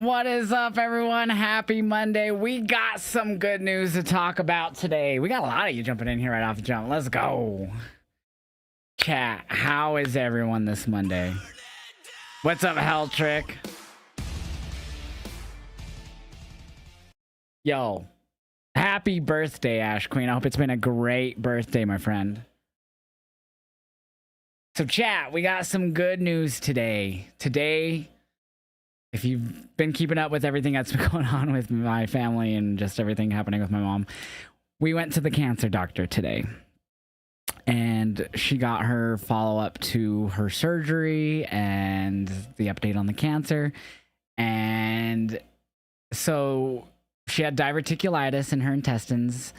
What is up, everyone? Happy Monday. We got some good news to talk about today. We got a lot of you jumping in here right off the jump. Let's go. Chat, how is everyone this Monday? What's up, Hell Trick? Yo, happy birthday, Ash Queen. I hope it's been a great birthday, my friend. So, chat, we got some good news today. If you've been keeping up with everything that's been going on with my family and just everything happening with my mom, we went to the cancer doctor today. And she got her follow-up to her surgery and the update on the cancer. And so she had diverticulitis in her intestines.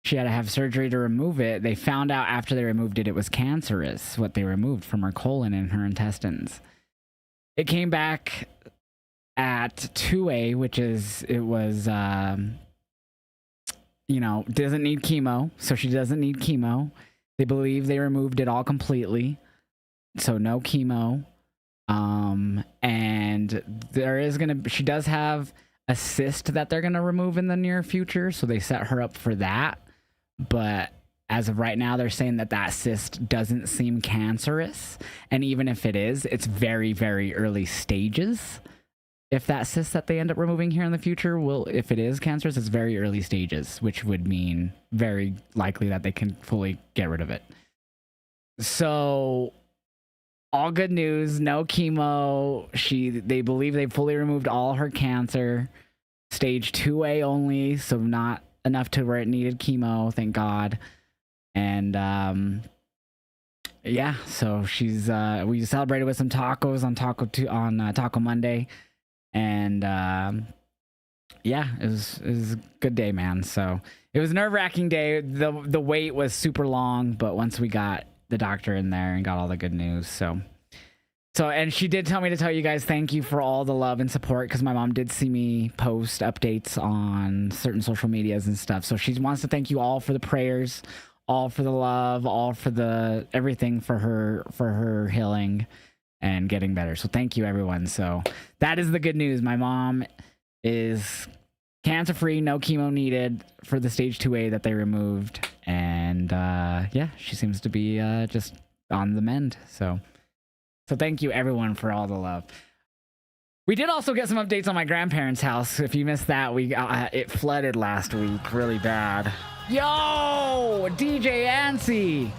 She had to have surgery to remove it. They found out after they removed it, it was cancerous, what they removed from her colon and her intestines. It came back at 2A, which is, it was, doesn't need chemo. So she doesn't need chemo. They believe they removed it all completely. So no chemo. And she does have a cyst that they're going to remove in the near future. So they set her up for that. But as of right now, they're saying that cyst doesn't seem cancerous. And even if it is, it's very, very early stages. If that cyst that they end up removing here in the future if it is cancerous, it's very early stages, which would mean very likely that they can fully get rid of it. So, all good news, no chemo. They believe they fully removed all her cancer. Stage 2A only, so not enough to where it needed chemo, thank God. And so we celebrated with some tacos on Taco Monday. And it was a good day, man. So it was a nerve-wracking day. The wait was super long, but once we got the doctor in there and got all the good news, so and she did tell me to tell you guys thank you for all the love and support, because my mom did see me post updates on certain social medias and stuff. So she wants to thank you all for the prayers, all for the love, all for the everything for her healing and getting better. So thank you, everyone. So that is the good news. My mom is cancer free, no chemo needed for the stage 2A that they removed. And she seems to be just on the mend. So thank you, everyone, for all the love. We did also get some updates on my grandparents' house. If you missed that, it flooded last week really bad. Yo, DJ Ansi.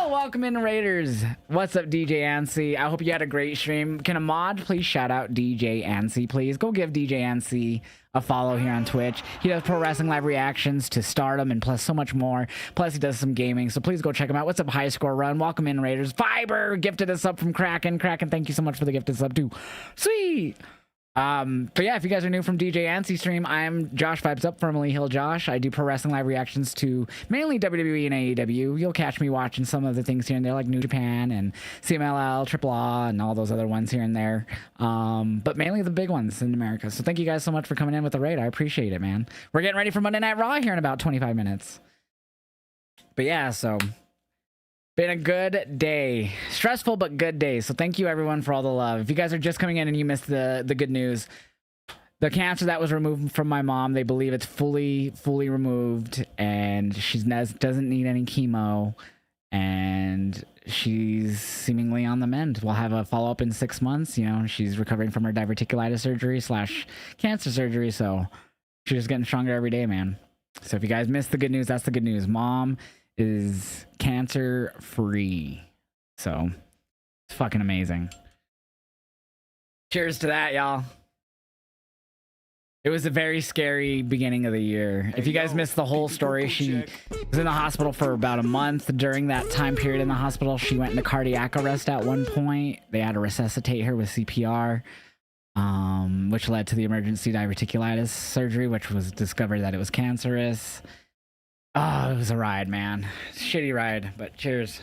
Welcome in, Raiders. What's up, DJ Ansi? I hope you had a great stream. Can a mod please shout out DJ Ansi, please? Go give DJ Ansi a follow here on Twitch. He does pro wrestling live reactions to Stardom and plus so much more. Plus he does some gaming, so please go check him out. What's up, High Score Run? Welcome in, Raiders. Fiber gifted us up from Kraken. Kraken, thank you so much for the gifted sub too. Sweet. But yeah, if you guys are new from DJ Ansi stream, I'm Josh Vibes Up, formerly Hill Josh. I do pro wrestling live reactions to mainly WWE and AEW. You'll catch me watching some of the things here and there, like New Japan and CMLL, Triple A, and all those other ones here and there. But mainly the big ones in America. So thank you guys so much for coming in with the raid. I appreciate it, man. We're getting ready for Monday Night Raw here in about 25 minutes. But yeah, so been a good day. Stressful, but good day. So thank you, everyone, for all the love. If you guys are just coming in and you missed the good news, the cancer that was removed from my mom, they believe it's fully removed, and she doesn't need any chemo, and she's seemingly on the mend. We'll have a follow-up in 6 months. She's recovering from her diverticulitis surgery / cancer surgery, so she's just getting stronger every day, man. So if you guys missed the good news, that's the good news. Mom is cancer free. So it's fucking amazing. Cheers to that, y'all. It was a very scary beginning of the year. If you guys missed the whole story, she was in the hospital for about a month. During that time period in the hospital, she went into cardiac arrest at one point. They had to resuscitate her with CPR, which led to the emergency diverticulitis surgery, which was discovered that it was cancerous. Oh, it was a ride, man. Shitty ride, but cheers.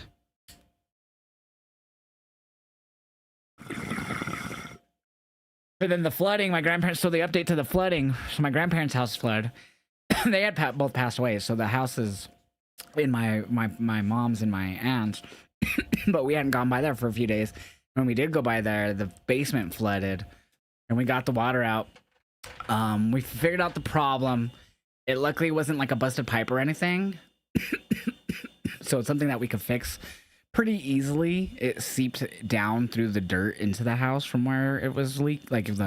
But then the flooding, my grandparents, so the update to the flooding, so my grandparents' house flooded. They had both passed away, so the houses in my mom's and my aunt's, but we hadn't gone by there for a few days. When we did go by there, the basement flooded. and we got the water out. We figured out the problem. It luckily wasn't like a busted pipe or anything. So it's something that we could fix pretty easily. It seeped down through the dirt into the house from where it was leaked. Like it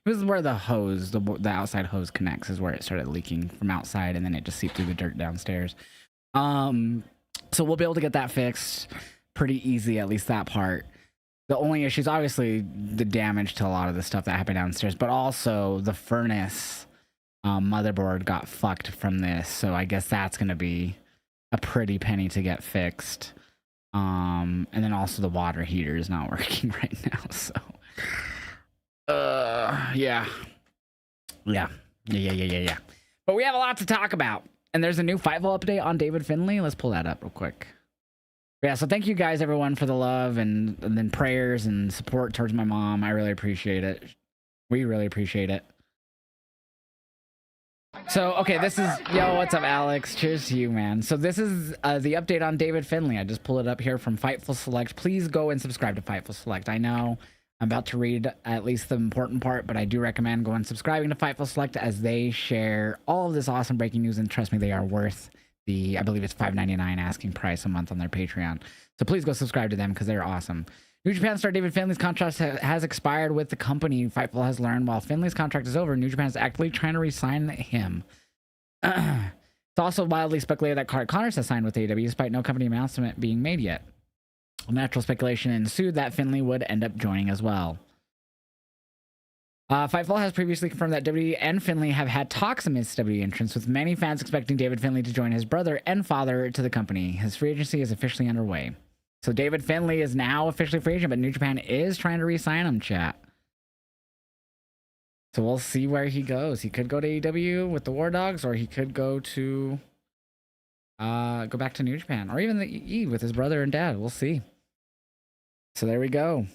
was where the hose, the outside hose connects, is where it started leaking from outside, and then it just seeped through the dirt downstairs. So we'll be able to get that fixed pretty easy, at least that part. The only issue is obviously the damage to a lot of the stuff that happened downstairs, but also the furnace motherboard got fucked from this, so I guess that's gonna be a pretty penny to get fixed. And then also the water heater is not working right now, so yeah. But we have a lot to talk about, and there's a new Fightful update on David Finlay. Let's pull that up real quick. Yeah, so thank you guys, everyone, for the love and then prayers and support towards my mom. I really appreciate it. We really appreciate it. So, okay, this is... Yo, what's up, Alex? Cheers to you, man. So this is the update on David Finlay. I just pulled it up here from Fightful Select. Please go and subscribe to Fightful Select. I know I'm about to read at least the important part, but I do recommend going and subscribing to Fightful Select, as they share all of this awesome breaking news, and trust me, they are worth the, I believe it's $5.99 asking price a month on their Patreon. So please go subscribe to them because they're awesome. New Japan star David Finlay's contract has expired with the company. Fightful has learned while Finlay's contract is over, New Japan is actively trying to re-sign him. It's also wildly speculated that Carter Connors has signed with AEW despite no company announcement being made yet. Natural speculation ensued that Finlay would end up joining as well. Fightful has previously confirmed that WWE and Finlay have had talks amidst WWE entrance, with many fans expecting David Finlay to join his brother and father to the company. His free agency is officially underway. So David Finlay is now officially free agent, but New Japan is trying to re-sign him, chat. So we'll see where he goes. He could go to AEW with the War Dogs, or he could go to go back to New Japan, or even the E with his brother and dad. We'll see. So there we go.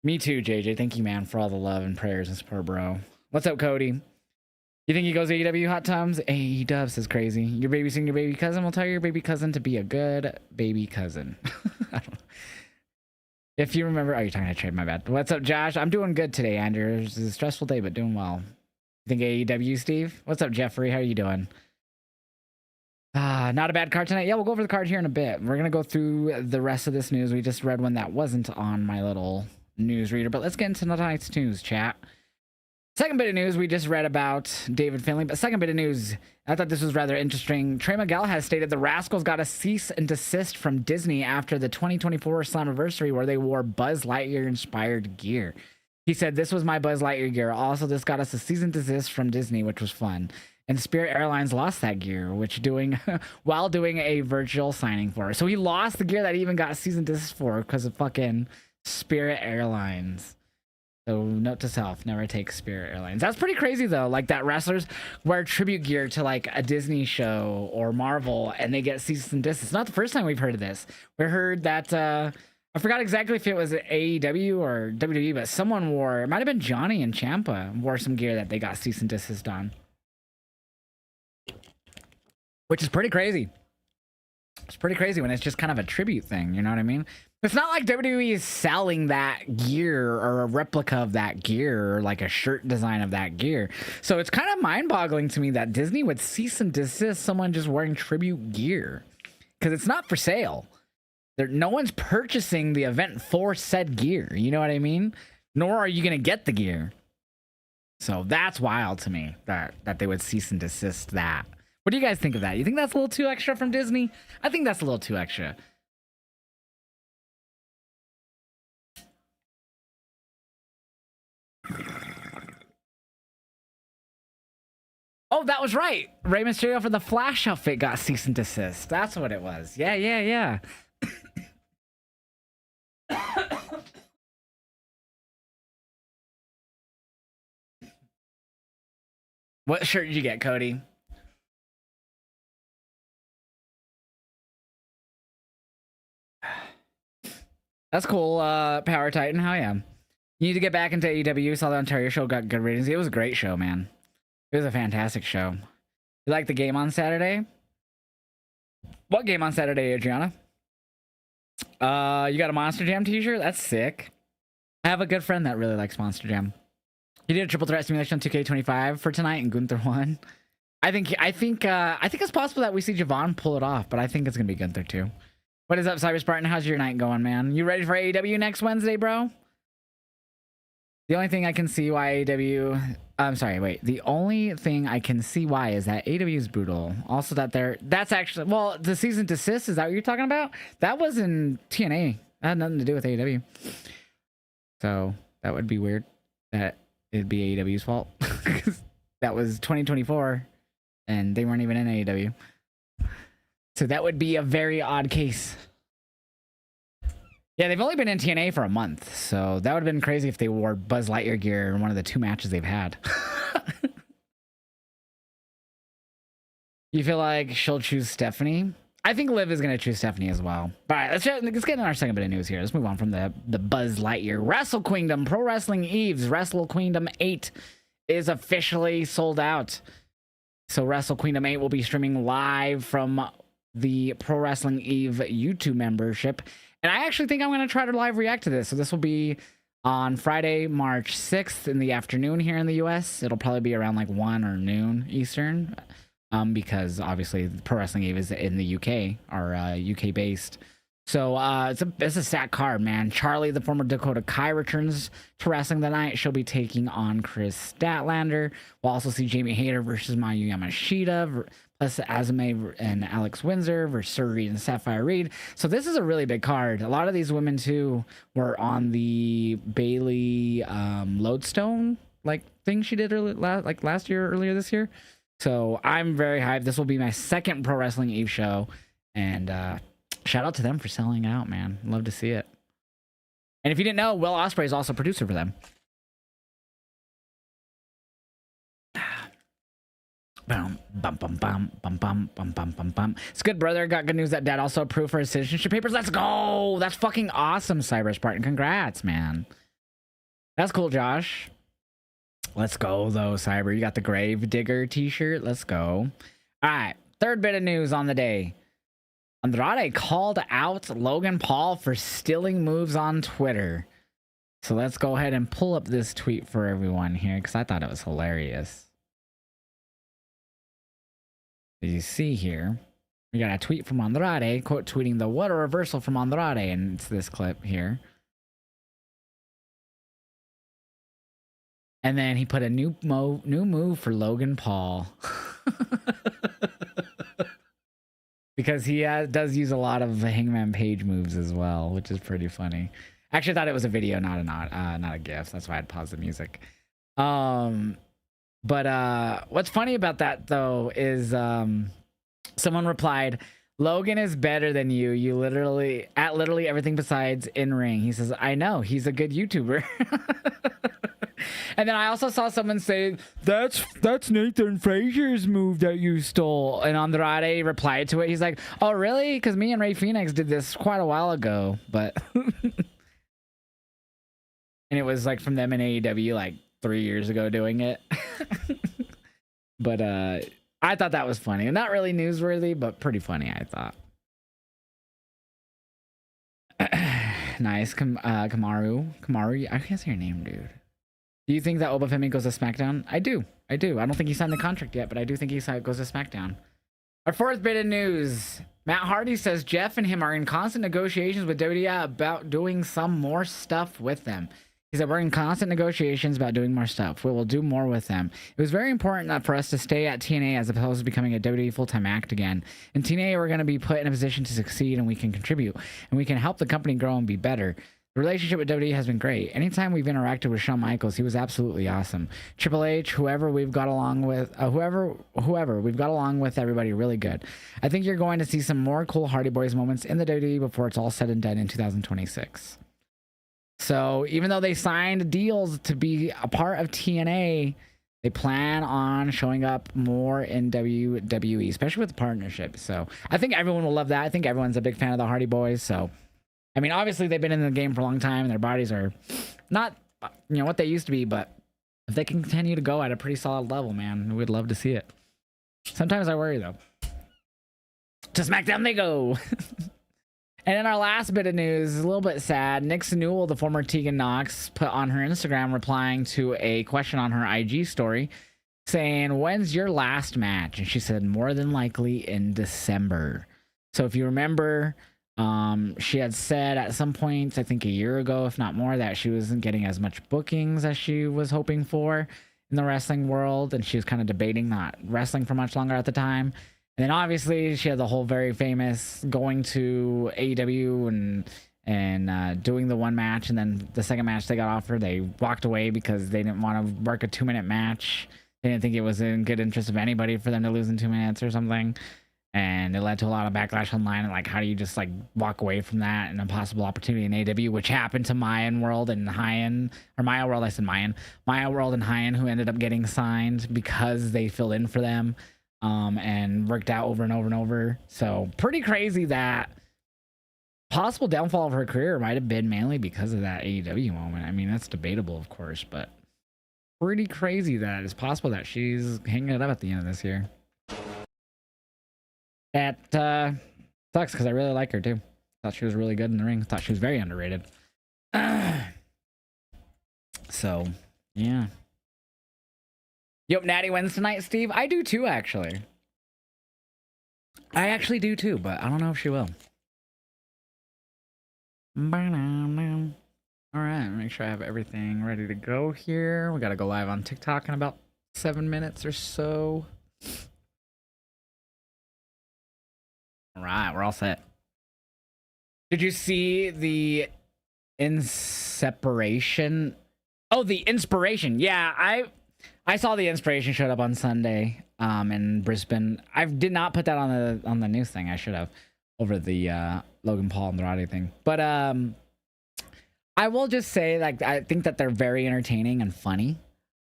Me too, JJ. Thank you, man, for all the love and prayers and support, bro. What's up, Cody? You think he goes to AEW, Hot Tums? AEW is crazy. You're babysitting your baby cousin? We'll tell your baby cousin to be a good baby cousin. I don't know. If you remember... Oh, you're talking to Trade, my bad. What's up, Josh? I'm doing good today, Andrew. It's a stressful day, but doing well. You think AEW, Steve? What's up, Jeffrey? How are you doing? Not a bad card tonight. Yeah, we'll go over the card here in a bit. We're going to go through the rest of this news. We just read one that wasn't on my little news reader, but let's get into tonight's news, chat. Second bit of news, we just read about David Finlay, but second bit of news, I thought this was rather interesting. Trey Miguel has stated the Rascals got a cease and desist from Disney after the 2024 Slammiversary, where they wore Buzz Lightyear-inspired gear. He said, "This was my Buzz Lightyear gear. Also, this got us a cease and desist from Disney, which was fun. And Spirit Airlines lost that gear, while doing a virtual signing for it." So he lost the gear that he even got a cease and desist for because of fucking Spirit Airlines. So note to self, never take Spirit Airlines. That's pretty crazy though. Like that wrestlers wear tribute gear to like a Disney show or Marvel and they get cease and desist. It's not the first time we've heard of this. We heard that I forgot exactly if it was AEW or WWE, but someone wore, it might have been Johnny and Ciampa wore some gear that they got cease and desist on. Which is pretty crazy. It's pretty crazy when it's just kind of a tribute thing, you know what I mean? It's not like WWE is selling that gear or a replica of that gear or like a shirt design of that gear. So it's kind of mind-boggling to me that Disney would cease and desist someone just wearing tribute gear. Because it's not for sale. No one's purchasing the event for said gear, you know what I mean? Nor are you going to get the gear. So that's wild to me that they would cease and desist that. What do you guys think of that? You think that's a little too extra from Disney? I think that's a little too extra. Oh, that was right. Rey Mysterio for the Flash outfit got cease and desist. That's what it was. Yeah. What shirt did you get, Cody? That's cool, Power Titan. Hell yeah. You need to get back into AEW. Saw the Ontario show, got good ratings. It was a great show, man. It was a fantastic show. You like the game on Saturday? What game on Saturday, Adriana? You got a Monster Jam t-shirt? That's sick. I have a good friend that really likes Monster Jam. He did a triple threat simulation on 2K25 for tonight, and Gunther won. I think it's possible that we see Javon pull it off, but I think it's gonna be Gunther too. What is up, Cyber Spartan? How's your night going, man? You ready for AEW next Wednesday, bro? The only thing I can see why AEW... I'm sorry, wait. The only thing I can see why is that AEW is brutal. Also that that's actually... Well, the cease and desist, is that what you're talking about? That was in TNA. That had nothing to do with AEW. So, that would be weird. That it'd be AEW's fault. That was 2024, and they weren't even in AEW. So that would be a very odd case. Yeah, they've only been in TNA for a month, so that would have been crazy if they wore Buzz Lightyear gear in one of the 2 matches they've had. You feel like she'll choose Stephanie? I think Liv is going to choose Stephanie as well. All right, let's get in our second bit of news here. Let's move on from the Buzz Lightyear. Wrestle Queendom, Pro Wrestling Eves, Wrestle Queendom 8 is officially sold out. So Wrestle Queendom 8 will be streaming live from the Pro Wrestling Eve YouTube membership. And I actually think I'm going to try to live react to this. So this will be on Friday, March 6th in the afternoon here in the US. It'll probably be around like 1 or noon Eastern. Because obviously Pro Wrestling Eve is in the UK, or UK based. So it's a stacked card, man. Charlie, the former Dakota Kai, returns to wrestling that night. She'll be taking on Chris Statlander. We'll also see Jamie Hayter versus Mayu Yamashita, plus Azumi and Alex Windsor versus Suri and Sapphire Reed. So this is a really big card. A lot of these women too were on the Bailey Lodestone like thing she did earlier this year. So I'm very hyped. This will be my second Pro Wrestling Eve show, and shout out to them for selling out, man. Love to see it. And if you didn't know, Will Ospreay is also a producer for them. Bum, bum, bum, bum, bum, bum, bum, bum, bum, bum. It's good, brother. Got good news that Dad also approved for his citizenship papers. Let's go! That's fucking awesome, Cyber Spartan. Congrats, man. That's cool, Josh. Let's go, though, Cyber. You got the Grave Digger t-shirt. Let's go. All right. Third bit of news on the day. Andrade called out Logan Paul for stealing moves on Twitter. So let's go ahead and pull up this tweet for everyone here, because I thought it was hilarious. As you see here, we got a tweet from Andrade, quote tweeting the "what a reversal" from Andrade, and it's this clip here. And then he put a new move for Logan Paul. Because he does use a lot of Hangman Page moves as well, which is pretty funny. Actually, I thought it was a video, not a GIF. That's why I'd pause the music. But what's funny about that, though, is someone replied, "Logan is better than you. You literally everything besides in ring." He says, "I know. He's a good YouTuber." And then I also saw someone say, that's Nathan Frazier's move that you stole. And Andrade replied to it. He's like, "Oh, really? Because me and Ray Phoenix did this quite a while ago." But and it was like from them in AEW like 3 years ago doing it. But I thought that was funny. Not really newsworthy, but pretty funny, I thought. Nice. Kamaru. I can't say your name, dude. Do you think that Obafemi goes to SmackDown? I do. I don't think he signed the contract yet, but I do think he goes to SmackDown. Our fourth bit of news. Matt Hardy says Jeff and him are in constant negotiations with WWE about doing some more stuff with them. He said, "We're in constant negotiations about doing more stuff. We will do more with them. It was very important for us to stay at TNA as opposed to becoming a WWE full-time act again. In TNA, we're going to be put in a position to succeed, and we can contribute, and we can help the company grow and be better. The relationship with WWE has been great. Anytime we've interacted with Shawn Michaels, he was absolutely awesome. Triple H, whoever we've got along with, we've got along with everybody really good. I think you're going to see some more cool Hardy Boys moments in the WWE before it's all said and done in 2026. So even though they signed deals to be a part of TNA, they plan on showing up more in WWE, especially with the partnership. So I think everyone will love that. I think everyone's a big fan of the Hardy Boys. So I mean, obviously they've been in the game for a long time and their bodies are not, what they used to be, but if they can continue to go at a pretty solid level, man, we'd love to see it. Sometimes I worry, though. To SmackDown they go. And in our last bit of news, a little bit sad. Nix Newell, the former Tegan Knox, put on her Instagram replying to a question on her IG story saying, "When's your last match?" And she said, "More than likely in December." So if you remember, she had said at some point, I think a year ago, if not more, that she wasn't getting as much bookings as she was hoping for in the wrestling world. And she was kind of debating not wrestling for much longer at the time. And then obviously she had the whole very famous going to AEW and doing the one match, and then the second match they got offered, they walked away because they didn't want to work a 2-minute match. They didn't think it was in good interest of anybody for them to lose in 2 minutes or something. And it led to a lot of backlash online. And like, how do you just like walk away from that and a possible opportunity in AEW, which happened to Mayan World and Hyan, or Maya World, I said Mayan, Maya World and Hyan, who ended up getting signed because they filled in for them. And worked out over and over and over. So pretty crazy that possible downfall of her career might have been mainly because of that AEW moment. I mean, that's debatable, of course, but pretty crazy that it's possible that she's hanging it up at the end of this year. That sucks because I really like her too. Thought she was really good in the ring. Thought she was very underrated. So, yeah. Yep, Natty wins tonight, Steve. I do too, actually. I actually do too, but I don't know if she will. Alright, make sure I have everything ready to go here. We gotta go live on TikTok in about 7 minutes or so. Alright, we're all set. Did you see the inseparation? Oh, the inspiration. Yeah, I saw the inspiration showed up on Sunday in Brisbane. I did not put that on the news thing. I should have, over the Logan Paul and the Roddy thing. But I will just say, like, I think that they're very entertaining and funny.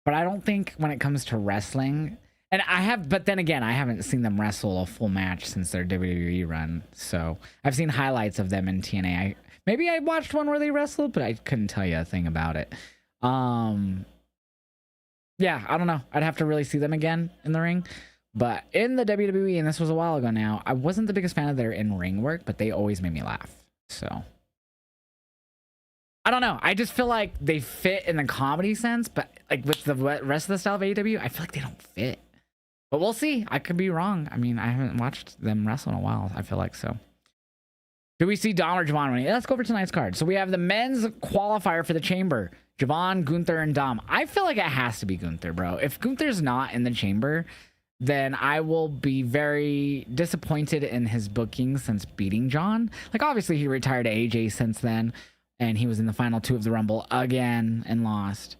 But I don't think when it comes to wrestling, and but then again, I haven't seen them wrestle a full match since their WWE run. So I've seen highlights of them in TNA. Maybe I watched one where they wrestled, but I couldn't tell you a thing about it. Yeah, I don't know. I'd have to really see them again in the ring. But in the WWE, and this was a while ago now, I wasn't the biggest fan of their in-ring work, but they always made me laugh. So, I don't know. I just feel like they fit in the comedy sense, but like with the rest of the style of AEW, I feel like they don't fit. But we'll see. I could be wrong. I mean, I haven't watched them wrestle in a while, I feel like, so. Do we see Dom or Javon winning? Let's go over tonight's card. So we have the men's qualifier for the chamber. Javon, Gunther, and Dom. I feel like it has to be Gunther, bro. If Gunther's not in the chamber, then I will be very disappointed in his booking since beating John. Like, obviously, he retired to AJ since then, and he was in the final 2 of the Rumble again and lost.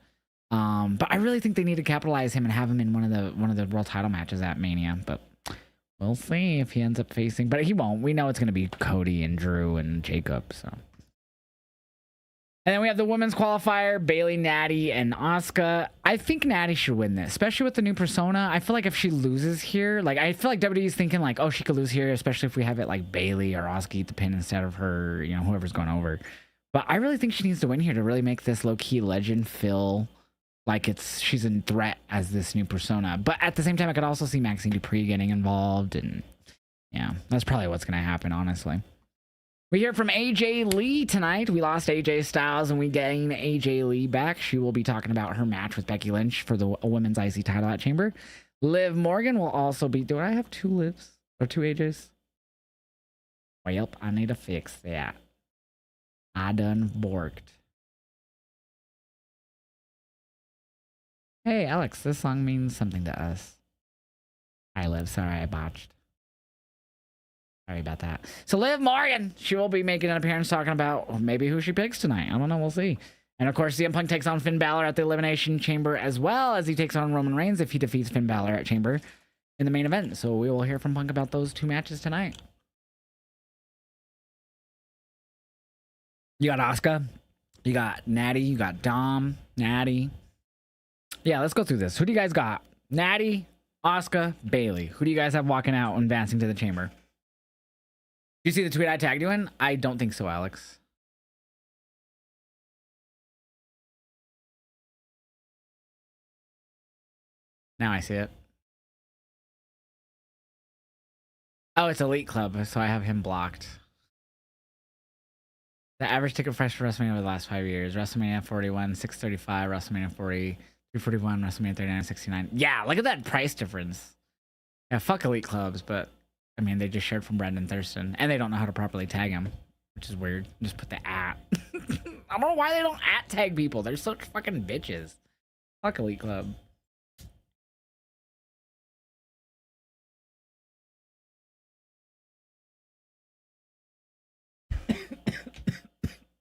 But I really think they need to capitalize him and have him in one of the world title matches at Mania. But we'll see if he ends up facing. But he won't. We know it's going to be Cody and Drew and Jacob, so. And then we have the women's qualifier, Bayley, Natty, and Asuka. I think Natty should win this, especially with the new persona. I feel like if she loses here, like, I feel like WWE's thinking like, oh, she could lose here, especially if we have it like Bayley or Asuka eat the pin instead of her, you know, whoever's going over. But I really think she needs to win here to really make this low-key legend feel like she's a threat as this new persona. But at the same time, I could also see Maxine Dupree getting involved, and yeah, that's probably what's going to happen, honestly. We hear from AJ Lee tonight. We lost AJ Styles and we gain AJ Lee back. She will be talking about her match with Becky Lynch for the women's IC title at Chamber. Liv Morgan will also be... Do I have 2 Livs? Or 2 AJs? Well, I need to fix that. I done borked. Hey, Alex, this song means something to us. Hi, Liv. Sorry, I botched. Sorry about that. So Liv Morgan, she will be making an appearance talking about maybe who she picks tonight. I don't know. We'll see. And of course, CM Punk takes on Finn Balor at the Elimination Chamber, as well as he takes on Roman Reigns if he defeats Finn Balor at Chamber in the main event. So we will hear from Punk about those 2 matches tonight. You got Asuka. You got Natty. You got Dom. Natty. Yeah, let's go through this. Who do you guys got? Natty, Asuka, Bayley. Who do you guys have walking out and advancing to the Chamber? Do you see the tweet I tagged you in? I don't think so, Alex. Now I see it. Oh, it's Elite Club, so I have him blocked. The average ticket price for WrestleMania over the last 5 years: WrestleMania 41, 635, WrestleMania 40, 341, WrestleMania 39, 69. Yeah, look at that price difference. Yeah, fuck Elite Clubs, but I mean, they just shared from Brendan Thurston, and they don't know how to properly tag him, which is weird. Just put the at. I don't know why they don't at tag people. They're such fucking bitches. Fuck Elite Club.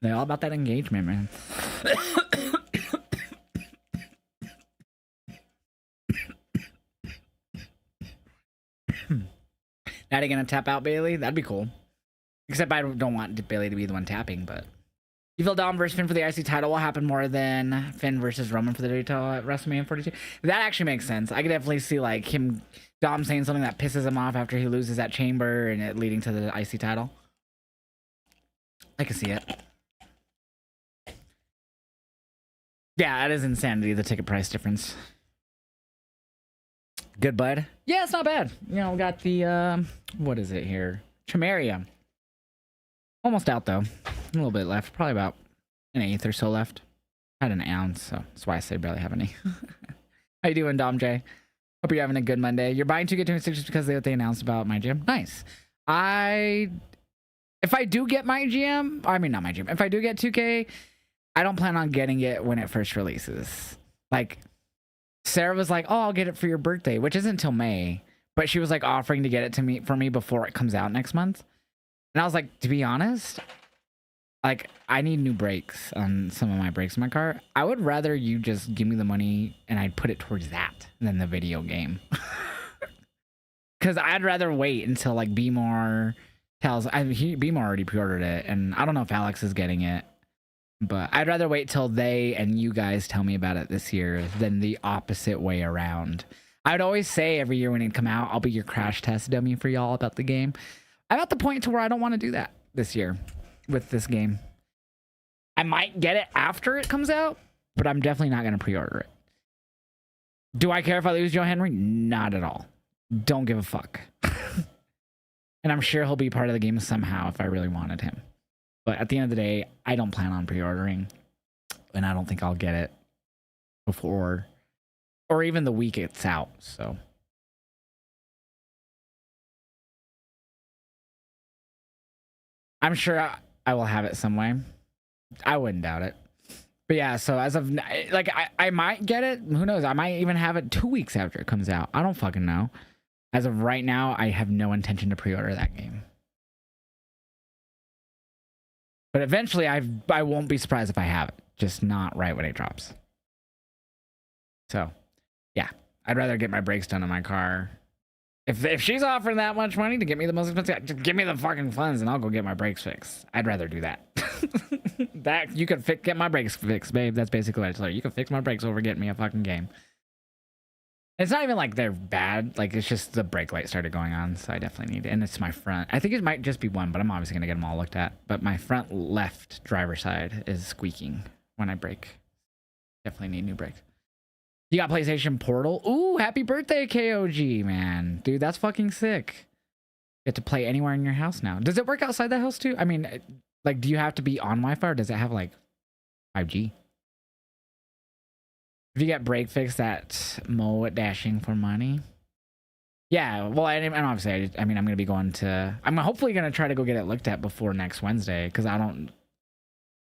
They're all about that engagement, man. Now they're gonna tap out Bailey? That'd be cool. Except I don't want Bailey to be the one tapping, but... You feel Dom versus Finn for the IC title will happen more than Finn versus Roman for the WWE title at WrestleMania 42? That actually makes sense. I could definitely see, like, Dom saying something that pisses him off after he loses that chamber and it leading to the IC title. I can see it. Yeah, that is insanity, the ticket price difference. Good, bud. Yeah, it's not bad. You know, we got the, what is it here? Chamaria. Almost out, though. A little bit left. Probably about an eighth or so left. Had an ounce, so that's why I say barely have any. How you doing, Dom J? Hope you're having a good Monday. You're buying 2K26 just because of what they announced about my gym? Nice. If I do get my GM, I mean, not my GM. If I do get 2K, I don't plan on getting it when it first releases. Like, Sarah was like, oh, I'll get it for your birthday, which isn't until May. But she was like offering to get it for me before it comes out next month. And I was like, to be honest, like, I need new brakes on some of my brakes in my car. I would rather you just give me the money and I'd put it towards that than the video game. Because I'd rather wait until, like, B-More tells... B-More already pre-ordered it, and I don't know if Alex is getting it. But I'd rather wait till they and you guys tell me about it this year than the opposite way around. I'd always say every year when it'd come out, I'll be your crash test dummy for y'all about the game. I'm at the point to where I don't want to do that this year with this game. I might get it after it comes out, but I'm definitely not going to pre-order it. Do I care if I lose Joe Henry? Not at all. Don't give a fuck. And I'm sure he'll be part of the game somehow if I really wanted him. But at the end of the day, I don't plan on pre-ordering. And I don't think I'll get it before or even the week it's out. So I'm sure I will have it some way. I wouldn't doubt it. But yeah, so as of, like, I might get it. Who knows? I might even have it 2 weeks after it comes out. I don't fucking know. As of right now, I have no intention to pre-order that game. But eventually, I won't be surprised if I have it. Just not right when it drops. So, yeah. I'd rather get my brakes done on my car. If she's offering that much money to get me the most expensive, just give me the fucking funds and I'll go get my brakes fixed. I'd rather do that. That you could get my brakes fixed, babe. That's basically what I tell her. You can fix my brakes over getting me a fucking game. It's not even like they're bad. Like, it's just the brake light started going on, so I definitely need it. And it's my front. I think it might just be one, but I'm obviously going to get them all looked at. But my front left driver's side is squeaking when I brake. Definitely need new brakes. You got PlayStation Portal? Ooh, happy birthday, KOG, man. Dude, that's fucking sick. Get to play anywhere in your house now. Does it work outside the house, too? I mean, like, do you have to be on Wi-Fi, or does it have, like, 5G? If you get brake fixed at Mo Dashing for money. Yeah, well, and obviously, I mean, I'm going to be going to... I'm hopefully going to try to go get it looked at before next Wednesday, because I don't...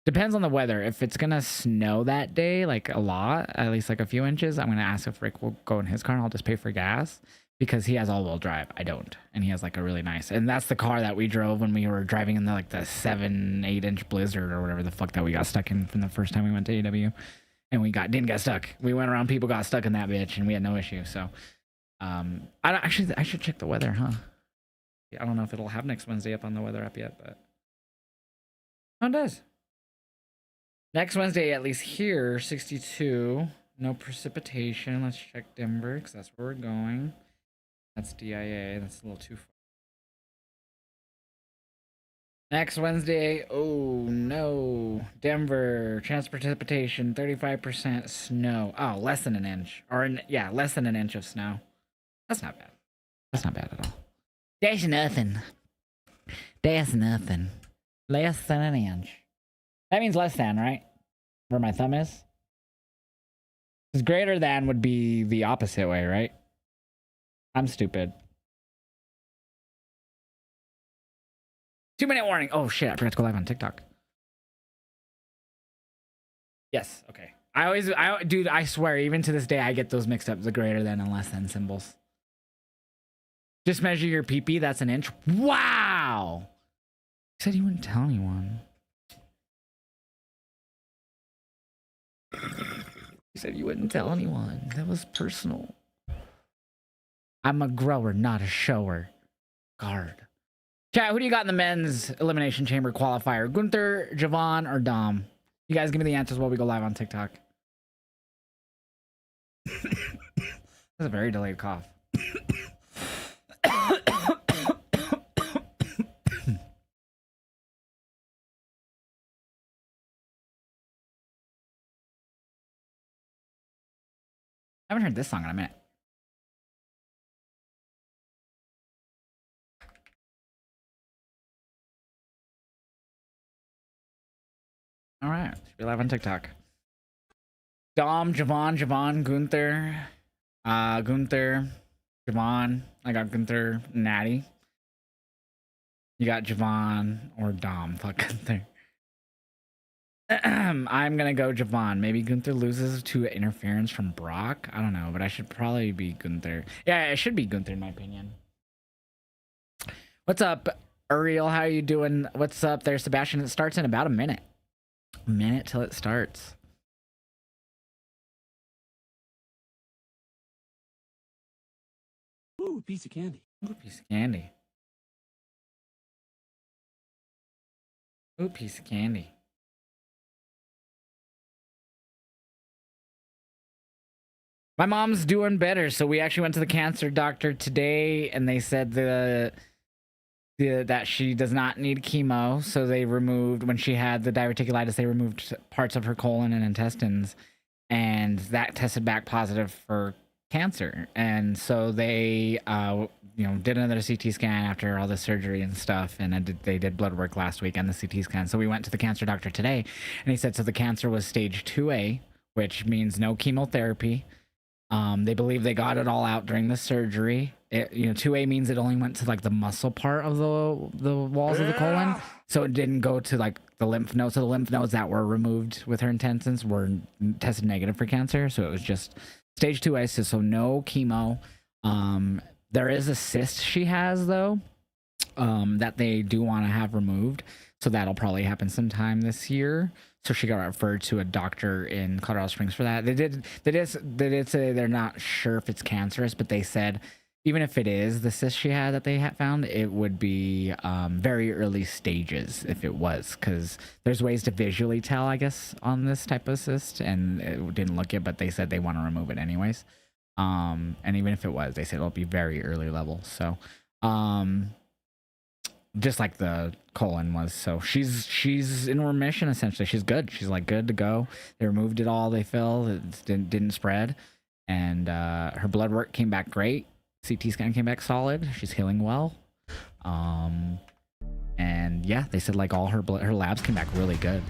Depends on the weather. If it's going to snow that day, like, a lot, at least, like, a few inches, I'm going to ask if Rick will go in his car, and I'll just pay for gas, because he has all-wheel drive. I don't. And he has, like, a really nice... And that's the car that we drove when we were driving in the, like, the 8-inch blizzard or whatever the fuck that we got stuck in from the first time we went to AW. And we didn't get stuck. We went around, people got stuck in that bitch, and we had no issue. So, I should check the weather, huh? Yeah, I don't know if it'll have next Wednesday up on the weather app yet, but it does. Next Wednesday, at least here, 62. No precipitation. Let's check Denver, because that's where we're going. That's DIA. That's a little too far. Next Wednesday, oh no, Denver, chance of precipitation, 35% snow. Oh, less than an inch. Yeah, less than an inch of snow. That's not bad. That's not bad at all. That's nothing. That's nothing. Less than an inch. That means less than, right? Where my thumb is? Because greater than would be the opposite way, right? I'm stupid. 2-minute warning. Oh shit, I forgot to go live on TikTok. Yes, okay. Dude, I swear, even to this day, I get those mixed up, the greater than and less than symbols. Just measure your PP, that's an inch. Wow! You said you wouldn't tell anyone. You said you wouldn't tell anyone. That was personal. I'm a grower, not a shower. Guard. Chat, who do you got in the men's elimination chamber qualifier? Gunther, Javon, or Dom? You guys give me the answers while we go live on TikTok. That's a very delayed cough. I haven't heard this song in a minute. All right, should be live on TikTok. Dom, Javon, Gunther, Gunther, Javon. I got Gunther, Natty. You got Javon or Dom. Fuck Gunther. I'm gonna go Javon. Maybe Gunther loses to interference from Brock. I don't know, but I should probably be Gunther. Yeah, it should be Gunther in my opinion. What's up, Uriel? How are you doing? What's up there, Sebastian? It starts in about a minute. A minute till it starts. Ooh, piece of candy. Ooh, piece of candy. Ooh, piece of candy. My mom's doing better, so we actually went to the cancer doctor today, and they said that she does not need chemo. So they removed, when she had the diverticulitis, they removed parts of her colon and intestines, and that tested back positive for cancer. And so they, did another CT scan after all the surgery and stuff, and they did blood work last week and the CT scan. So we went to the cancer doctor today, and he said so the cancer was stage 2A, which means no chemotherapy. They believe they got it all out during the surgery. 2A means it only went to like the muscle part of the walls of the colon, so it didn't go to like the lymph nodes. So the lymph nodes that were removed with her intestines were tested negative for cancer. So it was just stage 2A, so no chemo. There is a cyst she has though, that they do want to have removed. So that'll probably happen sometime this year. So she got referred to a doctor in Colorado Springs for that. They did say they're not sure if it's cancerous, but they said even if it is the cyst she had that they had found, it would be very early stages if it was, because there's ways to visually tell, I guess, on this type of cyst, and it didn't look it, but they said they want to remove it anyways. And even if it was, they said it'll be very early level. So, just like the colon was. So she's in remission essentially. She's good. She's like good to go. They removed it all. They filled it, didn't spread, and her blood work came back great. CT scan came back solid. She's healing well. And yeah, they said like all her labs came back really good.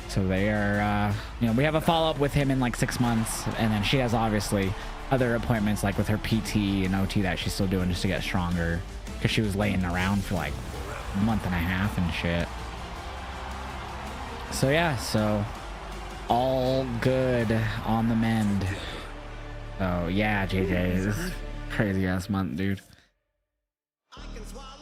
So they are we have a follow-up with him in like 6 months, and then she has obviously other appointments like with her PT and OT that she's still doing just to get stronger, because she was laying around for like a month and a half and shit. So yeah, so all good on the mend. So yeah, JJ, this is crazy ass month, dude.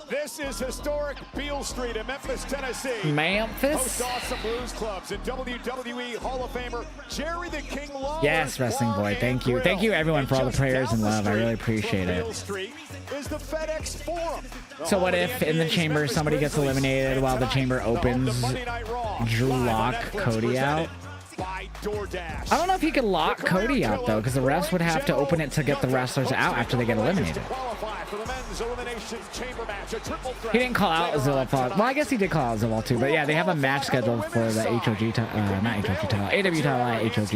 This is historic Beale Street in Memphis, Tennessee. Memphis? Host Awesome Blues Clubs and WWE Hall of Famer Jerry the King Lawler. Yes, Wrestling Boy, thank you. Thank you everyone for all the prayers and love. I really appreciate it. Is the FedEx Forum. So what if in the chamber somebody gets eliminated while the chamber opens? Drew lock Cody out? I don't know if he could lock Cody out though, because the refs would have to open it to get the wrestlers out after they get eliminated. He didn't call out Zilla. Well, I guess he did call out Zilla too, but yeah, they have a match scheduled for the HOG title, not HOG title, AW title at HOG.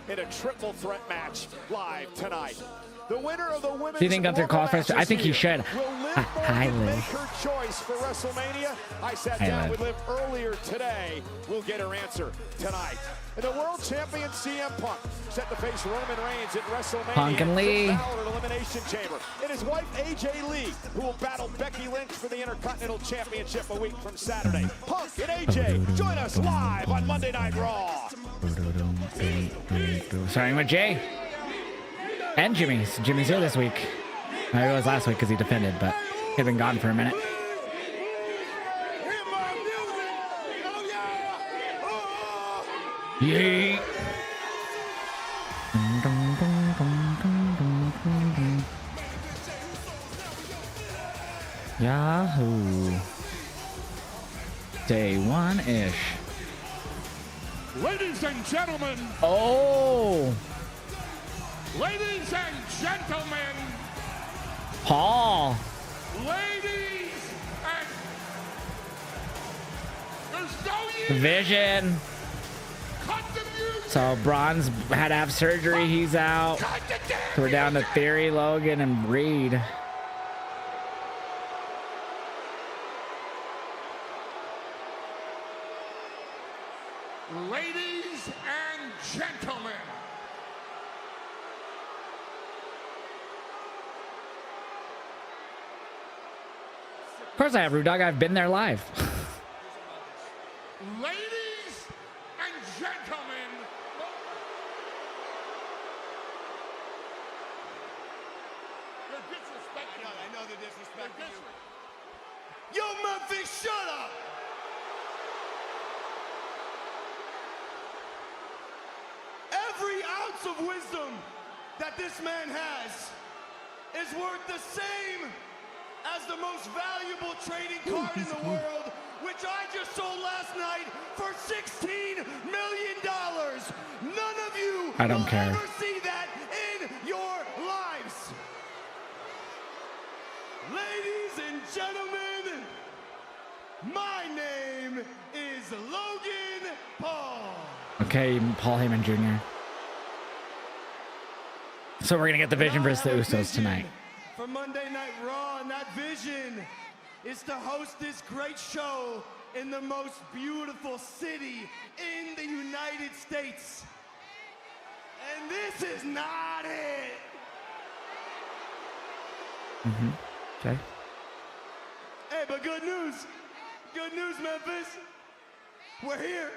In a triple threat match live tonight. The winner of the women's Do you think Gunther qualifies? I think he should. Hi, Liv. Make her choice for WrestleMania. I sat down with Liv earlier today. We'll get her answer tonight. And the world champion CM Punk set to face Roman Reigns at WrestleMania. Punk and Lee. Elimination Chamber. And his wife AJ Lee, who will battle Becky Lynch for the Intercontinental Championship a week from Saturday. Punk and AJ join us live on Monday Night Raw. Starting with Jay and Jimmy. Jimmy's here this week. I know it was last week because he defended, but he'd been gone for a minute. Yeet. Yahoo. Day one-ish. Ladies and gentlemen. Oh. Ladies and gentlemen. Paul. Ladies and... There's no use. Vision. Cut the music. So Braun's had to have surgery. He's out. Cut the damn So we're down to music. Theory, Logan, and Reed. Ladies and gentlemen. Of course I have, Rude Dog. I've been there live. Ladies and gentlemen. You're disrespecting. I know they're disrespecting you. Yo, Memphis, shut up! Every ounce of wisdom that this man has is worth the same as the most valuable trading card in the world, which I just sold last night for $16 million. None of you I don't will care. ever see that in your lives. Ladies and gentlemen, my name is Logan Paul. Okay, Paul Heyman Jr. So we're gonna get the vision versus the Usos tonight. For Monday Night Raw, and that vision is to host this great show in the most beautiful city in the United States. And this is not it. Okay. Hey, but good news. Good news, Memphis. We're here.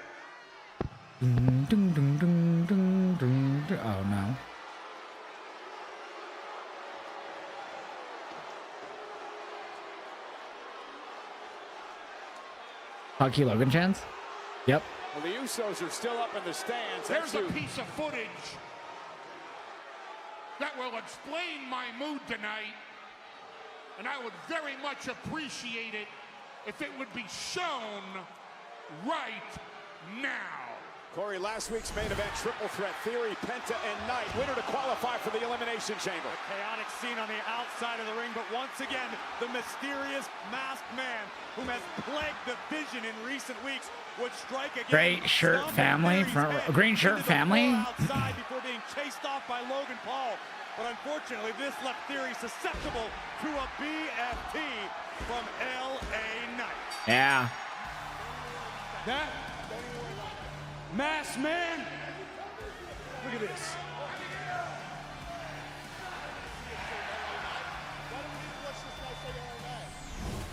Oh no. Hockey Logan chance? Yep. Well, the Usos are still up in the stands. There's a piece of footage that will explain my mood tonight, and I would very much appreciate it if it would be shown right now. Corey, last week's main event, triple threat, Theory, Penta, and Knight. Winner to qualify for the Elimination Chamber. Chaotic scene on the outside of the ring, but once again, the mysterious masked man who has plagued the vision in recent weeks would strike again. Great shirt family, front green shirt family. Outside before being chased off by Logan Paul. But unfortunately, this left Theory susceptible to a BFT from LA Knight. Yeah. That masked man, look at this.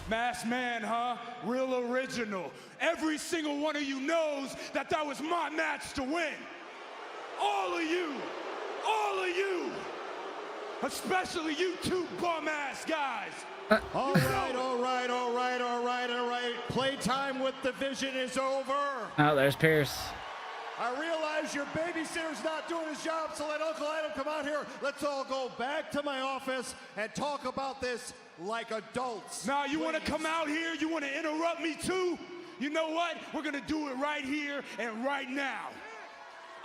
Masked man, huh? Real original. Every single one of you knows that that was my match to win. All of you. Especially you two bum-ass guys. All right. Playtime with the Vision is over. Oh, there's Pierce. I realize your babysitter's not doing his job, so let Uncle Adam come out here. Let's all go back to my office and talk about this like adults. Now, you want to come out here? You want to interrupt me too? You know what? We're going to do it right here and right now.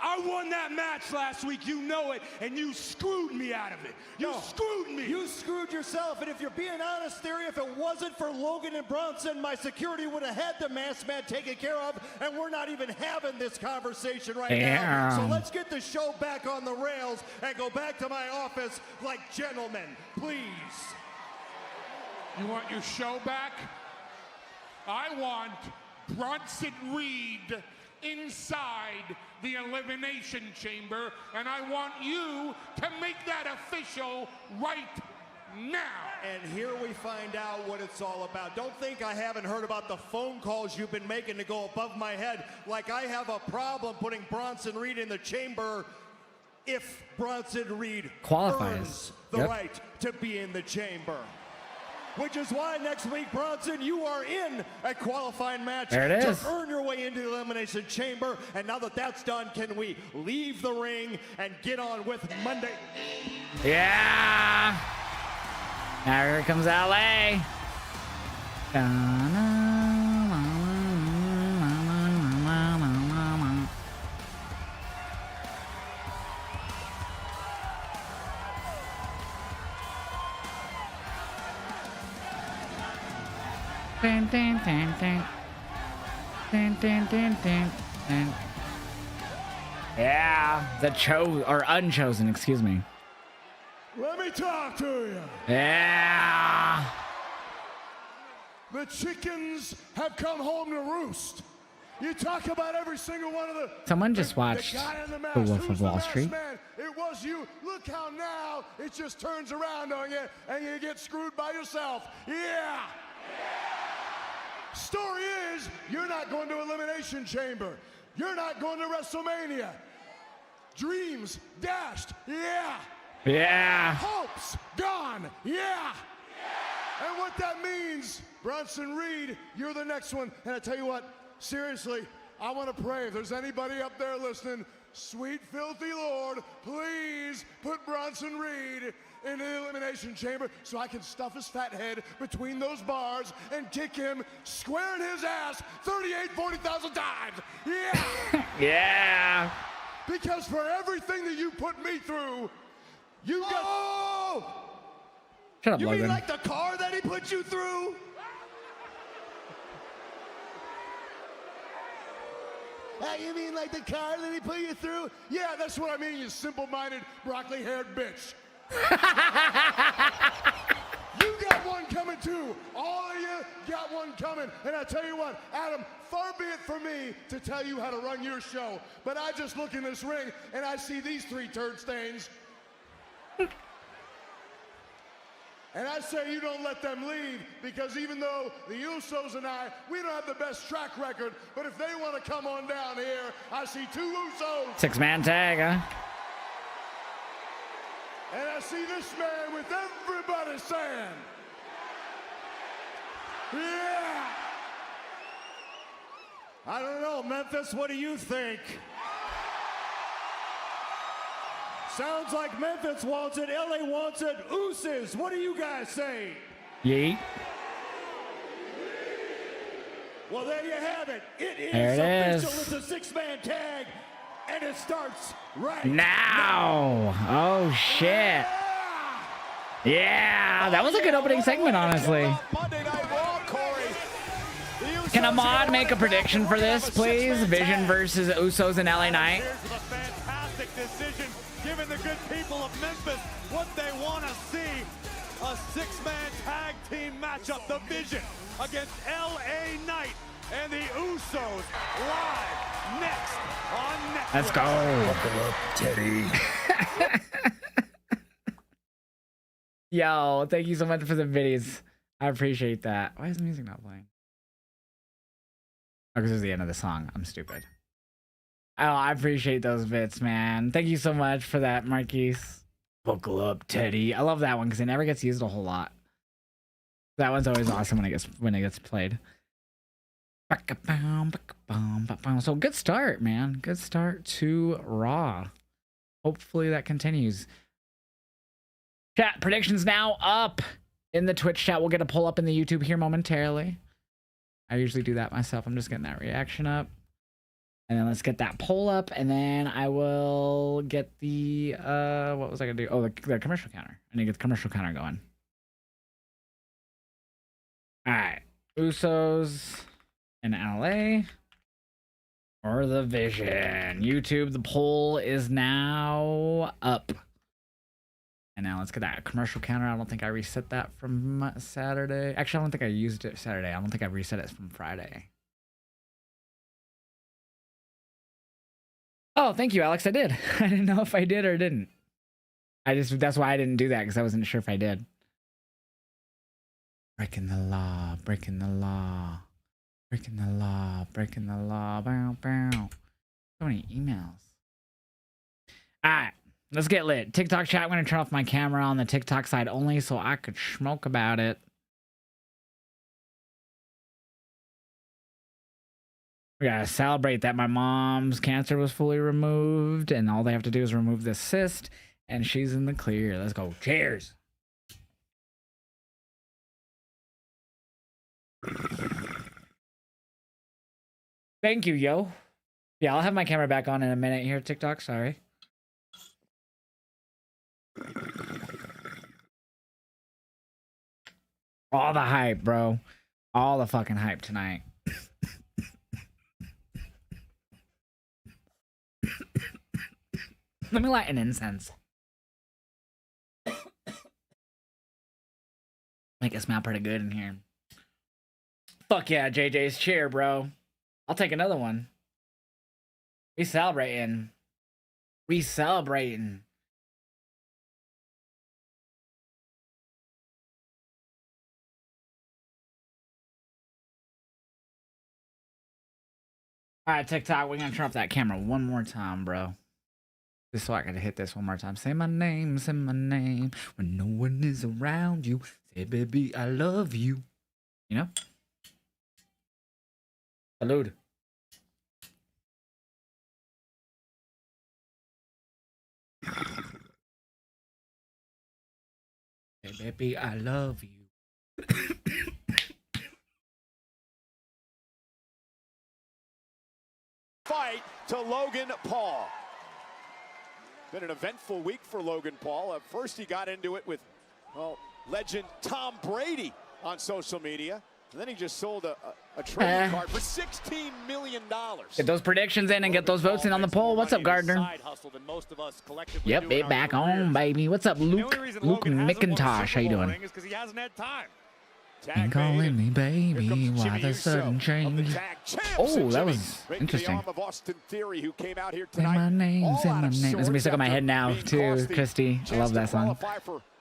I won that match last week, you know it, and you screwed me out of it. You screwed me. You screwed yourself, and if you're being honest, Theory, if it wasn't for Logan and Bronson, my security would have had the masked man taken care of, and we're not even having this conversation right now. So let's get the show back on the rails and go back to my office like gentlemen, please. You want your show back? I want Bronson Reed inside the Elimination Chamber, and I want you to make that official right now. And here we find out what it's all about. Don't think I haven't heard about the phone calls you've been making to go above my head, like I have a problem putting Bronson Reed in the chamber if Bronson Reed qualifies the right to be in the chamber. Which is why next week, Bronson, you are in a qualifying match there it is. to earn your way into the Elimination Chamber. And now that that's done, can we leave the ring and get on with Monday? Yeah. Now here comes LA. Dun, dun, dun, dun. Dun, dun, dun, dun, dun. Yeah, the unchosen, excuse me. Let me talk to you. Yeah. The chickens have come home to roost. You talk about every single one of the. Someone just watched The Wolf of Wall Street. Man? It was you. Look how now it just turns around on you and you get screwed by yourself. Yeah. Story is, you're not going to Elimination Chamber. You're not going to WrestleMania. Dreams dashed. Yeah. Yeah. Hopes gone. Yeah. And what that means, Bronson Reed, you're the next one. And I tell you what, seriously, I want to pray. If there's anybody up there listening, sweet filthy Lord, please put Bronson Reed in the Elimination Chamber so I can stuff his fat head between those bars and kick him square in his ass 40,000 times. Yeah. Yeah. Because for everything that you put me through, you got. Oh! Shut up, You Logan. mean like the car that he put you through? You mean like the car that he put you through? Yeah, that's what I mean, you simple-minded, broccoli-haired bitch. You got one coming too. All of you got one coming. And I tell you what, Adam, far be it for me to tell you how to run your show, but I just look in this ring and I see these 3 turd stains. And I say you don't let them leave, because even though the Usos and I, we don't have the best track record, but if they want to come on down here, I see 2 Usos. 6-man tag, huh? And I see this man with everybody saying, yeah. I don't know, Memphis, what do you think? Sounds like Memphis wants it, LA wants it, Usos, what do you guys say? Yeet. Well, there you have it. It is There it official. is. It's a 6-man tag, and it starts right Now. Oh, shit. Yeah, that was a good opening segment, honestly. Monday Night Raw, Corey. Can a mod make a prediction for this, please? Vision versus Usos and LA Knight. Here's a fantastic decision, giving the good people of Memphis what they want to see. A 6-man tag team matchup, the Vision against LA Knight and the Usos, live next on Netflix. Let's go. Buckle up, Teddy. Yo, thank you so much for the videos. I appreciate that. Why is the music not playing? Oh, because it's the end of the song. I'm stupid. Oh, I appreciate those bits, man. Thank you so much for that, Marquise. Buckle up, Teddy. I love that one because it never gets used a whole lot. That one's always awesome when it gets played. So good start, man. Good start to Raw. Hopefully that continues. Chat predictions now up in the Twitch chat. We'll get a pull up in the YouTube here momentarily. I usually do that myself. I'm just getting that reaction up. And then let's get that poll up, and then I will get the what was I gonna do? Oh, the commercial counter. I need to get the commercial counter going. All right, Usos in LA or the Vision. YouTube, the poll is now up. And now let's get that commercial counter. I don't think I reset that from Saturday. Actually, I don't think I used it Saturday. I don't think I reset it from Friday. Oh, thank you, Alex. I did. I didn't know if I did or didn't. That's why I didn't do that, because I wasn't sure if I did. Breaking the law, breaking the law, breaking the law, breaking the law. Bow, bow. So many emails. All right, let's get lit. TikTok chat. I'm going to turn off my camera on the TikTok side only so I could smoke about it. We gotta celebrate that my mom's cancer was fully removed, and all they have to do is remove this cyst, and she's in the clear. Let's go. Cheers. Thank you, yo. Yeah, I'll have my camera back on in a minute here, TikTok. Sorry. All the hype, bro. All the fucking hype tonight. Let me light an incense. Make it smell pretty good in here. Fuck yeah, JJ's chair, bro. I'll take another one. We celebrating. We celebrating. All right, TikTok, we're gonna turn off that camera one more time, bro. Just so I can hit this one more time. Say my name when no one is around you. Say, baby, I love you. You know? Salud. Say, baby, I love you. Fight to Logan Paul. Been an eventful week for Logan Paul. First, he got into it with, well, legend Tom Brady on social media. And then he just sold a trading card for $16 million. Get those predictions in and get those votes in on the poll. What's up, Gardner? Yep, it back on, baby. What's up, Luke? Luke McIntosh, how you doing? Ain't calling me baby, why the sudden change? Oh, that was interesting. Say my name, say my name. It's gonna be stuck in my head now, too, Christy. I love that song.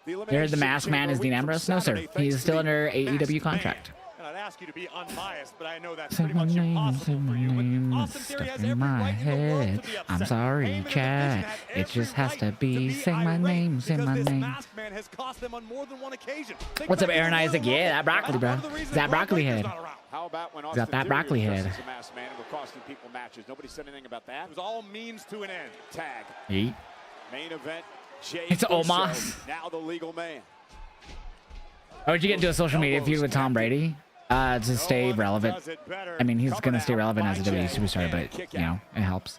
You heard the masked man is Dean Ambrose? No, sir. He's still under AEW contract. I'd ask you to be unbiased, but I know that's say pretty my much name, impossible for you. stuck in my head. I'm sorry, Chad. It just has to be. Say my name, say my name. What's up, Aaron Isaac? Yeah, that broccoli, bro. That broccoli head. How about when got that broccoli head? Costing people matches. Nobody said anything about that. It was all means to an end. Tag. Yeet. Main event. Jay It's Omos. Now the legal man. How would you get into a social media feud with Tom Brady? To stay relevant. I mean, he's going to stay relevant as a WWE superstar, but, you know, it helps.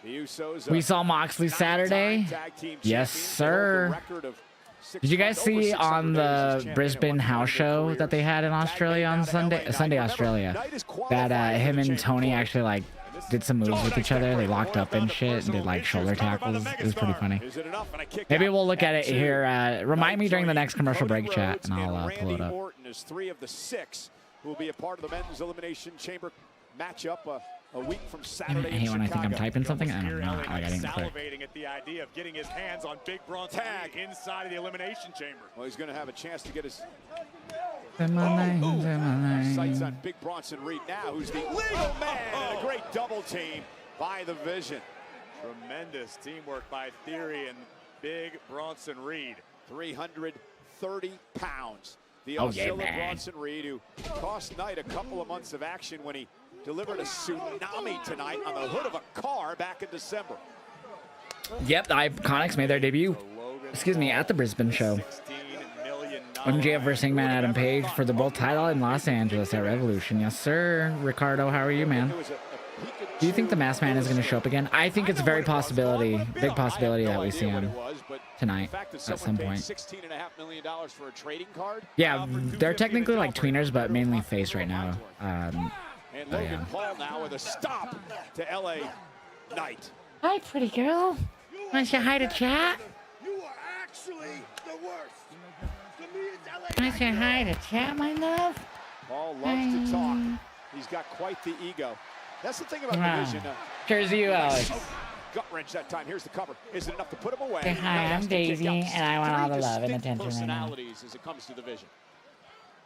We saw Moxley Saturday. Yes, sir. Did you guys see on the Brisbane house show that they had in Australia on Sunday, Australia, that him and Tony actually, like, did some moves with each other? They locked up and shit and did, like, shoulder tackles. It was pretty funny. Maybe we'll look at it here. Remind me during the next commercial break chat, and I'll pull it up. Is 3 of the 6 who will be a part of the men's elimination chamber matchup a week from Saturday. I hate when I think I'm typing something and I'm not. Like, I didn't click. Salivating at the idea of getting his hands on Big Bronson Tag inside of the elimination chamber. Well, he's going to have a chance to get his say my name, say my name. Sights on Big Bronson Reed now, who's the legal man, and a great double team by the Vision. Tremendous teamwork by Theory and Big Bronson Reed. 330 pounds. The oh, yeah, Bronson Reed, who cost Knight a couple of months of action when he delivered a tsunami tonight on the hood of a car back in December. Yep, the Iconics made their debut. Excuse me, at the Brisbane show. MJF versus Hangman Adam Page for the world title in Los Angeles at Revolution. Yes, sir. Ricardo, how are you, man? Do you think the Masked Man is going to show up again? I think it's a very big possibility that we see him tonight at some point. $16.5 million for a trading card. Yeah, they're technically like tweeners, but mainly face right now. And Logan Paul now with a stop to LA Knight. Hi, pretty girl. Want to say hi to chat? You are actually the worst. To me, it's LA. Want to say hi to chat, my love? Paul loves to talk. He's got quite the ego. That's the thing about the vision. Cheers to you, Alex. Gut wrench that time. Here's the cover. Is it enough to put him away? Say hi, I'm Daisy, and I want all the love and attention right now. As it comes to the vision.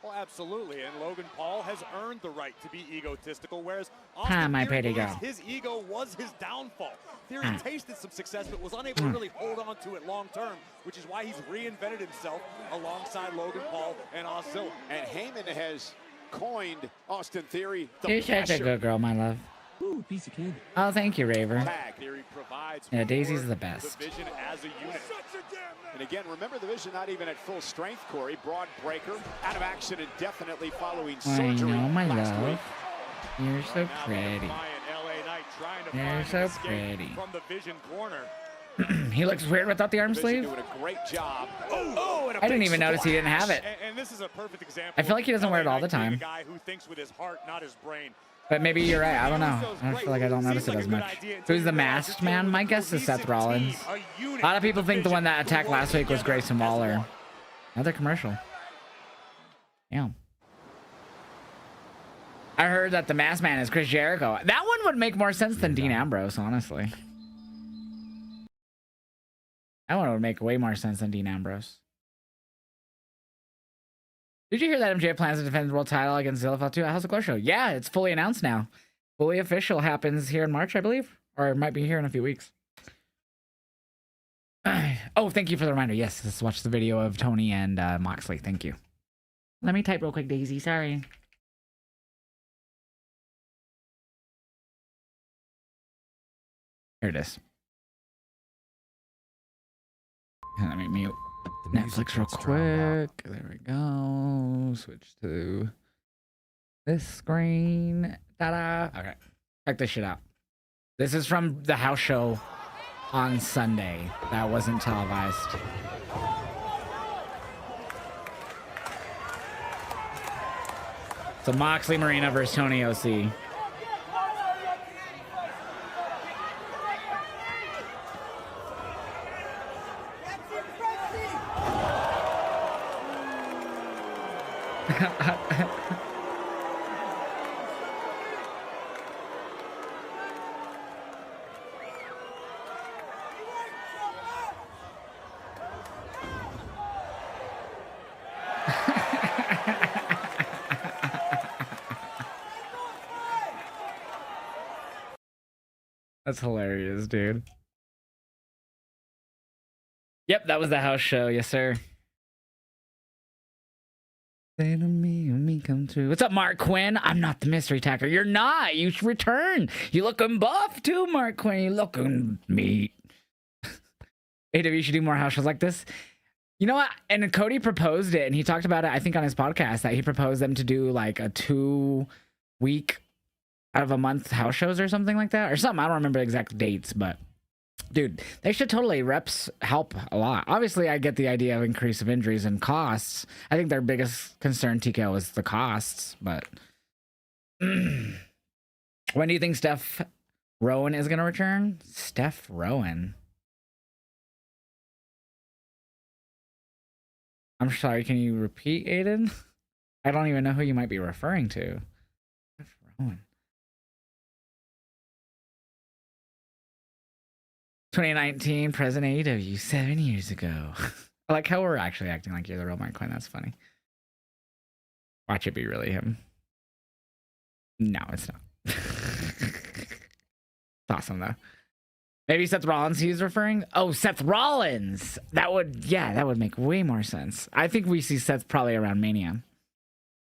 Well, absolutely, and Logan Paul has earned the right to be egotistical, whereas Hi, my pretty girl. his ego was his downfall. Theory tasted some success, but was unable to really hold on to it long term, which is why he's reinvented himself alongside Logan Paul and Oscilla. And Heyman has coined Austin Theory. You're such a good girl, my love. Ooh, piece of candy. Oh, thank you, Raver. Tag. Theory provides Yeah, Daisy's the best. The vision as a unit. And again, remember the vision not even at full strength, Corey. Broad breaker, out of action indefinitely following surgery. I know, my last love. week. You're so pretty. You're so pretty. From the vision corner. He looks weird without the arm Vision sleeve. doing a great job. And a I didn't big even notice he splash. didn't have it. And this is a perfect example. I feel like he doesn't wear it all the LA Knight being time. a guy who thinks with his heart, not his brain. But maybe you're right. I don't know. I feel like I don't notice it as much. Who's the masked man? My guess is Seth Rollins. A lot of people think the one that attacked last week was Grayson Waller. Another commercial. Yeah. I heard that the masked man is Chris Jericho. That one would make more sense than Dean Ambrose, honestly. That one would make way more sense than Dean Ambrose. Did you hear that MJ plans to defend the world title against Zilla 2 at House of Glory show? Yeah, it's fully announced now. Fully official, happens here in March, I believe. Or it might be here in a few weeks. Oh, thank you for the reminder. Yes, let's watch the video of Tony and Moxley. Thank you. Let me type real quick, Daisy. Sorry. Here it is. Let me mute Netflix real quick. There we go. Switch to this screen. Ta-da. Okay. Check this shit out. This is from the house show on Sunday. That wasn't televised. So Moxley Marina versus Tony OC. That's hilarious, dude. Yep, that was the house show. Yes, sir. Say to me, when me come true. What's up, Mark Quinn? I'm not the mystery attacker. You're not. You should return. You looking buff too, Mark Quinn. You looking meat. AW should do more house shows like this. You know what? And Cody proposed it, and he talked about it, I think, on his podcast, that he proposed them to do like a 2-week out of a month house shows or something like that, or something. I don't remember the exact dates, but dude, they should totally. Reps help a lot. Obviously, I get the idea of increase of injuries and costs. I think their biggest concern, TKO, is the costs. But when do you think Steph Rowan is going to return? Steph Rowan. I'm sorry, can you repeat, Aiden? I don't even know who you might be referring to. Steph Rowan. 2019, present AEW, 7 years ago. I like how we're actually acting like you're the real Mark Quinn. That's funny. Watch it be really him. No, it's not. It's awesome, though. Maybe Seth Rollins he's referring? Oh, Seth Rollins! That would make way more sense. I think we see Seth probably around Mania.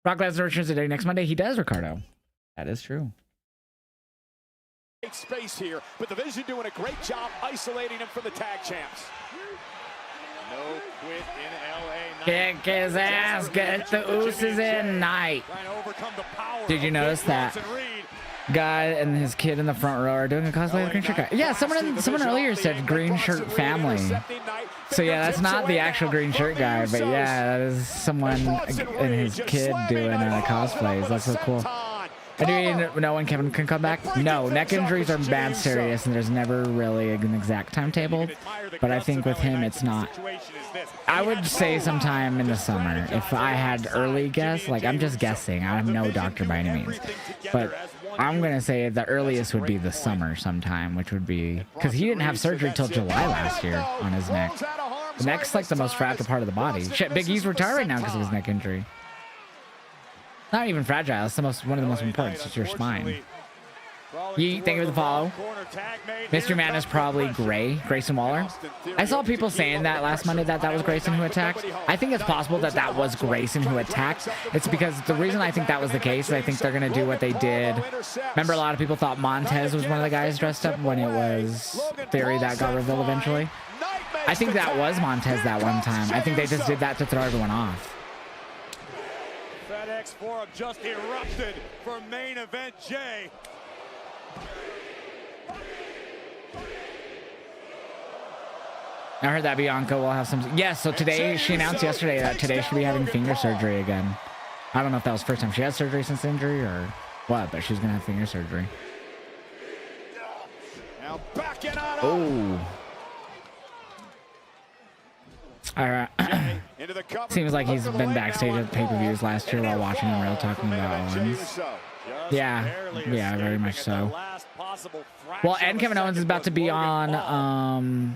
Brock Lesnar returns today next Monday. He does, Ricardo. That is true. Space here, but the Vision doing a great job isolating him from the tag champs. No quit in LA Kick his ass. Get the Usos in night. Did you notice that guy and his kid in the front row are doing a cosplay of the green shirt guy? Yeah, someone earlier said green shirt family. So yeah, that's not the actual green shirt guy, but yeah, that is someone and his kid doing cosplays. That's so cool. And do you know when Kevin can come back? No, neck injuries are bad serious, and there's never really an exact timetable. But I think with him, it's not. I would say sometime in the summer. If I had early guess, like I'm just guessing. I'm no doctor by any means. But I'm going to say the earliest would be the summer sometime, which would be... Because he didn't have surgery till July last year on his neck. The neck's like the most fragile part of the body. Shit, Big E's retired right now because of his neck injury. Not even fragile. It's one of the most important. It's just your spine. Yeet, thank you for the follow. Mystery Man is probably Grayson Waller. I saw people saying that last Monday that was Grayson who attacked. I think it's possible that was Grayson who attacked. It's because the reason I think that was the case is I think they're going to do what they did. Remember, a lot of people thought Montez was one of the guys dressed up when it was Theory that got revealed eventually. I think that was Montez that one time. I think they just did that to throw everyone off. FedEx Forum just erupted for main event Jay. I heard that Bianca will have some... Yes, so today, she announced yesterday that today she'll be having finger surgery again. I don't know if that was the first time she had surgery since injury or what, but she's going to have finger surgery. Now back in on oh. All right. Seems like he's been backstage at pay-per-views last year while watching him real talking about Owens. Yeah, very much so. Well, and Kevin Owens is about to be on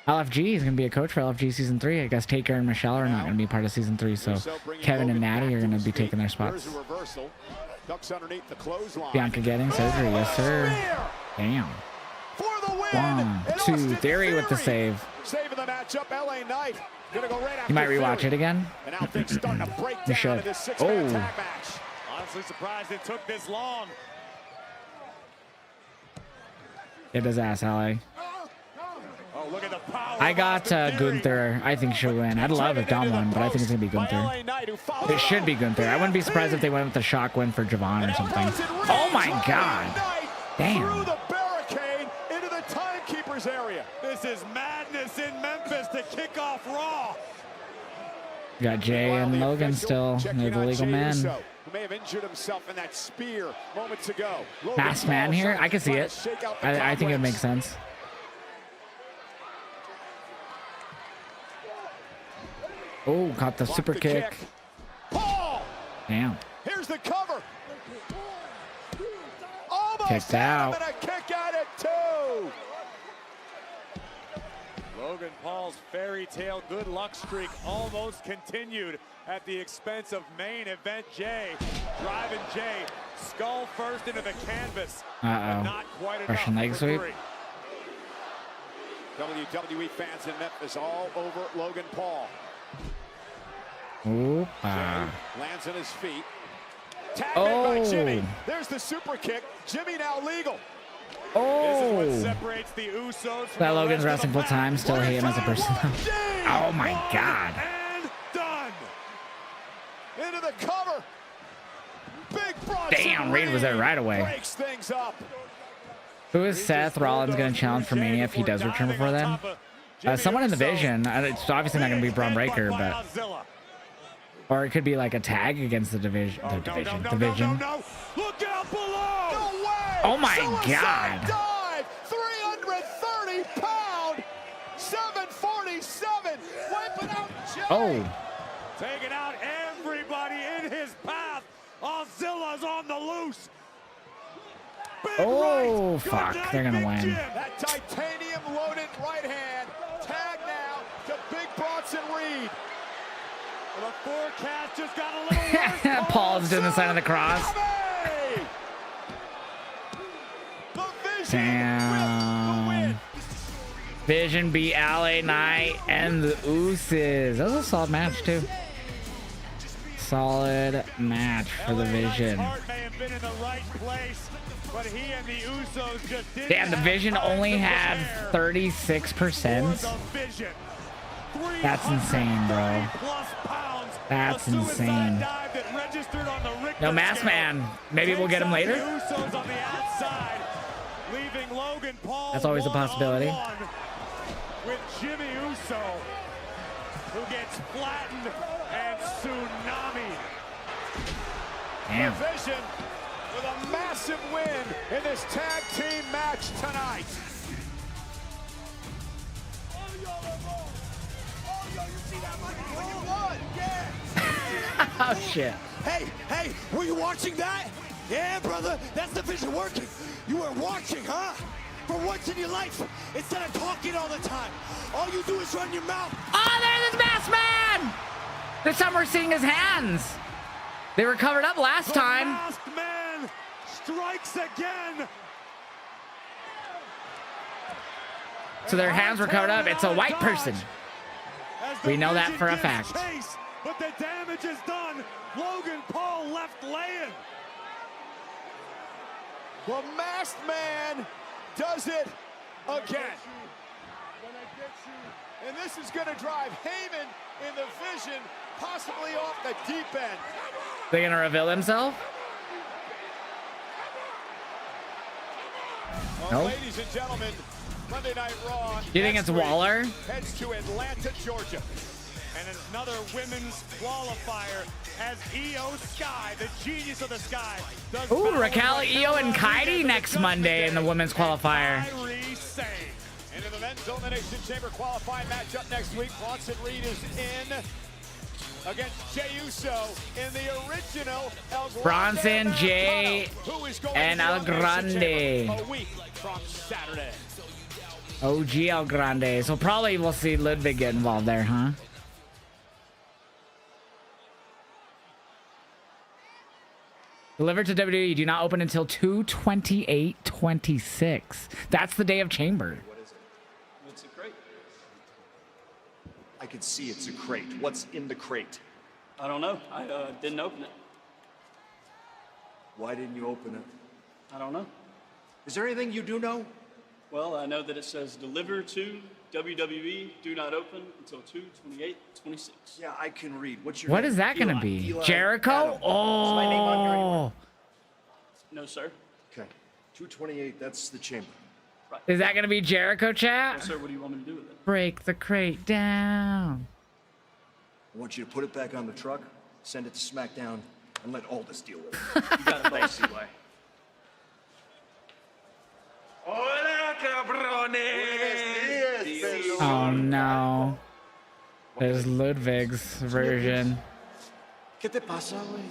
LFG. He's going to be a coach for LFG Season 3. I guess Taker and Michelle are not going to be part of Season 3, so Kevin and Natty are going to be taking their spots. Bianca getting surgery, yes sir. Damn. 1, 2, Theory with the save. Saving the matchup, LA Knight. Gonna go right after you might rewatch it again. And now things starting to break you down should. This six-man tag match. Honestly surprised it took this long. It is ass, LA. Oh, look at the power. I got Gunther. I think she'll win. I'd love if Dom won, but I think it's gonna be Gunther. It should be Gunther. I wouldn't be surprised if they went with the shock win for Javon or something. Oh my God! Damn. Area. This is madness in Memphis to kick off Raw. You got Jay and Logan still. They're the legal men. Who may have injured himself in that spear moments ago. Masked man here. I can see it. I think it makes sense. Oh, caught the super kick. Damn. Here's the cover. Kicked out. And a kick at it too. Logan Paul's fairy tale good luck streak almost continued at the expense of main event Jay. Driving Jay skull first into the canvas. Not quite Russian leg sweep. WWE fans in Memphis all over Logan Paul. Ooh, lands on his feet. Tag made by Jimmy. There's the super kick. Jimmy now legal. Oh, this is what separates the Usos from that the Logan's rest wrestling of the full time. Still hate him as a person. Oh my God. And done. Into the cover. Big Bronson Damn, Reed was there right away. Breaks things up. Who is Seth Rollins going to challenge for Mania if he does return before then? Someone in the Vision. It's obviously not going to be Braun Breaker, but or it could be like a tag against the division. The Vision. Look out below. No way. Oh my God. Dive. 330 pound. 747. Wiping out Jay. Oh. Taking out everybody in his path. Zilla's on the loose. Big oh, right. fuck. They're going to win. That titanium loaded right hand. Tag now to Big Bronson Reed. The forecast just got a little worse. Paul's doing the sign of the cross. Damn. Vision beat LA Knight and the Usos. That was a solid match, too. Solid match for the Vision. Damn, the Vision only had 36%. That's insane, bro. That's insane. No, Masked Man. Maybe we'll get him later. That's always a possibility. With Jimmy Uso, who gets flattened and tsunami. Damn. Division with a massive win in this tag team match tonight. Oh shit. Hey, were you watching that? Yeah, brother, that's the vision working. You were watching, huh? For once in your life, instead of talking all the time, all you do is run your mouth. Oh, there's this Masked Man! This time we're seeing his hands. They were covered up last time. Masked Man strikes again. So their hands were covered up. It's a white person. We know that for a fact. Chase, but the damage is done. Logan Paul left laying. The Masked Man does it again. And this is going to drive Heyman in the Vision possibly off the deep end. They're gonna reveal himself? Well, ladies and gentlemen, Monday Night Raw. Do you think it's Waller? Heads to Atlanta, Georgia. And another women's qualifier as Io Sky, the genius of the sky. Ooh, Raquel, Io, and Kairi next Monday in the women's qualifier. And in the men's elimination chamber qualifying matchup next week, Bronson Reed is in against Jey Uso in the original El Grande Bronson, Jay, and El Grande. A week from Saturday. OG El Grande. So probably we'll see Ludwig get involved there, huh? Delivered to WWE. Do not open until 2/28/26. That's the day of Chamber. What is it? It's a crate. I can see it's a crate. What's in the crate? I don't know. I didn't open it. Why didn't you open it? I don't know. Is there anything you do know? Well, I know that it says deliver to WWE, do not open until 2/28/26. Yeah, I can read. What's your What name? is that going to be? Eli Jericho? Adam. Is my name on here anywhere? No, sir. Okay. 228, that's the chamber. Is that going to be Jericho, chat? No, sir. What do you want me to do with it? Break the crate down. I want you to put it back on the truck, send it to SmackDown, and let Aldous deal with it. You got it, boss. Eli. Hola, cabrones! Oh no. There's Ludwig's version. ¿Qué te pasa, güey?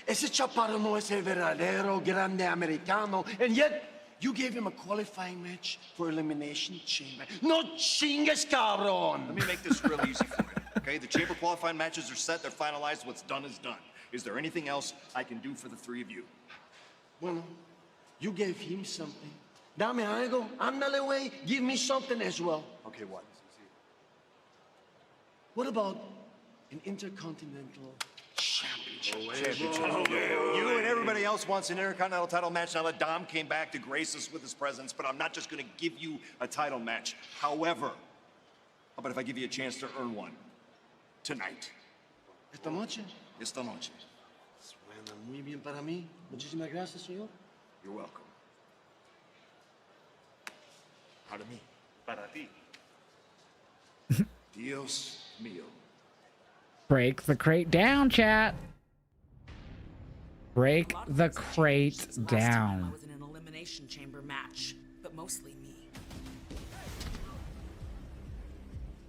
Ese chaparro no es el verdadero grande americano, and yet you gave him a qualifying match for Elimination Chamber. No chingues, cabrón! Let me make this real easy for you, okay? The chamber qualifying matches are set, they're finalized, what's done is done. Is there anything else I can do for the three of you? Bueno, you gave him something. Dame algo. Ándale, güey. Give me something as well. Okay, what? What about an Intercontinental Championship? You and everybody else wants an Intercontinental title match now that Dom came back to grace us with his presence, but I'm not just going to give you a title match. However, how about if I give you a chance to earn one? Tonight. Esta noche. Esta noche. Suena muy bien para mí. Muchísimas gracias, señor. You're welcome. Para mí. Para ti. Dios mío. Break the crate down, chat. Break the crate down. I was in an elimination chamber match, but mostly me.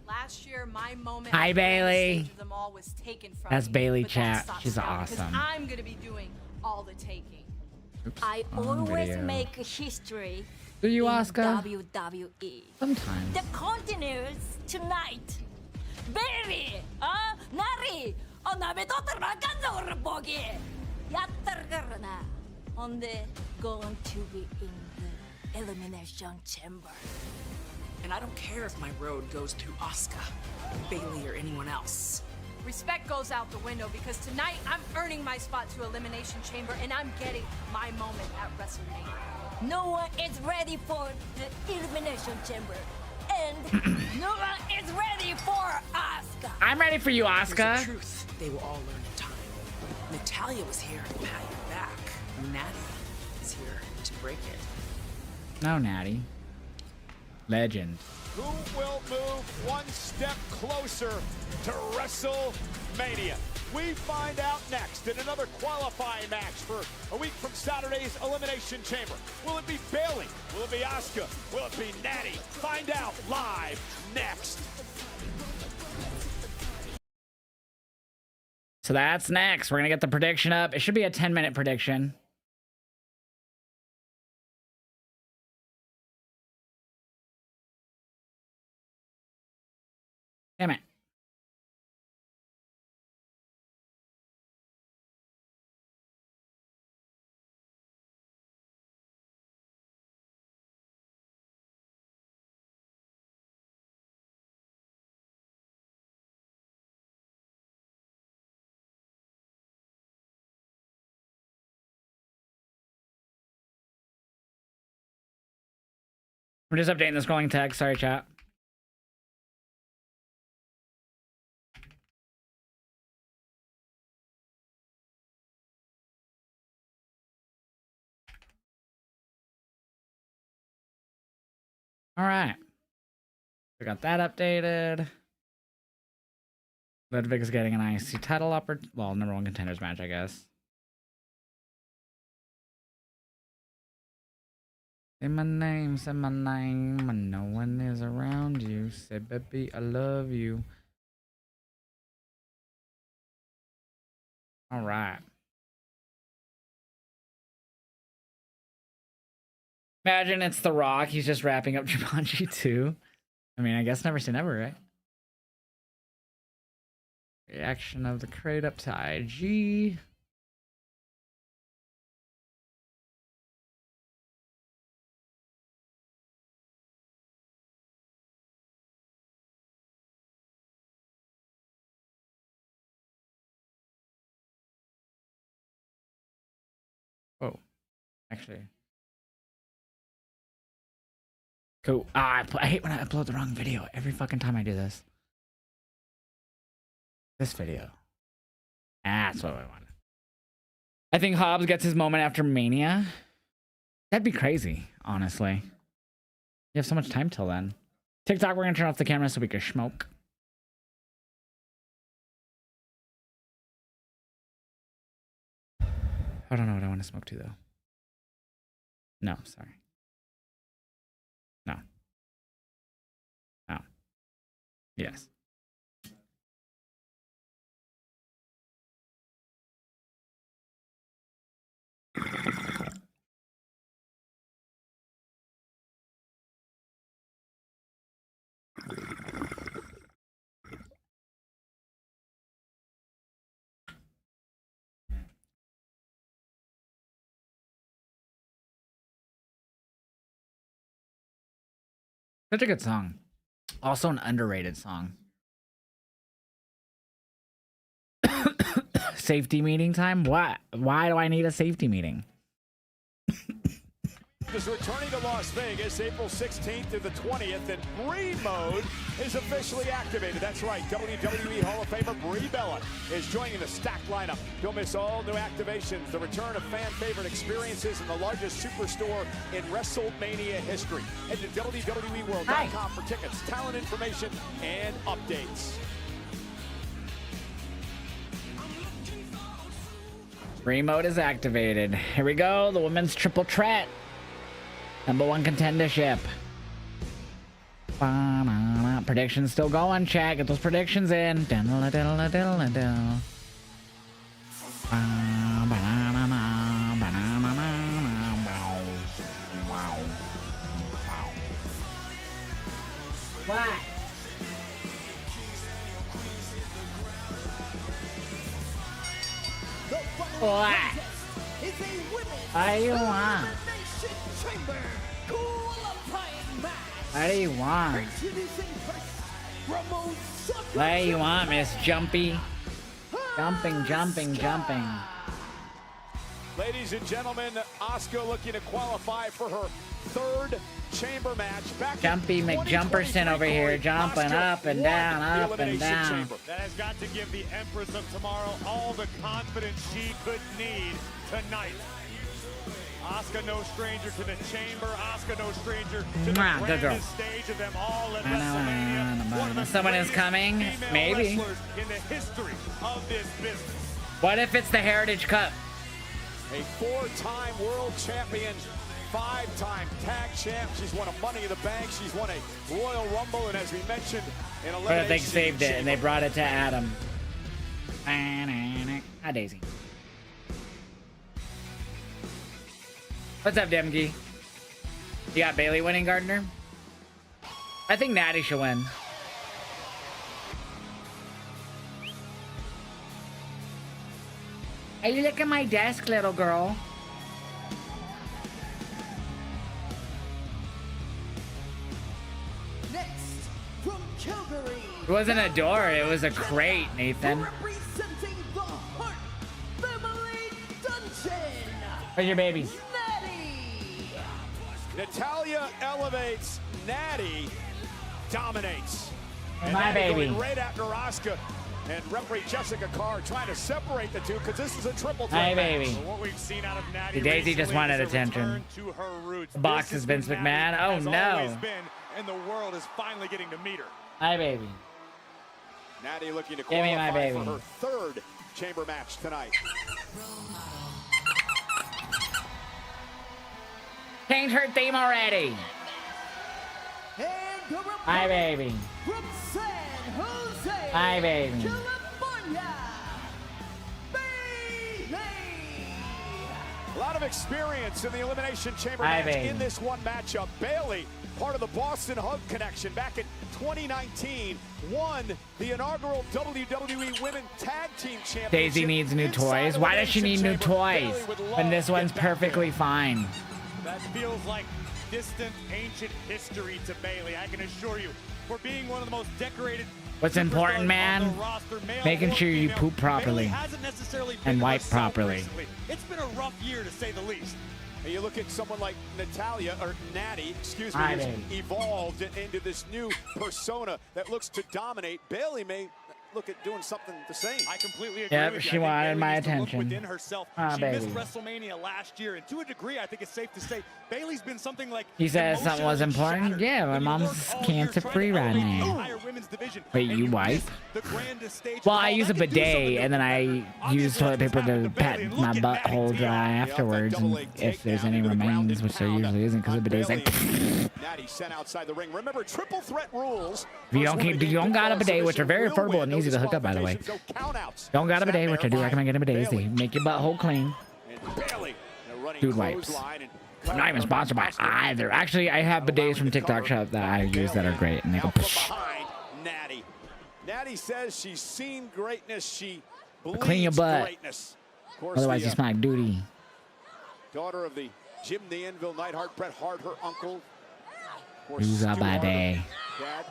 Last year, my moment. Hi, on the Bailey. stage of them all was taken from That's me, Bailey, but that chat. stops She's now, 'cause awesome. I'm gonna be doing all the taking. Oops, I on always video. make history. Do you, in Oscar? WWE. Sometimes. The continues tonight. Baby, Nari, 나베 도트라간다 보기. 야따르가나. Only going to be in the Elimination Chamber. And I don't care if my road goes through Asuka, Bailey, or anyone else. Respect goes out the window because tonight I'm earning my spot to Elimination Chamber and I'm getting my moment at WrestleMania. No one is ready for the Elimination Chamber. And no one is ready for Asuka. I'm ready for you, There's Asuka. a truth they will all learn in time. Natalia was here to pat your back. Natty is here to break it. No, Natty. Legend. Who will move one step closer to WrestleMania? We find out next in another qualifying match for a week from Saturday's Elimination Chamber. Will it be Bayley? Will it be Asuka? Will it be Natty? Find out live next. So that's next. We're going to get the prediction up. It should be a 10-minute prediction. Damn it. We're just updating the scrolling text. Sorry, chat. All right. We got that updated. Ludwig is getting an IC title well, number one contenders match, I guess. Say my name, and no one is around you. Say, baby, I love you. All right. Imagine it's The Rock. He's just wrapping up Jumanji 2. I mean, I guess never say never, right? Reaction of the crate up to IG. Oh, actually. Cool. I hate when I upload the wrong video every fucking time I do this. This video. That's what I wanted. I think Hobbs gets his moment after Mania. That'd be crazy, honestly. You have so much time till then. TikTok, we're gonna turn off the camera so we can smoke. I don't know what I want to smoke to, though. No, sorry. No. No. Yes. Such a good song. Also an underrated song. Safety meeting time? What? Why do I need a safety meeting? Is returning to Las Vegas April 16th through the 20th, and Brie mode is officially activated. That's right, WWE Hall of Famer Brie Bella is joining the stacked lineup. Don't miss all new activations, the return of fan favorite experiences, and the largest superstore in WrestleMania history. Head to WWEWorld.com for tickets, talent information, and updates. Brie mode is activated. Here we go, the women's triple threat. Number one contendership. Predictions still going, chat. Get those predictions in. What? What? What do you want? What do you want? What do you want, Miss Jumpy? Jumping, jumping, jumping. Ladies and gentlemen, Asuka looking to qualify for her third chamber match back Jumpy in McJumperson over here, jumping up and down, up and down. That has got to give the Empress of Tomorrow all the confidence she could need tonight. Asuka no stranger to the chamber. Asuka no stranger to the grandest stage of them all at WrestleMania. Someone is coming, maybe. In the history of this business. What if it's the Heritage Cup? A 4-time world champion, 5-time tag champ. She's won a Money in the Bank. She's won a Royal Rumble, and as we mentioned, in What if they saved it and they brought it to Adam? Hi, Daisy. What's up, Demge? You got Bailey winning, Gardner? I think Natty should win. Hey, look at my desk, little girl. Next, from Calgary. It wasn't a door, it was a crate, Nathan. Representing the Heart Family Dungeon. Where's your babies? Natalya elevates, Natty dominates. And My Natty baby. going right after Asuka. And referee Jessica Carr trying to separate the two because this is a triple threat Hi, baby. match. So what we've seen out of Natty Daisy just recently wanted is a attention. return to her roots. Box This has is Vince who McMahon. Natty Oh, has no. always been, and the world is finally getting to meet her. Hi, baby. Natty looking to Give me my qualify baby. for her third chamber match tonight. Change her theme already. And the Hi, baby. from San Jose, Hi, baby. California, Bailey. A lot of experience in the Elimination Chamber Hi, match baby. in this one matchup. Bailey, part of the Boston Hug Connection back in 2019, won the inaugural WWE Women Tag Team Championship. Daisy needs new toys. Why does she need new toys when this one's perfectly fine? That feels like distant, ancient history to Bailey. I can assure you, for being one of the most decorated. What's important, man? Making sure you poop properly and wipe properly. It's been a rough year to say the least. And you look at someone like Natalya, or Natty, excuse me, Hi, who's baby. evolved into this new persona that looks to dominate. Bailey may look at doing something the same. I completely agree Yep, with you. she I think wanted Bayley my needs to look attention. within herself. Ah, She baby. missed WrestleMania last year, and to a degree, I think it's safe to say Bailey's been something like. He said something was emotionally important. shattered. Yeah, my When you mom's work all year cancer-free trying to right elevate the now. entire women's division, Wait, and you wipe? miss the grandest stage Well, of I all, use a that could do something bidet and then I use toilet paper to pat my butthole dry afterwards, and if there's any remains, which there usually isn't because the bidet's like. Natty sent outside the ring. Remember, triple threat rules. If you don't got a bidet, which are very affordable and easy to hook up, by the way. Don't got a bidet, which I do recommend getting a bidet. They make your butthole clean. Dude wipes. I'm not even sponsored by either. Actually, I have bidets from TikTok shop that I use that are great, and they go. Behind Natty. Natty says she's seen greatness. She believes Clean your butt. greatness. Of course, Otherwise, the, you smell like duty. daughter of the Jim the Anvil Neidhart, Bret Hart, her uncle. Of course, Use a Stu Hart, bidet. Dad,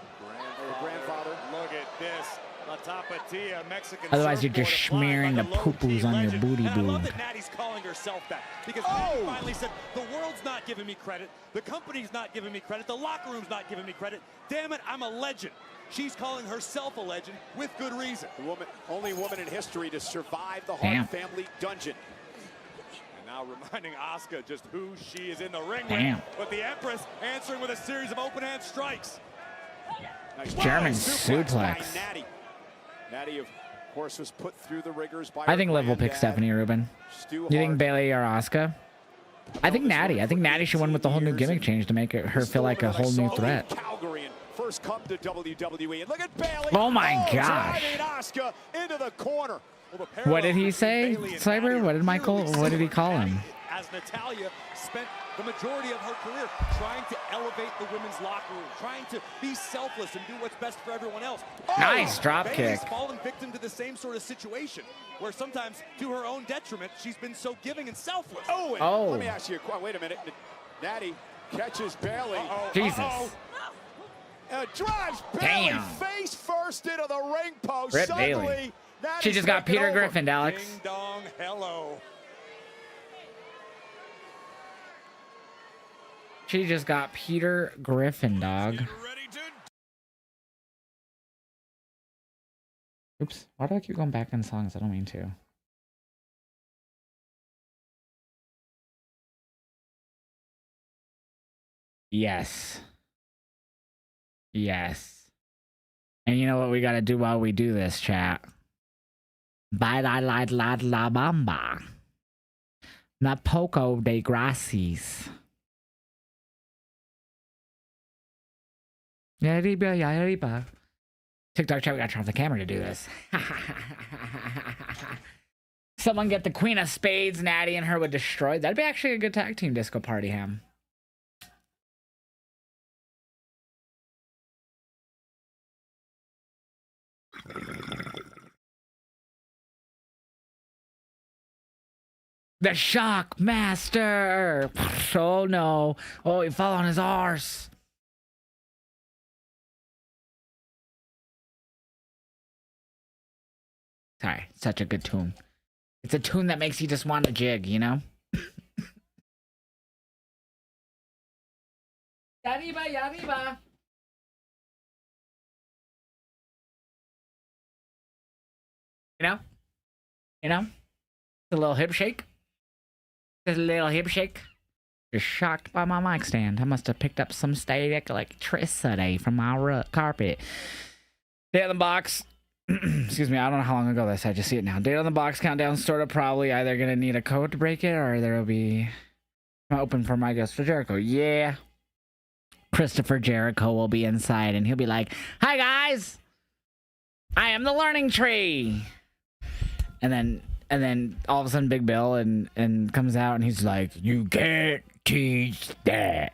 grandfather. Look at this. La Tapatia, Mexican Otherwise, you're just surfboard smearing the flying like a poo-poos low-key on your legend. booty And I love boob. that Natty's calling herself that because Natty finally said, the world's not giving me credit, the company's not giving me credit, the locker room's not giving me credit. Damn it, I'm a legend. She's calling herself a legend with good reason. The woman, only woman in history to survive the Damn. Hart family dungeon. And now reminding Asuka just who she is in the ring Damn. with. But the Empress answering with a series of open hand strikes. Nice German by suplex. Natty. Natty, of course, was put through the rigors by I her think Liv will pick granddad, Stephanie Rubin. Stu You think Hart. Bailey or Asuka? I think Natty. I think Natty should win with the whole new gimmick change to make her feel like a whole new threat. Calgary and first come to WWE. And look at Bailey. Oh my gosh. Driving Asuka into the corner. Well, the What did parallels he between say, Bayley and Cyber? Natty What did are Michael? clearly What did he similar. call him? As Natalya spent the majority of her career trying to elevate the women's locker room, trying to be selfless and do what's best for everyone else. Nice drop Bayley's kick. fallen victim to the same sort of situation, where sometimes, to her own detriment, she's been so giving and selfless. Oh, and Oh. let me ask you a question. Wait a minute. Natty catches Bailey. Jesus. Drives Bailey Damn. face first into the ring post. Rip Suddenly, Bailey. Natty's She just got taken Peter over. Griffin, Alex. Ding dong, hello. She just got Peter Griffin, dog. Oops. Why do I keep going back in songs? I don't mean to. Yes. Yes. And you know what we gotta do while we do this, chat? Baila la la la bamba. Na poco de gracias. Yariba, yariba. TikTok chat, we gotta turn off the camera to do this. Someone get the Queen of Spades, Natty and her would destroy. That'd be actually a good tag team disco party, Ham. The Shock Master! Oh no. Oh, he fell on his arse. Sorry, such a good tune. It's a tune that makes you just want to jig, you know? Yariba, yariba. You know? You know? A little hip shake. Just a little hip shake. Just shocked by my mic stand. I must have picked up some static electricity from my carpet. Day on the box. Excuse me, I don't know how long ago this. I just see it now. Date on the box countdown sort of probably either gonna need a code to break it or there will be open for my guest for Jericho. Yeah. Christopher Jericho will be inside and he'll be like, "Hi guys! I am the learning tree." And then all of a sudden Big Bill and comes out and he's like, "You can't teach that."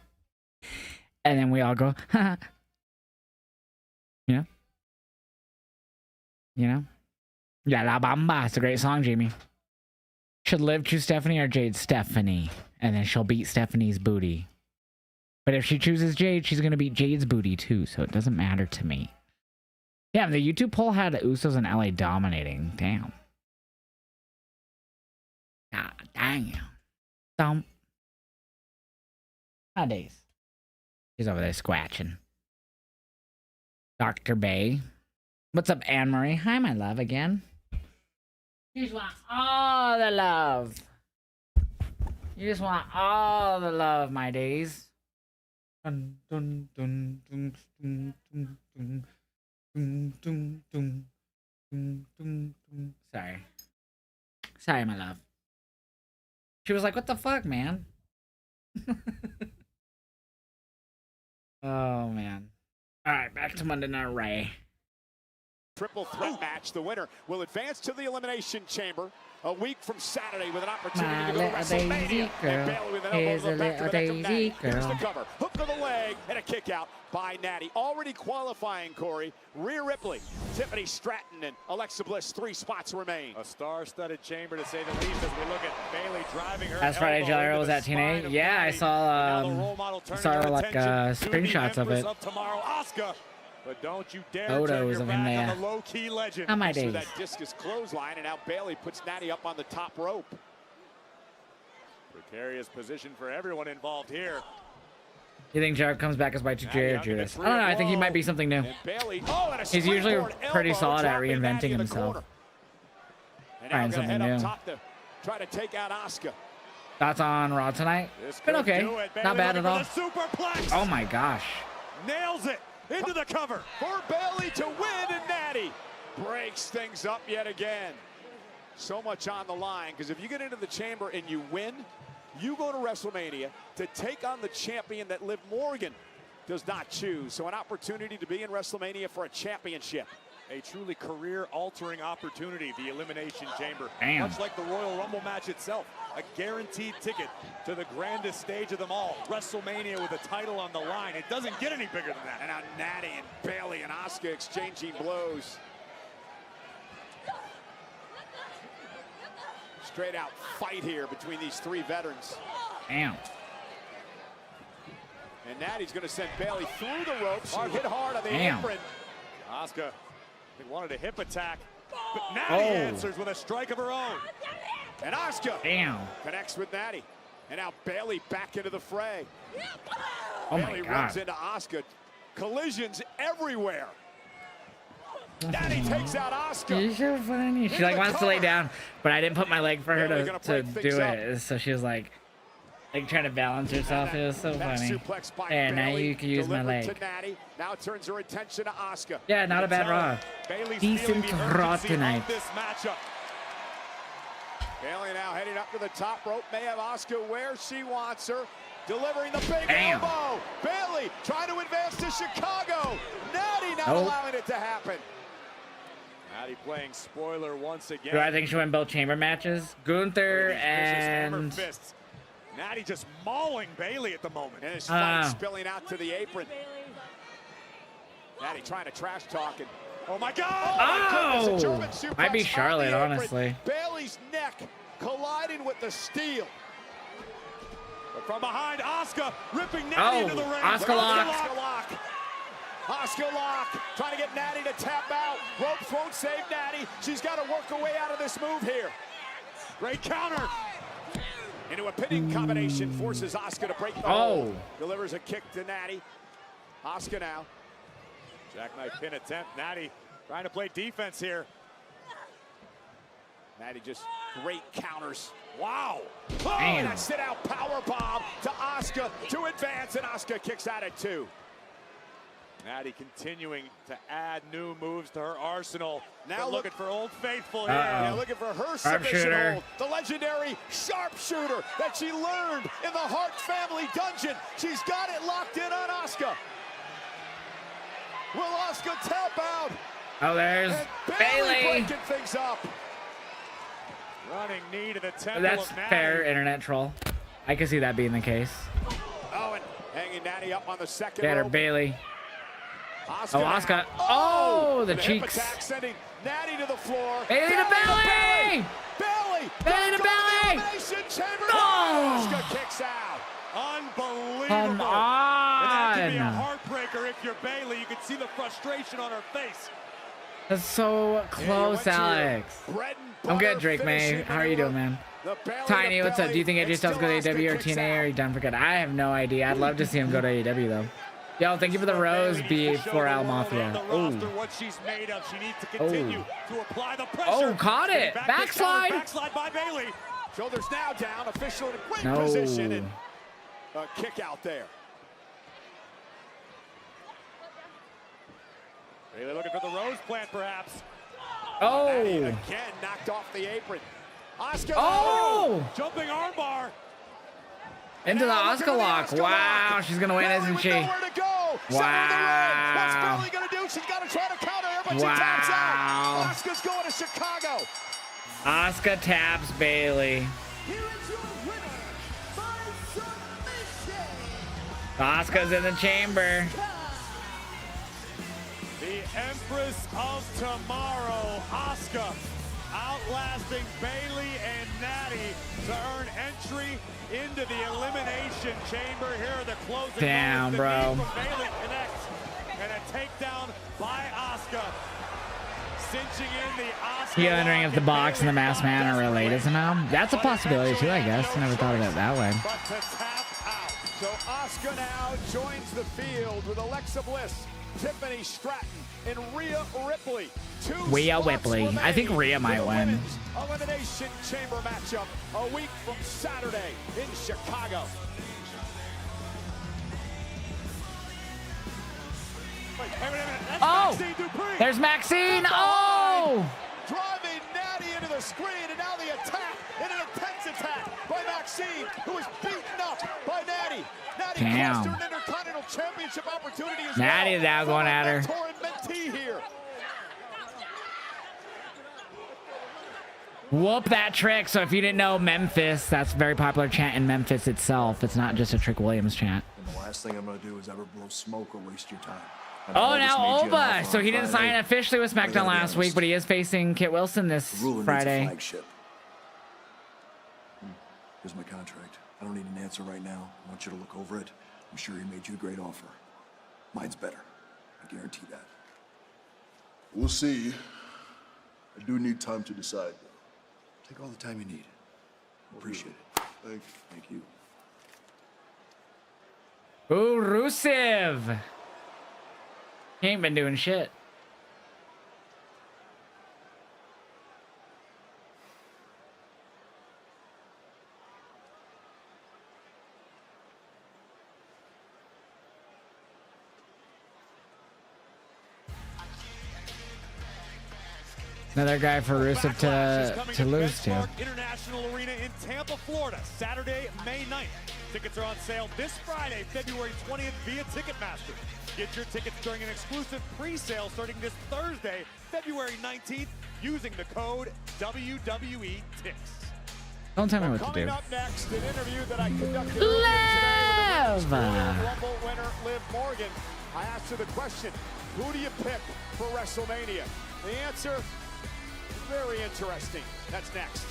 And then we all go, "Ha." You know? You know? Yeah, La Bamba. It's a great song, Jamie. Should Liv choose Stephanie or Jade? Stephanie. And then she'll beat Stephanie's booty. But if she chooses Jade, she's going to beat Jade's booty too, so it doesn't matter to me. Yeah, the YouTube poll had Usos and LA dominating. Damn. God damn. Thump. Nowadays. She's over there scratching. Dr. Bay. What's up, Anne-Marie? Hi, my love, again. You just want all the love. You just want all the love, my days. Dun, dun, dun, dun, dun, dun, dun, dun, dun, dun, dun, dun, dun. Sorry. Sorry, my love. She was like, "What the fuck, man?" Oh, man. All right, back to Monday Night Raw. Triple threat match. The winner will advance to the Elimination Chamber a week from Saturday with an opportunity to go to WrestleMania. And Bayley with an elbow to the back to the neck of Natty. Here's the cover. Hook to the leg and a kick out by Natty. Already qualifying, Corey. Rhea Ripley, Tiffany Stratton, and Alexa Bliss. 3 spots remain. A star-studded chamber to say the least as we look at Bayley driving her. That's Friday, Jelly Roll was at TNA. Yeah, I saw like screenshots of it. Tomorrow, Asuka. But don't you dare photos turn of your him back there. on the low-key legend. On my days. That discus clothesline, and now Bayley puts Natty up on the top rope. Precarious position for everyone involved here. You think Jared comes back as Y2J or Judas? I don't know. I think he might be something new. Bayley, He's usually pretty solid at reinventing himself. Trying something new. To try to take out Asuka. Thoughts on Raw tonight? Been okay. Not bad at all. Oh my gosh. Nails it. Into the cover. For Bayley to win, and Natty breaks things up yet again. So much on the line, because if you get into the chamber and you win, you go to WrestleMania to take on the champion that Liv Morgan does not choose. So an opportunity to be in WrestleMania for a championship. A truly career-altering opportunity, the Elimination Chamber. Damn. Much like the Royal Rumble match itself, a guaranteed ticket to the grandest stage of them all, WrestleMania with a title on the line. It doesn't get any bigger than that. And now Natty and Bayley and Asuka exchanging blows. Straight out fight here between these 3 veterans. Damn. And Natty's going to send Bayley through the ropes. She hit hard on the apron. Asuka wanted a hip attack, but Natty answers with a strike of her own. And Asuka Damn. connects with Natty. And now Bayley back into the fray. Oh Bayley runs into Asuka. Collisions everywhere. Natty takes out Asuka. She's so funny. She like wants to lay down, but I didn't put my leg for her to do it. So she was like trying to balance herself. It was so funny. And now you can use my leg. Now turns her attention to Asuka. Yeah, not a bad Raw. Decent Raw tonight. Bayley now heading up to the top rope. May have Asuka where she wants her. Delivering the big elbow. Bayley trying to advance to Chicago. Natty not allowing it to happen. Natty playing spoiler once again. Do I think she won both chamber matches? Gunther and... Natty just mauling Bayley at the moment. And his fight spilling out to the apron. Natty trying to trash talk. And, oh my God! Oh! Might be Charlotte, honestly. Bayley's neck colliding with the steel. But from behind, Asuka ripping Natty into the ring. Asuka lock. Asuka lock. Trying to get Natty to tap out. Ropes won't save Natty. She's got to work her way out of this move here. Great counter. Into a pinning combination, forces Asuka to break the hold. Delivers a kick to Natty. Asuka now. Jackknife pin attempt. Natty trying to play defense here. Natty just great counters. Wow. Oh, and a sit-out powerbomb to Asuka to advance, and Asuka kicks out at 2. Natty continuing to add new moves to her arsenal. Now looking for Old Faithful here. Now looking for her submission hold. The legendary sharpshooter that she learned in the Hart family dungeon. She's got it locked in on Asuka. Will Asuka tap out? Oh, there's Bayley breaking things up. Running knee to the temple. That's fair, internet troll. I can see that being the case. Oh, and hanging Natty up on the second Get her, rope. Bayley. Asuka. Asuka. Oh, the cheeks. Attack, sending Natty to the floor. Bayley to Bayley! Bayley! Bayley to Bayley! No! Asuka kicks out. Unbelievable. Come And that could be a on. heartbreaker if you're Bayley. You can see the frustration on her face. That's so close, Alex. I'm good, Drake May. How are you doing, man? Tiny, what's up? Do you think AJ Styles go to AEW or TNA, or are you done for good? I have no idea. I'd love to see him go to AEW, though. Yo, thank you for the rose, B4 Al Mafia. What she's made of. She needs to continue to apply the pressure. Oh, caught it. Backslide. Backslide by Bayley. Shoulders now down. Official in a great position. And a kick out there. Bayley looking for the rose plant, perhaps. Oh. And again, knocked off the apron. Asuka. Oh. Jumping armbar. Into the Asuka lock. Wow, she's going to win, isn't she? Nowhere to go. Wow. What's Bayley going to do? She's got to try to counter her, but she taps out. Asuka's going to Chicago. Asuka taps Bayley. Here is your winner by submission. Asuka's in the chamber. The Empress of Tomorrow, Asuka, outlasting Bayley and Natty to earn entry into the Elimination Chamber. Here are the closing Damn, moments. bro. The knee from Bayley connects, and a takedown by Asuka. Cinching in the Asuka. He wondering if the box and the masked man are related somehow. That's a possibility too, I guess. Never thought of it that way. But to tap out. So Asuka now joins the field with Alexa Bliss, Tiffany Stratton, and Rhea Ripley. Rhea Ripley. I think Rhea might win. Elimination Chamber matchup a week from Saturday in Chicago. Oh! There's Maxine! Oh! Driving Natty into the screen, and now the attack, and an intense attack by Maxine, who was beaten up by Natty. Natty cost her an Intercontinental Championship opportunity as Natty well. now going at her. Mentor and mentee here. Whoop that trick. So if you didn't know, Memphis, that's a very popular chant in Memphis itself. It's not just a Trick Williams chant. And the last thing I'm going to do is ever blow smoke or waste your time. Oh, now Oba. So he didn't sign officially with SmackDown last week, but he is facing Kit Wilson this Friday. Here's my contract. I don't need an answer right now. I want you to look over it. I'm sure he made you a great offer. Mine's better. I guarantee that. We'll see. I do need time to decide. Take all the time you need. Appreciate it. Thank you. Thank you. Ooh, Rusev. He ain't been doing shit. Another guy for Rusev to lose to. International Arena in Tampa, Florida, Saturday, May 9th. Tickets are on sale this Friday, February 20th via Ticketmaster. Get your tickets during an exclusive pre-sale starting this Thursday, February 19th, using the code WWETIX. Don't tell me what to do. Coming up next, an interview that I conducted Liv! today with the Royal Rumble winner, Liv Morgan. I asked her the question, who do you pick for WrestleMania? The answer, very interesting. That's next.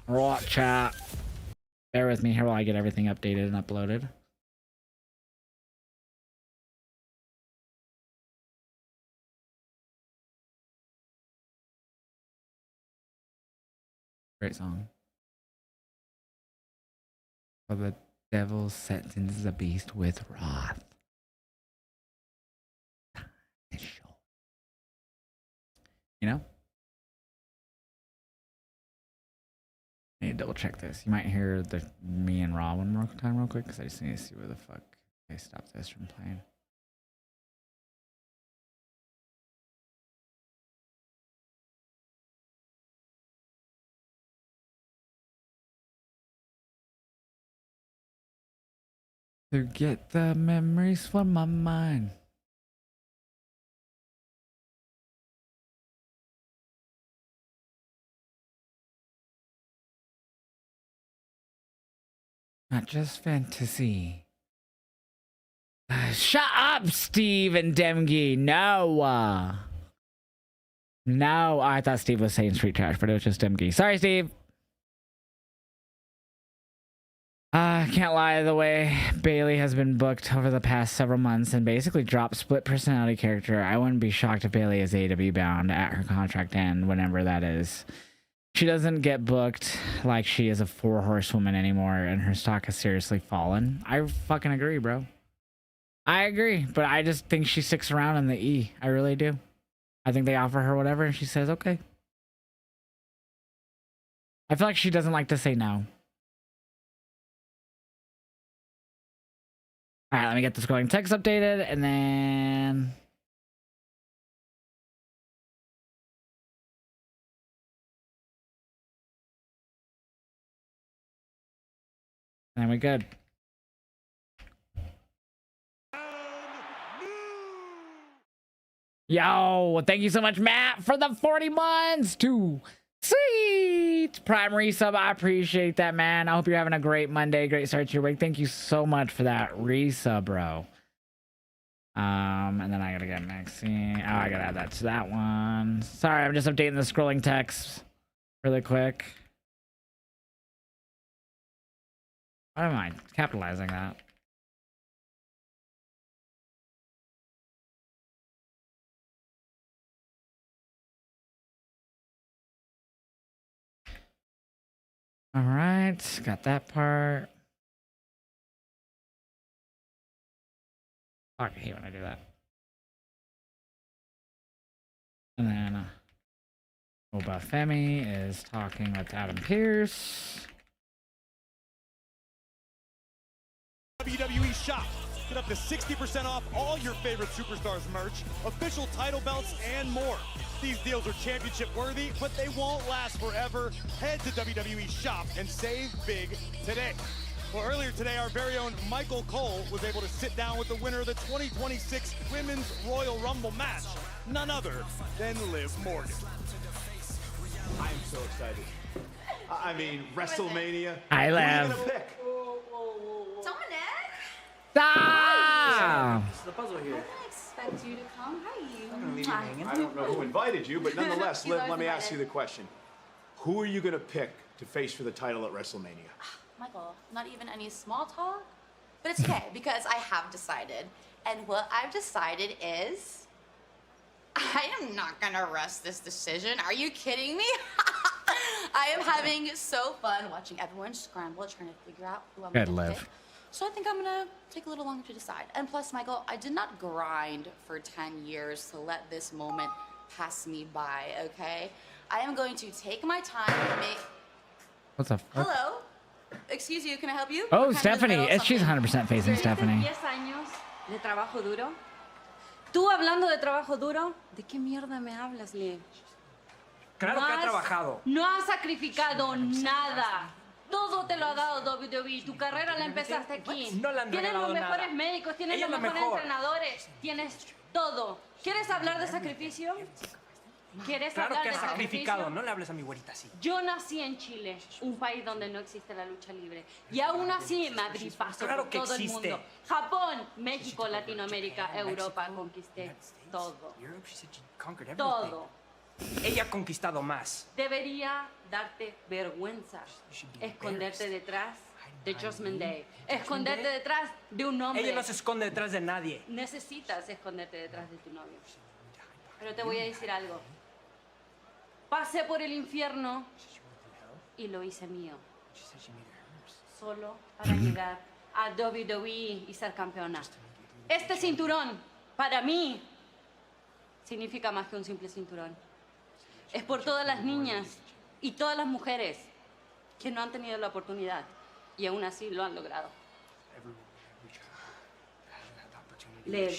Raw chat. Bear with me here while I get everything updated and uploaded. Great song. For the devil sentences the beast with wrath. You know? I need to double check this. You might hear the me and Raw one more time real quick because I just need to see where the fuck they stopped this from playing. To get the memories from my mind. Not just fantasy. Shut up, Steve and Demge. No. No, I thought Steve was saying street trash, but it was just Demge. Sorry, Steve. Can't lie, the way Bailey has been booked over the past several months and basically dropped split personality character, I wouldn't be shocked if Bailey is AEW bound at her contract end, whenever that is. She doesn't get booked like she is a 4-horsewoman anymore, and her stock has seriously fallen. I fucking agree, bro. I agree, but I just think she sticks around in the E. I really do. I think they offer her whatever, and she says, okay. I feel like she doesn't like to say no. All right, let me get the scrolling text updated, and then... and we good. Yo, thank you so much, Matt, for the 40 months. Too sweet. Prime resub, I appreciate that, man. I hope you're having a great Monday, great start to your week. Thank you so much for that resub, bro. And then I gotta get Maxine. Oh, I gotta add that to that one. Sorry, I'm just updating the scrolling text really quick. Why am I capitalizing that? All right, got that part. Fuck, I hate when I do that. And then Oba Femi is talking with Adam Pearce. WWE Shop. Get up to 60% off all your favorite superstars merch, official title belts, and more. These deals are championship worthy, but they won't last forever. Head to WWE Shop and save big today. Well, earlier today, our very own Michael Cole was able to sit down with the winner of the 2026 Women's Royal Rumble match, none other than Liv Morgan. I'm so excited. I mean, WrestleMania. I laugh. Who are you gonna pick? Ah! This is the puzzle here. I didn't expect you to come. How are you? I'm gonna leave you hanging. I don't know who invited you, but nonetheless, Liv, let me ask you the question. Who are you gonna pick to face for the title at WrestleMania? Michael, not even any small talk? But it's okay, because I have decided. And what I've decided is... I am not gonna rest this decision. Are you kidding me? I am having so fun watching everyone scramble, trying to figure out who I'm Good gonna live. pick. So I think I'm gonna take a little longer to decide. And plus, Michael, I did not grind for 10 years to let this moment pass me by, okay? I am going to take my time and make... What's up? Hello? Excuse you, can I help you? Oh, We're kind of in the Stephanie. middle of She's something. 100% facing Stephanie. 10 años de trabajo duro. Tú hablando de trabajo duro, ¿de qué mierda me hablas, Liv? Claro que ha trabajado. No has sacrificado nada. Todo te lo ha dado WWE. Tu carrera la empezaste aquí. No le han Tienes los regalado mejores nada. médicos, tienes Ella los es la mejores mejor. entrenadores, tienes todo. ¿Quieres hablar de sacrificio? ¿Quieres Claro hablar que de has sacrificado. sacrificio? No le hables a mi güerita así. Yo nací en Chile, un país donde no existe la lucha libre. Y aún así me abrí paso Claro por que todo existe. el mundo. Japón, México, Latinoamérica, Europa, conquisté todo. Todo. Ella ha conquistado más. Debería darte vergüenza esconderte detrás de Judgment Day. Esconderte detrás de un hombre. Ella no se esconde detrás de nadie. Necesitas esconderte detrás de tu novio. Pero te voy a decir algo. Pasé por el infierno y lo hice mío. Solo para llegar a WWE y ser campeona. Este cinturón, para mí, significa más que un simple cinturón. Es por todas las niñas y todas las mujeres que no han tenido la oportunidad y aún así lo han logrado. Liv,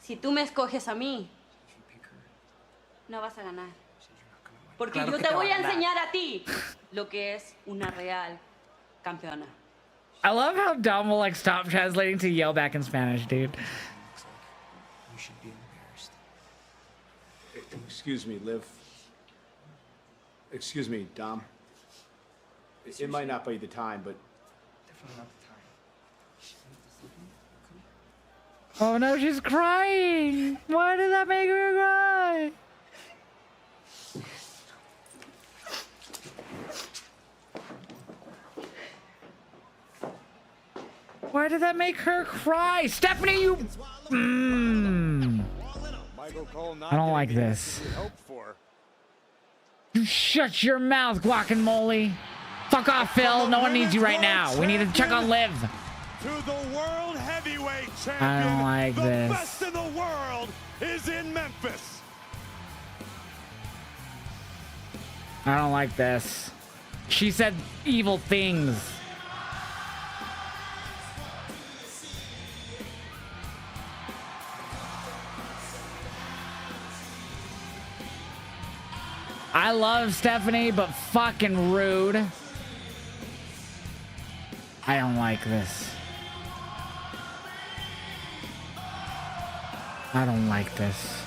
si tú me escoges a mí, no vas a ganar. Porque Claro yo que te te voy va a a ganar. enseñar a ti lo que es una real campeona. I love how Dom will like stop translating to yell back in Spanish, dude. You should be embarrassed. Excuse me, Liv. Excuse me, Dom. It might not be the time, but Definitely not the time. Oh no, she's crying. Why did that make her cry? Why did that make her cry? Stephanie, you... Michael Cole not I don't getting like the this. answer we hoped for. You shut your mouth, guacamole. Fuck off, Phil. No one needs you right now. We need to check on Liv. To the World Heavyweight Champion. I don't like the this. best in the world is in Memphis. I don't like this. She said evil things. I love Stephanie, but fucking rude. I don't like this. I don't like this.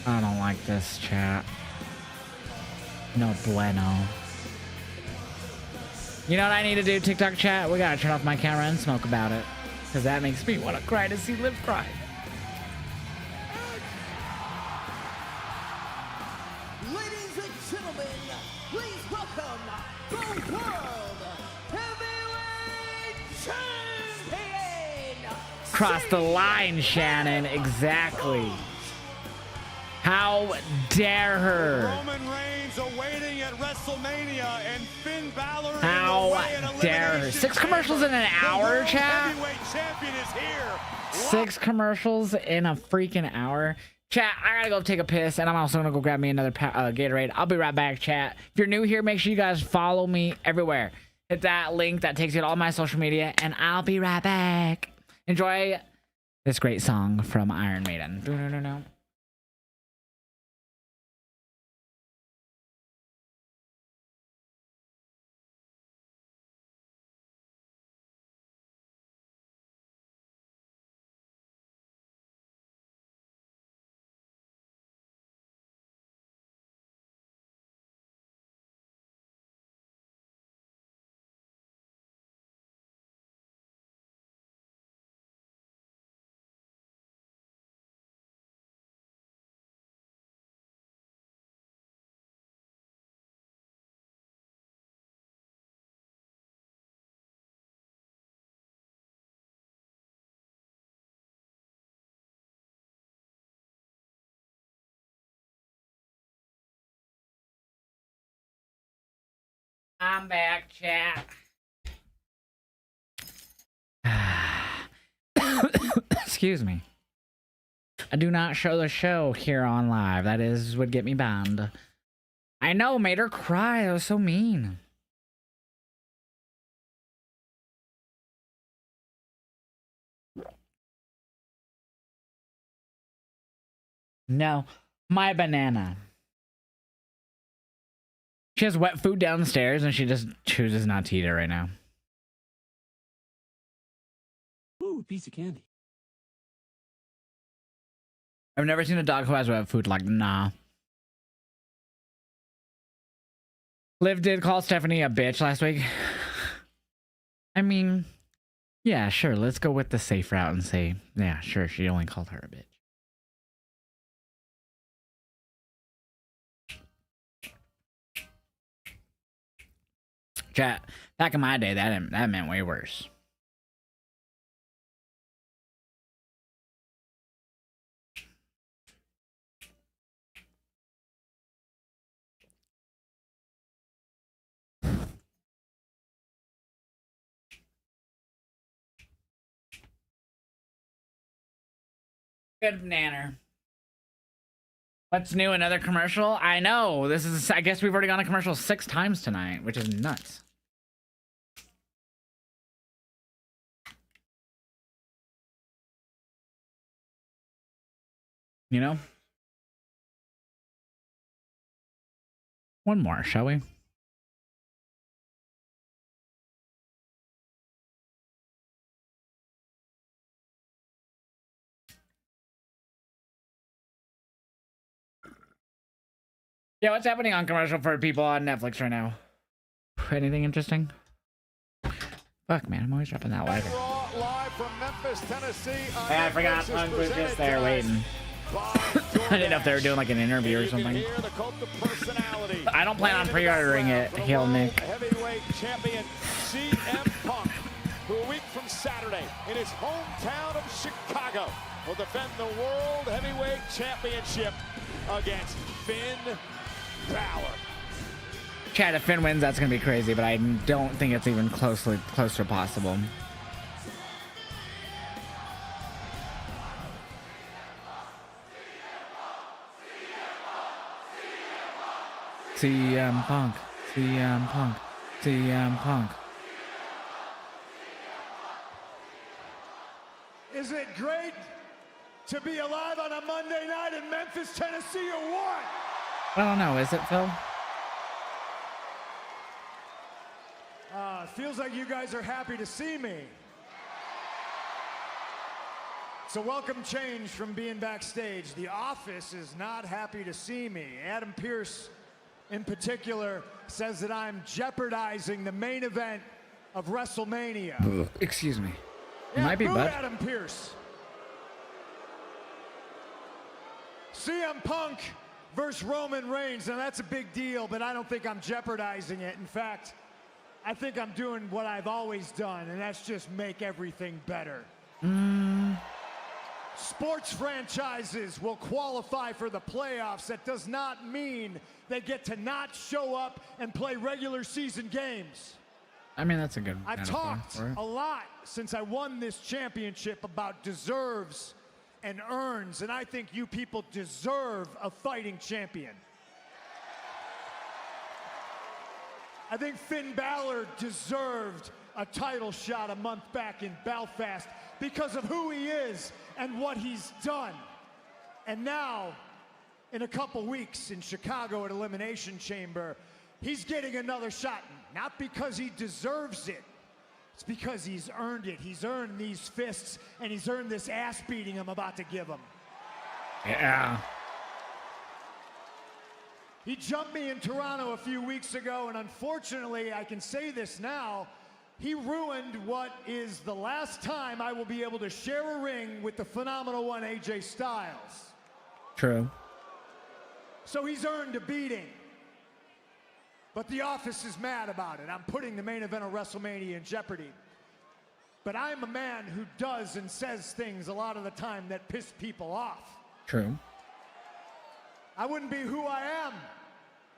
I don't like this, chat. No bueno. You know what I need to do, TikTok chat? We gotta turn off my camera and smoke about it. Because that makes me want to cry to see Liv cry. Ladies and gentlemen, please welcome the World Heavyweight Champion! Cross the line, Shannon. Exactly. How dare her? Roman Reigns awaiting at WrestleMania and Finn Balor in the How way in dare her? Elimination 6 commercials in an Chamber. The hour, World chat? Heavyweight Champion is here. 6 commercials in a freaking hour. Chat, I gotta go take a piss, and I'm also gonna go grab me another Gatorade. I'll be right back, chat. If you're new here, make sure you guys follow me everywhere. Hit that link that takes you to all my social media, and I'll be right back. Enjoy this great song from Iron Maiden. I'm back, chat. Excuse me. I do not show the show here on live. That would get me banned. I know, made her cry. That was so mean. No, my banana. She has wet food downstairs and she just chooses not to eat it right now. Ooh, piece of candy. I've never seen a dog who has wet food. Like, nah. Liv did call Stephanie a bitch last week. I mean, yeah, sure. Let's go with the safe route and say, yeah, sure. She only called her a bitch. Chat, back in my day, that meant way worse. Good nanner. What's new? Another commercial? I know. This is, I guess we've already gone a commercial 6 times tonight, which is nuts. You know? One more, shall we? Yeah, what's happening on commercial for people on Netflix right now? Anything interesting? Fuck, man, I'm always dropping that live. Live from Memphis, Tennessee. Yeah, I forgot. Punk was just there waiting. I didn't know if they were doing like an interview or something. I don't plan on pre-ordering it. Hail Nick. Heavyweight champion CM Punk, who a week from Saturday in his hometown of Chicago will defend the World Heavyweight Championship against Finn Balor. Chad, if Finn wins, that's gonna be crazy, but I don't think it's even close to possible. CM Punk, CM Punk, CM Punk. Is it great to be alive on a Monday night in Memphis, Tennessee, or what? I don't know. Is it, Phil? Feels like you guys are happy to see me. It's a welcome change from being backstage. The office is not happy to see me. Adam Pearce, in particular, says that I'm jeopardizing the main event of WrestleMania. Excuse me. Yeah, Might be, boo bud. Adam Pearce. CM Punk versus Roman Reigns. Now that's a big deal, but I don't think I'm jeopardizing it. In fact, I think I'm doing what I've always done, and that's just make everything better. Sports franchises will qualify for the playoffs. That does not mean they get to not show up and play regular season games. I mean, that's a good I've metaphor talked for it. a lot since I won this championship about deserves and earns, and I think you people deserve a fighting champion. I think Finn Balor deserved a title shot a month back in Belfast because of who he is and what he's done. And now, in a couple weeks in Chicago at Elimination Chamber, he's getting another shot, not because he deserves it. It's because he's earned it. He's earned these fists, and he's earned this ass beating I'm about to give him. Yeah. He jumped me in Toronto a few weeks ago, and unfortunately, I can say this now, he ruined what is the last time I will be able to share a ring with the phenomenal one, AJ Styles. True. So he's earned a beating. But the office is mad about it. I'm putting the main event of WrestleMania in jeopardy. But I'm a man who does and says things a lot of the time that piss people off. True. I wouldn't be who I am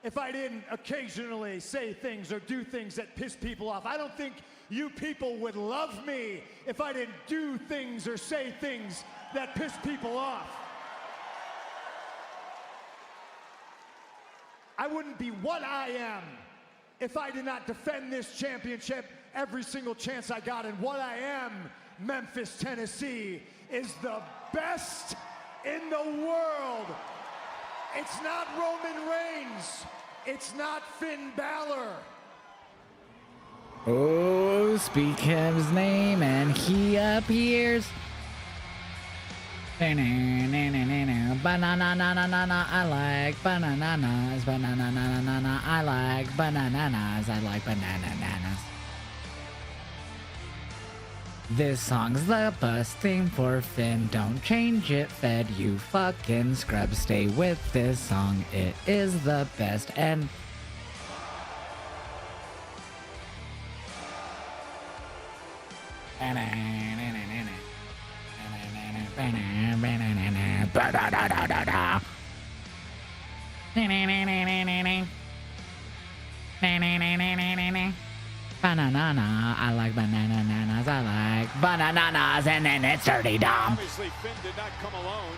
if I didn't occasionally say things or do things that piss people off. I don't think you people would love me if I didn't do things or say things that piss people off. I wouldn't be what I am if I did not defend this championship every single chance I got. And what I am, Memphis, Tennessee, is the best in the world. It's not Roman Reigns. It's not Finn Balor. Oh, speak his name and he appears. Banana, I like bananas. Banana, I like bananas. I like bananas. This song's the best theme for Finn. Don't change it, Fed. You fucking scrub. Stay with this song. It is the best. And banana, I like bananas, I like bananas, and then it's Dirty Dom. Obviously, Finn did not come alone.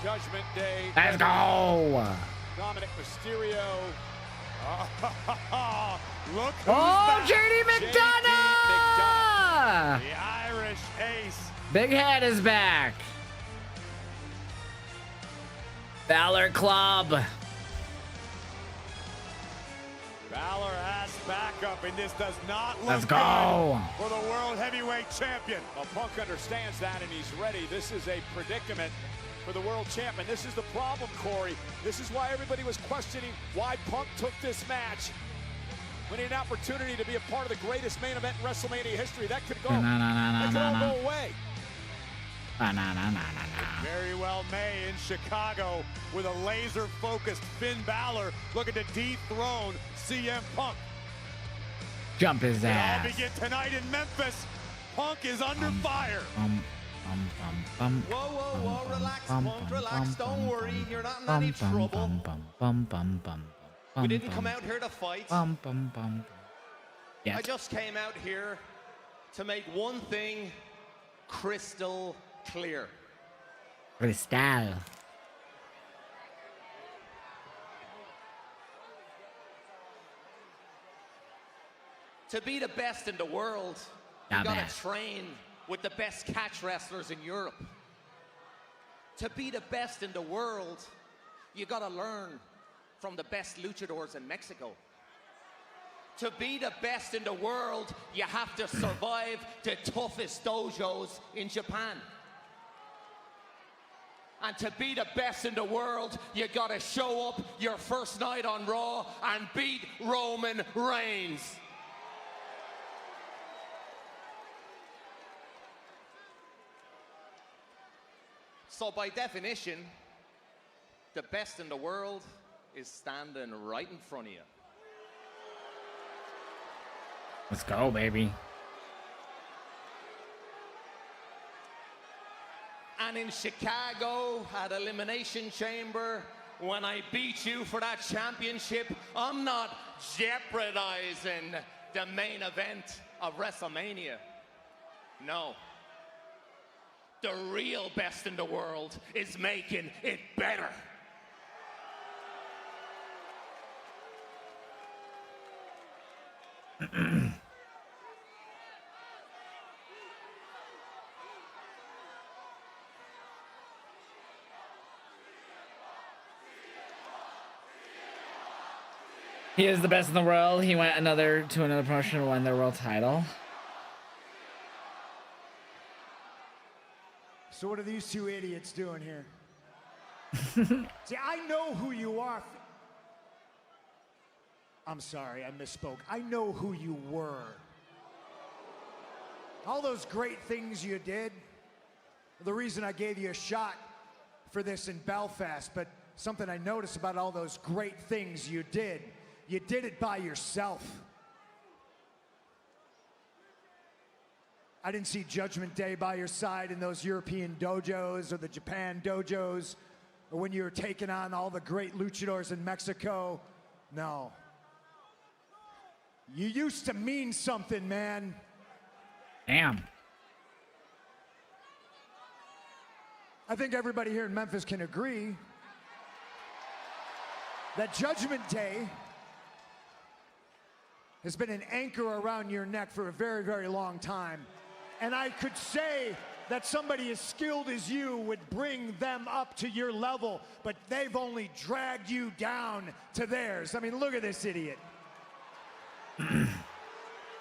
Judgment Day. Let's go. Dominic Mysterio. Look who's Oh, back. JD McDonough! The Irish ace. Big Head is back. Balor Club. Balor has backup, and this does not look Let's go. good for the World Heavyweight Champion. Well, Punk understands that, and he's ready. This is a predicament for the World Champion. This is the problem, Corey. This is why everybody was questioning why Punk took this match. When he had an opportunity to be a part of the greatest main event in WrestleMania history, that could go. That could all go away. Very well may in Chicago with a laser-focused Finn Balor looking to dethrone CM Punk. Jump his It all ass. begin tonight in Memphis. Punk is under fire. Whoa, relax, Punk, relax. Don't worry, you're not in any trouble. We didn't come out here to fight. Yes. I just came out here to make one thing crystal clear. Cristal. To be the best in the world, you Not gotta bad. train with the best catch wrestlers in Europe. To be the best in the world, you gotta learn from the best luchadors in Mexico. To be the best in the world, you have to survive the toughest dojos in Japan. And to be the best in the world, you gotta show up your first night on Raw and beat Roman Reigns. So by definition, the best in the world is standing right in front of you. Let's go, baby. And in Chicago at Elimination Chamber, when I beat you for that championship, I'm not jeopardizing the main event of WrestleMania. No. The real best in the world is making it better. He is the best in the world. He went to another promotion to win their world title. So what are these two idiots doing here? See, I know who you are. I'm sorry, I misspoke. I know who you were. All those great things you did, the reason I gave you a shot for this in Belfast, but something I noticed about all those great things you did it by yourself. I didn't see Judgment Day by your side in those European dojos or the Japan dojos or when you were taking on all the great luchadors in Mexico. No. You used to mean something, man. Damn. I think everybody here in Memphis can agree that Judgment Day has been an anchor around your neck for a very, very long time. And I could say that somebody as skilled as you would bring them up to your level, but they've only dragged you down to theirs. I mean, look at this idiot.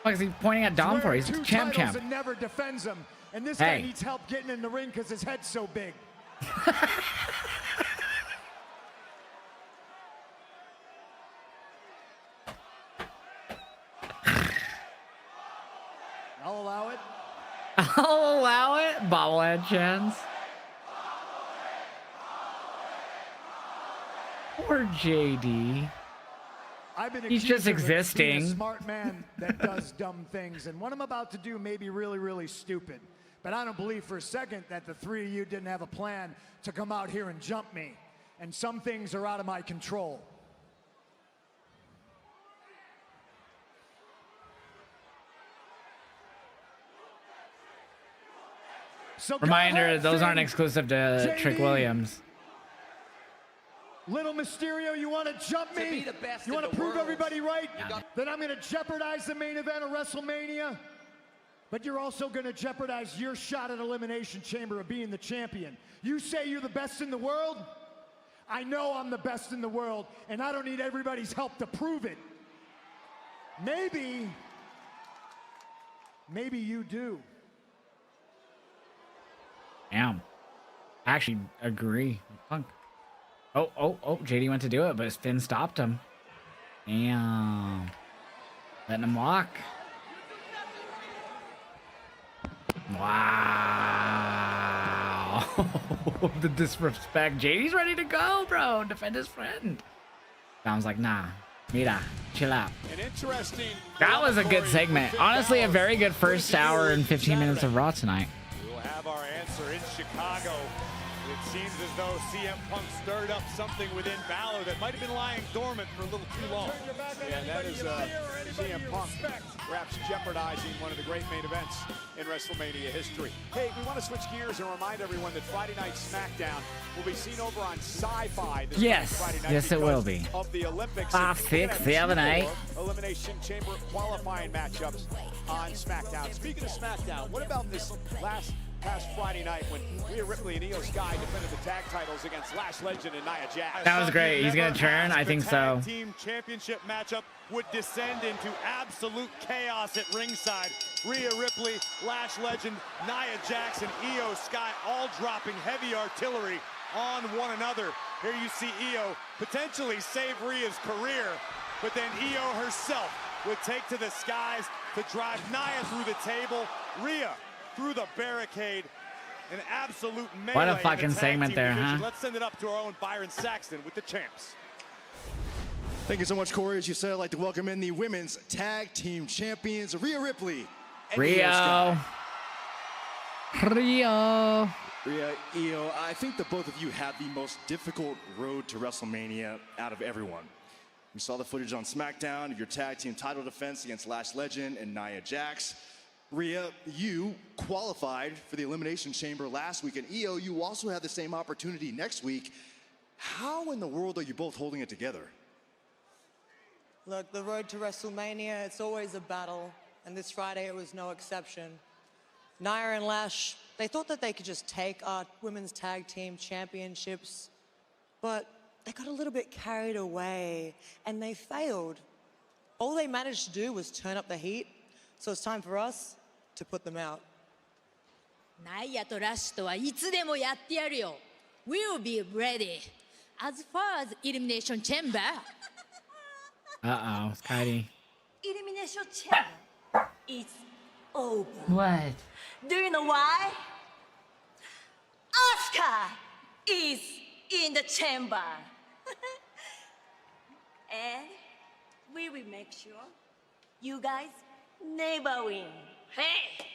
Like, is he pointing at Dom for? He's two champ. And never defends them. And this guy needs help getting in the ring because his head's so big. I'll allow it. I'll allow it. Bobblehead chance. Poor JD. He's just existing. Being a smart man that does dumb things, and what I'm about to do may be really, really stupid. But I don't believe for a second that the three of you didn't have a plan to come out here and jump me. And some things are out of my control. So reminder, those aren't exclusive to Trick Williams. Little Mysterio, you want to jump me? You want to prove everybody right? Then I'm going to jeopardize the main event of WrestleMania. But you're also going to jeopardize your shot at Elimination Chamber of being the champion. You say you're the best in the world? I know I'm the best in the world, and I don't need everybody's help to prove it. Maybe you do. Damn. I actually agree with Punk. Oh, JD went to do it, but Finn stopped him. Damn. Letting him walk. Wow. The disrespect. JD's ready to go, bro. Defend his friend. Sounds like, nah. Mira, chill out. An interesting. That was a good segment. Honestly, a very good first hour and 15 minutes of Raw tonight. We'll have our answer in Chicago. It seems as though CM Punk stirred up something within Balor that might have been lying dormant for a little too long. Yeah, that is CM Punk perhaps jeopardizing one of the great main events in WrestleMania history. Hey, we want to switch gears and remind everyone that Friday Night SmackDown will be seen over on Sci-Fi this Friday night. Yes, it will be. Of the Olympics. 5, 6, 7, 8. Elimination Chamber qualifying matchups on SmackDown. Speaking of SmackDown, what about this past Friday night when Rhea Ripley and Io Sky defended the tag titles against Lash Legend and Nia Jax? That was great. He's going to turn? I think so. Team championship matchup would descend into absolute chaos at ringside. Rhea Ripley, Lash Legend, Nia Jax, and Io Sky all dropping heavy artillery on one another. Here you see Io potentially save Rhea's career, but then Io herself would take to the skies to drive Nia through the table. Rhea through the barricade. An absolute melee. What a fucking segment there, division. huh? Let's send it up to our own Byron Saxton with the champs. Thank you so much, Corey. As you said, I'd like to welcome in the women's tag team champions, Rhea Ripley and Rio. Rhea, Io, I think that both of you had the most difficult road to WrestleMania out of everyone. We saw the footage on SmackDown of your tag team title defense against Lash Legend and Nia Jax. Rhea, you qualified for the Elimination Chamber last week, and Io, you also have the same opportunity next week. How in the world are you both holding it together? Look, the road to WrestleMania, it's always a battle, and this Friday it was no exception. Nia and Lash, they thought that they could just take our women's tag team championships, but they got a little bit carried away, and they failed. All they managed to do was turn up the heat, so it's time for us to put them out. ナイアとラッシュとはいつでもやってやるよ。We'll be ready. As far as Elimination Chamber. Uh-oh, Heidi. Elimination Chamber is over. What? Do you know why? Asuka is in the chamber. And we will make sure you guys never win. Hey!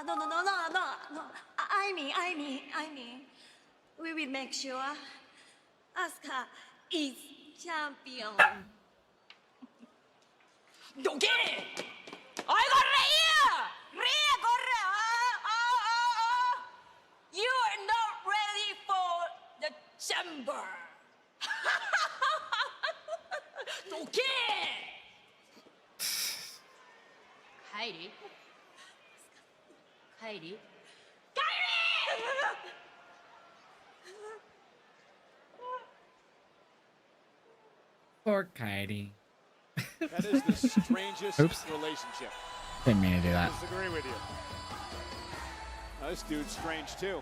No. I I mean, we will make sure Asuka is champion. ¿Do qué? ¡Oigo, reía! ¡Ría, corre! You are not ready for the chamber. ¿Do qué? Kairi? Kairi? Poor Katie. That is the strangest Oops. relationship. Didn't mean to do that. I disagree with you. Now, this dude's strange too.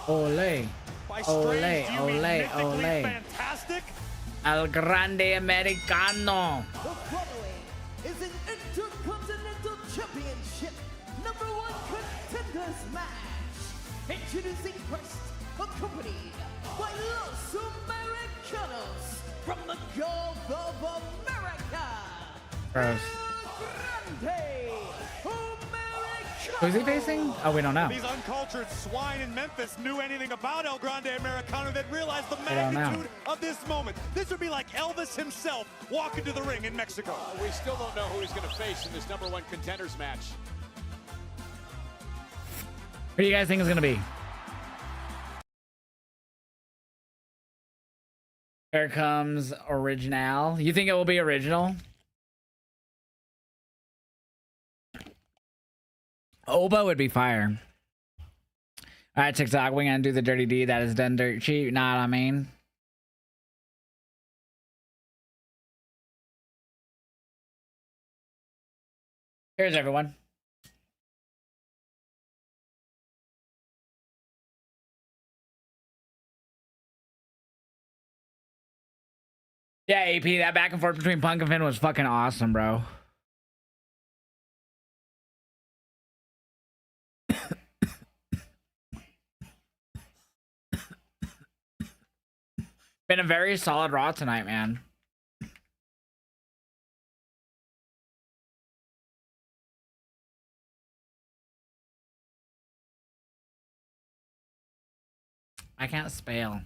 Ole. By Ole, strange, do you mean ole, mythically ole. fantastic? El Grande Americano. The following is an Intercontinental Championship #1 contenders match. Introducing first, accompanied by Los Americanos from the Gulf of America. Gross. Grande Who's he facing? Oh, we don't know. These uncultured swine in Memphis knew anything about El Grande Americano that realized the I don't know. magnitude of this moment. This would be like Elvis himself walking to the ring in Mexico. We still don't know who he's going to face in this #1 contenders match. Who do you guys think is gonna be? Here comes Original. You think it will be Original? Oba would be fire. Alright, TikTok, we're gonna do the dirty deed that is done dirt cheap. You know what I mean? Here's everyone. Yeah, AP, that back and forth between Punk and Finn was fucking awesome, bro. Been a very solid Raw tonight, man. I can't spell.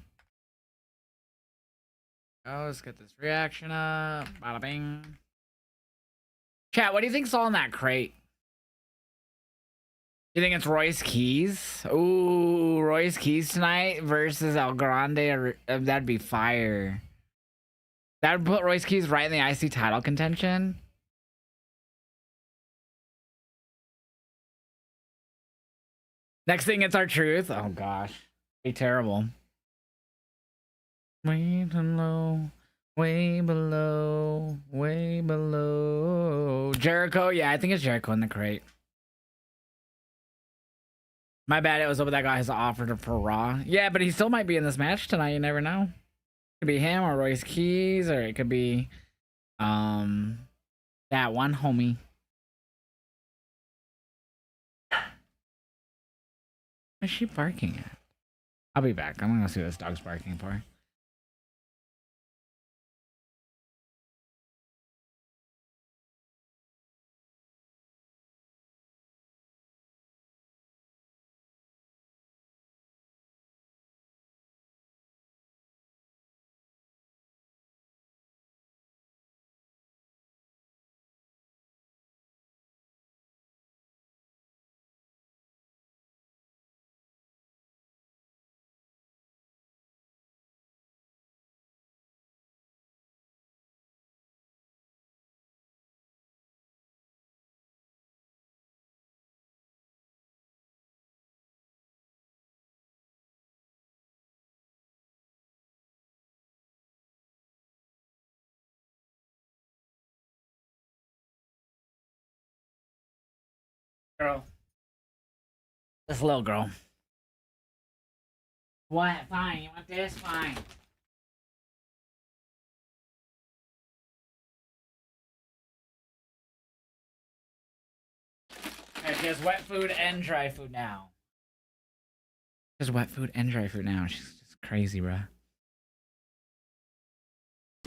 Oh, let's get this reaction up. Bada bing. Chat, what do you think's all in that crate? You think it's Royce Keys? Ooh, Royce Keys tonight versus El Grande. That'd be fire. That would put Royce Keys right in the IC title contention. Next thing, it's our truth. Oh gosh, be terrible. Way below, way below, way below. Jericho, yeah, I think it's Jericho in the crate. My bad, it was over that guy has offered for Raw. Yeah, but he still might be in this match tonight, you never know. It could be him or Royce Keys, or it could be that one homie. What's she barking at? I'll be back. I'm gonna see what this dog's barking for. Girl. This little girl. What? Fine. You want this? Fine. Alright, she has wet food and dry food now. She has wet food and dry food now. She's just crazy, bruh.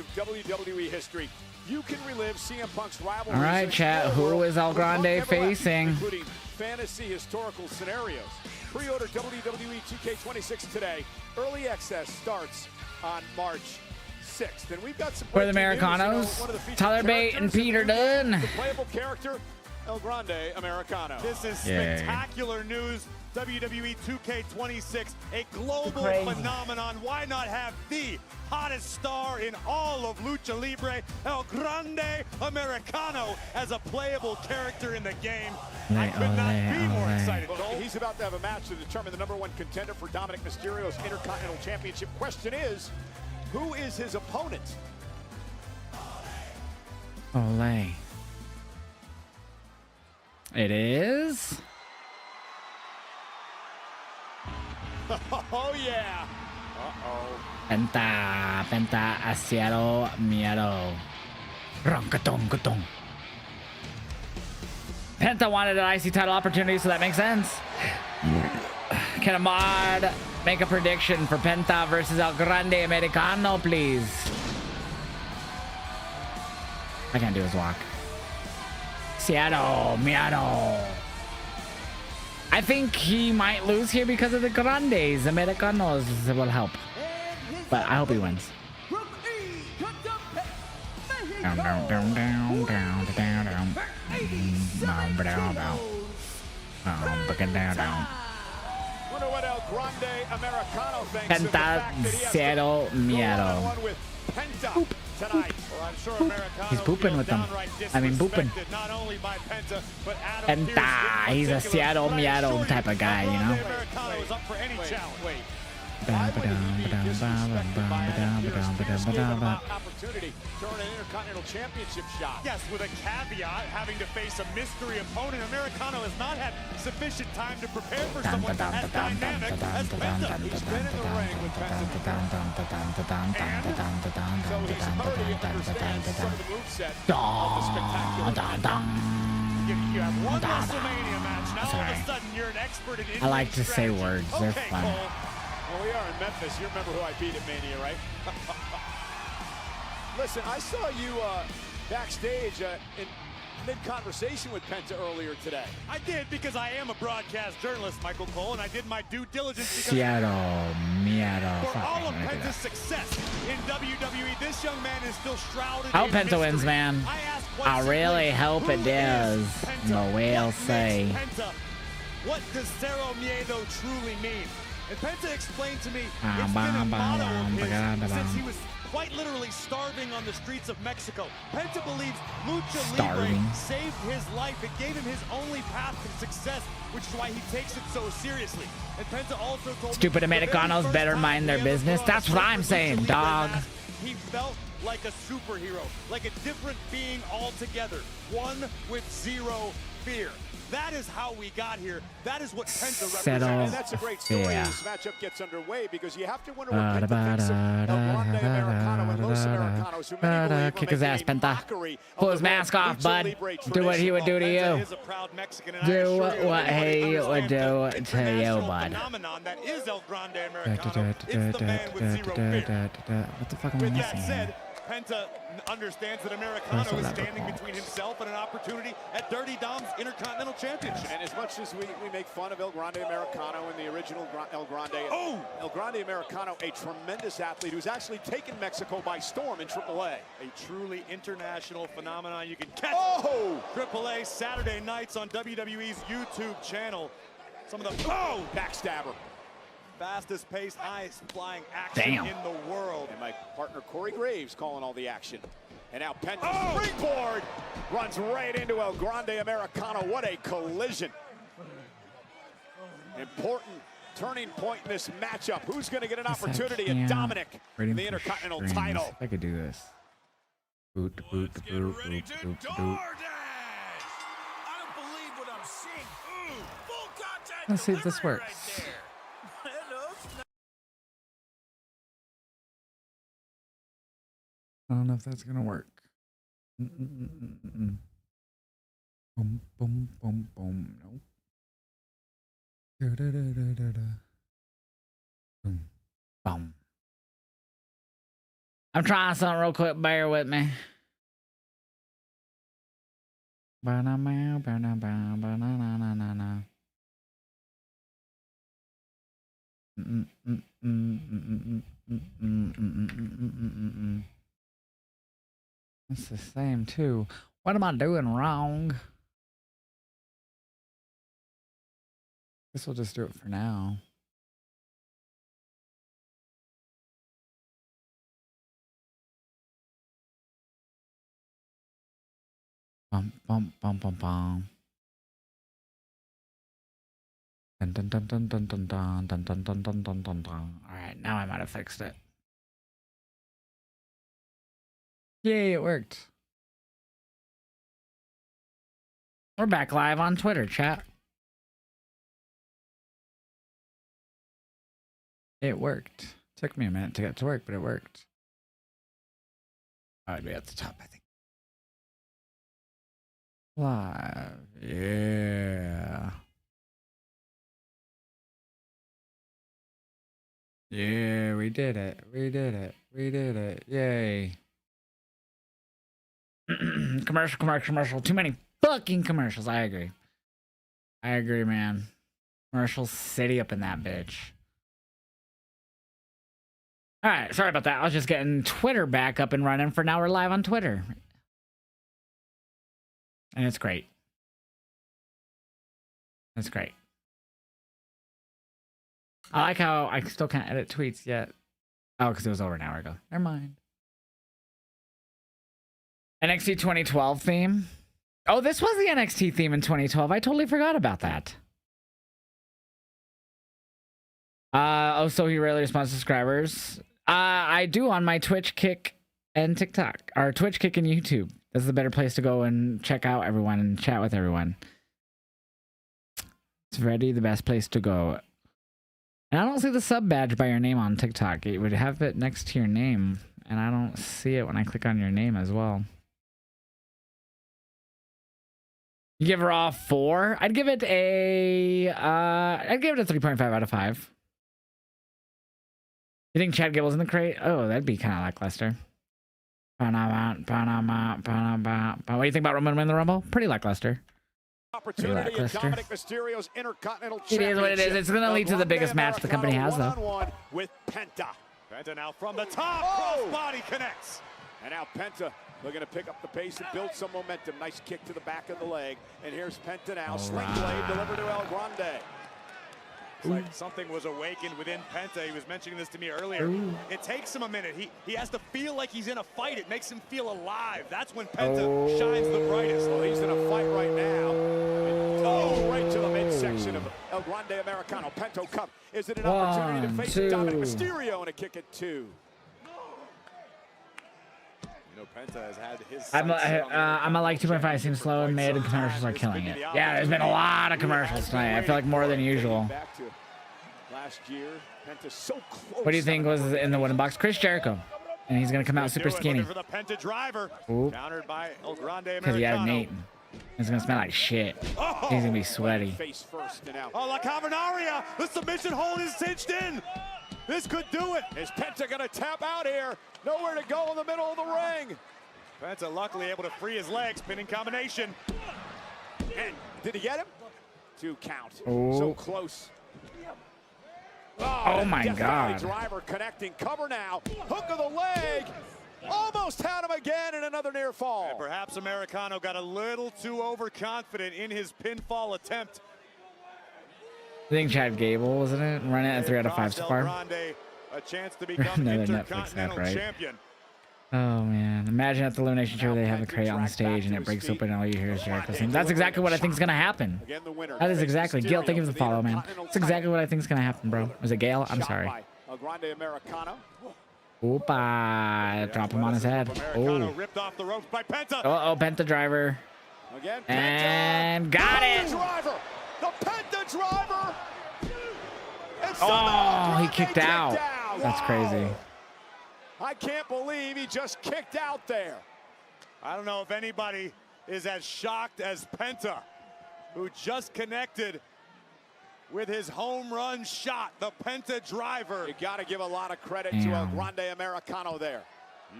of WWE history. You can relive CM Punk's rivalry. All right, chat. Who is El Grande facing? Including fantasy historical scenarios. Pre-order WWE 2K26 today. Early access starts on March 6th. And we've got some For the Americanos, Tyler Bate and Peter Dunne. The playable character, El Grande Americano. This is spectacular news. WWE 2K26, a global phenomenon. Why not have the hottest star in all of Lucha Libre, El Grande Americano, as a playable character in the game? I could not be more excited. Well, he's about to have a match to determine the #1 contender for Dominic Mysterio's Intercontinental Championship. Question is, who is his opponent? Ole. It is. Oh yeah. Penta Asiero Miedo. Ronkatong. Penta wanted an IC title opportunity, so that makes sense. Can Ahmad make a prediction for Penta versus El Grande Americano, please? I can't do his walk. Seattle Miado. I think he might lose here because of the Grandes. Americanos will help. But I hope he wins. Penta Cero Miedo. He's pooping with them. I mean, booping. Penta, he's a Seattle Miado type of guy, you know? Opportunity to earn an Intercontinental Championship shot. Yes, with a caveat, having to face a mystery opponent. Americano has not had sufficient time to prepare for someone as dynamic as Penta. He's been in the ring with Penta so he's already understands some of the moveset of the spectacular. You have one WrestleMania match. Now all of a sudden you're an expert in I like to say words. They're fun. Well, we are in Memphis. You remember who I beat at Mania, right? Listen, I saw you backstage in mid-conversation with Penta earlier today. I did, because I am a broadcast journalist, Michael Cole, and I did my due diligence because Seattle Miado. for all of Penta's success in WWE, this young man is still shrouded I hope in Penta wins, mystery. man. I really hope it does. The whale say. Penta, what does Cero Miedo truly mean? And Penta explained to me it's been a motto of his since he was quite literally starving on the streets of Mexico. Penta believes Lucha Libre saved his life. It gave him his only path to success, which is why he takes it so seriously. And Penta also told Stupid me Americanos better mind their business. That's what I'm saying, dog. he felt like a superhero, like a different being altogether, one with zero fear. That is how we got here. That is what Penta represents. And that's a great story as this matchup gets underway, because you have to wonder what Penta thinks of El Grande Americano and Los Americanos, who many believe kick his ass, Penta. Pull his mask off, bud. Do what he would do to you. Do what he would do to you, bud. That is El Grande Americano. It's the man with zero fear. What the fuck am I With that missing? said, Penta understands that Americano is standing between himself and an opportunity at Dirty Dom's Intercontinental Championship. And as much as we make fun of El Grande Americano and the original El Grande, El Grande Americano, a tremendous athlete who's actually taken Mexico by storm in AAA. A truly international phenomenon. You can catch AAA Saturday nights on WWE's YouTube channel. Some of the backstabber. Fastest paced, highest flying action in the world. And my partner Corey Graves calling all the action. And now Penta springboard runs right into El Grande Americano. What a collision. Important turning point in this matchup. Who's going to get an opportunity at Dominic in the Intercontinental title? If I could do this. Boot, boot, boot, boot, boot, boot. Let's see if this works. I don't know if that's gonna work. Boom, boom, boom, boom. Nope. Boom, boom. I'm trying something real quick. Bear with me. It's the same too. What am I doing wrong? Guess we'll just do it for now. Bum bum bum bum bum. Dun dun dun dun dun dun dun dun dun dun dun dun dun dun. All right, now I might have fixed it. Yay, it worked. We're back live on Twitter, chat. It worked. Took me a minute to get to work, but it worked. Oh, I'd be at the top, I think. Live. Yeah. Yeah, we did it. We did it. We did it. Yay. Commercial. Too many fucking commercials. I agree. I agree, man. Commercial city up in that bitch. All right, sorry about that. I was just getting Twitter back up and running for now. We're live on Twitter. And it's great. It's great. I like how I still can't edit tweets yet. Oh, because it was over an hour ago. Never mind. NXT 2012 theme. Oh, this was the NXT theme in 2012. I totally forgot about that. Oh, so he rarely responds to subscribers. I do on my Twitch, Kick, and TikTok. Or Twitch, Kick, and YouTube. This is a better place to go and check out everyone and chat with everyone. It's already the best place to go. And I don't see the sub badge by your name on TikTok. It would have it next to your name. And I don't see it when I click on your name as well. You give Raw 4? I'd give it a 3.5 out of 5. You think Chad Gable's in the crate? Oh, that'd be kind of lackluster. What do you think about Roman winning the Rumble? Pretty lackluster. Opportunity at Dominic Mysterio's Intercontinental Championship. It is what it is. It's going to lead to the biggest match the company has, though. With Penta. Penta now from the top. Crossbody connects. And now Penta looking to pick up the pace and build some momentum. Nice kick to the back of the leg. And here's Penta now. Sling blade delivered to El Grande. It's like something was awakened within Penta. He was mentioning this to me earlier. It takes him a minute. He has to feel like he's in a fight. It makes him feel alive. That's when Penta shines the brightest. Well, he's in a fight right now. Oh, right to the midsection of El Grande Americano. Penta come. Is it an opportunity to face Dominic Mysterio and a kick at 2? You know, Penta has had his. I'm a like 2.5. Seems slow and mid, and commercials are killing it. Yeah, there's been a lot of commercials tonight. I feel like more than usual. Back to last year, Penta so close. What do you think was in the wooden box? Chris Jericho, and he's gonna come out super skinny. For the Penta driver. Countered by El Grande Americano. Because he had Nate. It's gonna smell like shit. He's gonna be sweaty. Face first and out. Oh, La Cavernaria! The submission hold is cinched in. This could do it. Is Penta gonna tap out here? Nowhere to go in the middle of the ring. Penta luckily able to free his legs. Pinning combination. And did he get him? 2 count. Oh. So close. Oh my God. Driver connecting. Cover now. Hook of the leg. Almost had him again in another near fall. And perhaps Americano got a little too overconfident in his pinfall attempt. I think Chad Gable, wasn't it? Running at 3 out of 5 so far. A chance to become Intercontinental champion. Oh man! Imagine at the Elimination Chamber they have a crate on the stage and it breaks open and all you hear is Jericho sing. That's exactly what I think is gonna happen. That is exactly. Gail, thank you for the follow, man. That's exactly what I think is gonna happen, bro. Was it Gail? I'm sorry. Oopa! Drop him on his head. Oh. Ripped off the ropes by Penta. Oh, Penta driver. And got it. The Penta driver. Oh, he kicked out. That's crazy. I can't believe he just kicked out there. I don't know if anybody is as shocked as Penta, who just connected with his home run shot, the Penta driver. You got to give a lot of credit to El Grande Americano there.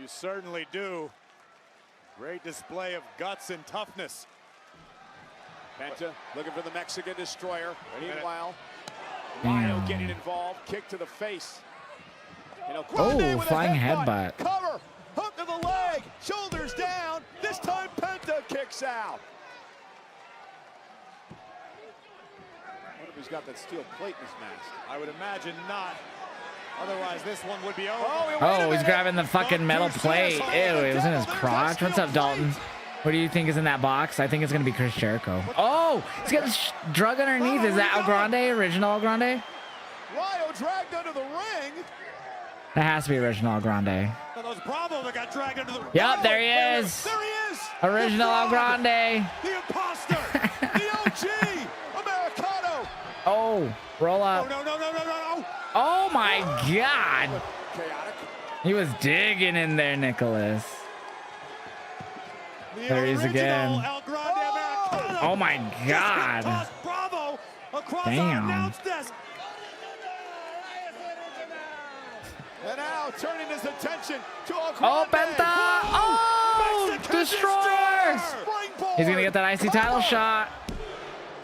You certainly do. Great display of guts and toughness. Penta looking for the Mexican destroyer. Meanwhile, Damn. Rhino getting involved. Kick to the face. Oh, flying headbutt. Cover. Hook to the leg. Shoulders down. This time Penta kicks out. I wonder if he's got that steel plate in his mask. I would imagine not. Otherwise, this one would be over. Oh, he's grabbing the fucking metal plate. Ew, it was in his crotch. What's up, Dalton? What do you think is in that box? I think it's going to be Chris Jericho. Oh, he's got his drug underneath. Is that El Grande? Original El Grande? Rhino dragged under the ring. That has to be original El Grande. Those Bravo that got dragged under the ring. Yep, there he is. There he is. Original El Grande. The imposter. The OG. Americano. Oh, roll up. No. Oh my God. Chaotic. He was digging in there, Nicholas. There he is again. El Grande Americano. Oh my God. Bravo across Damn. our announce desk. And now turning his attention to El Grande. Oh, Penta. Oh, destroyer. He's going to get that IC title shot.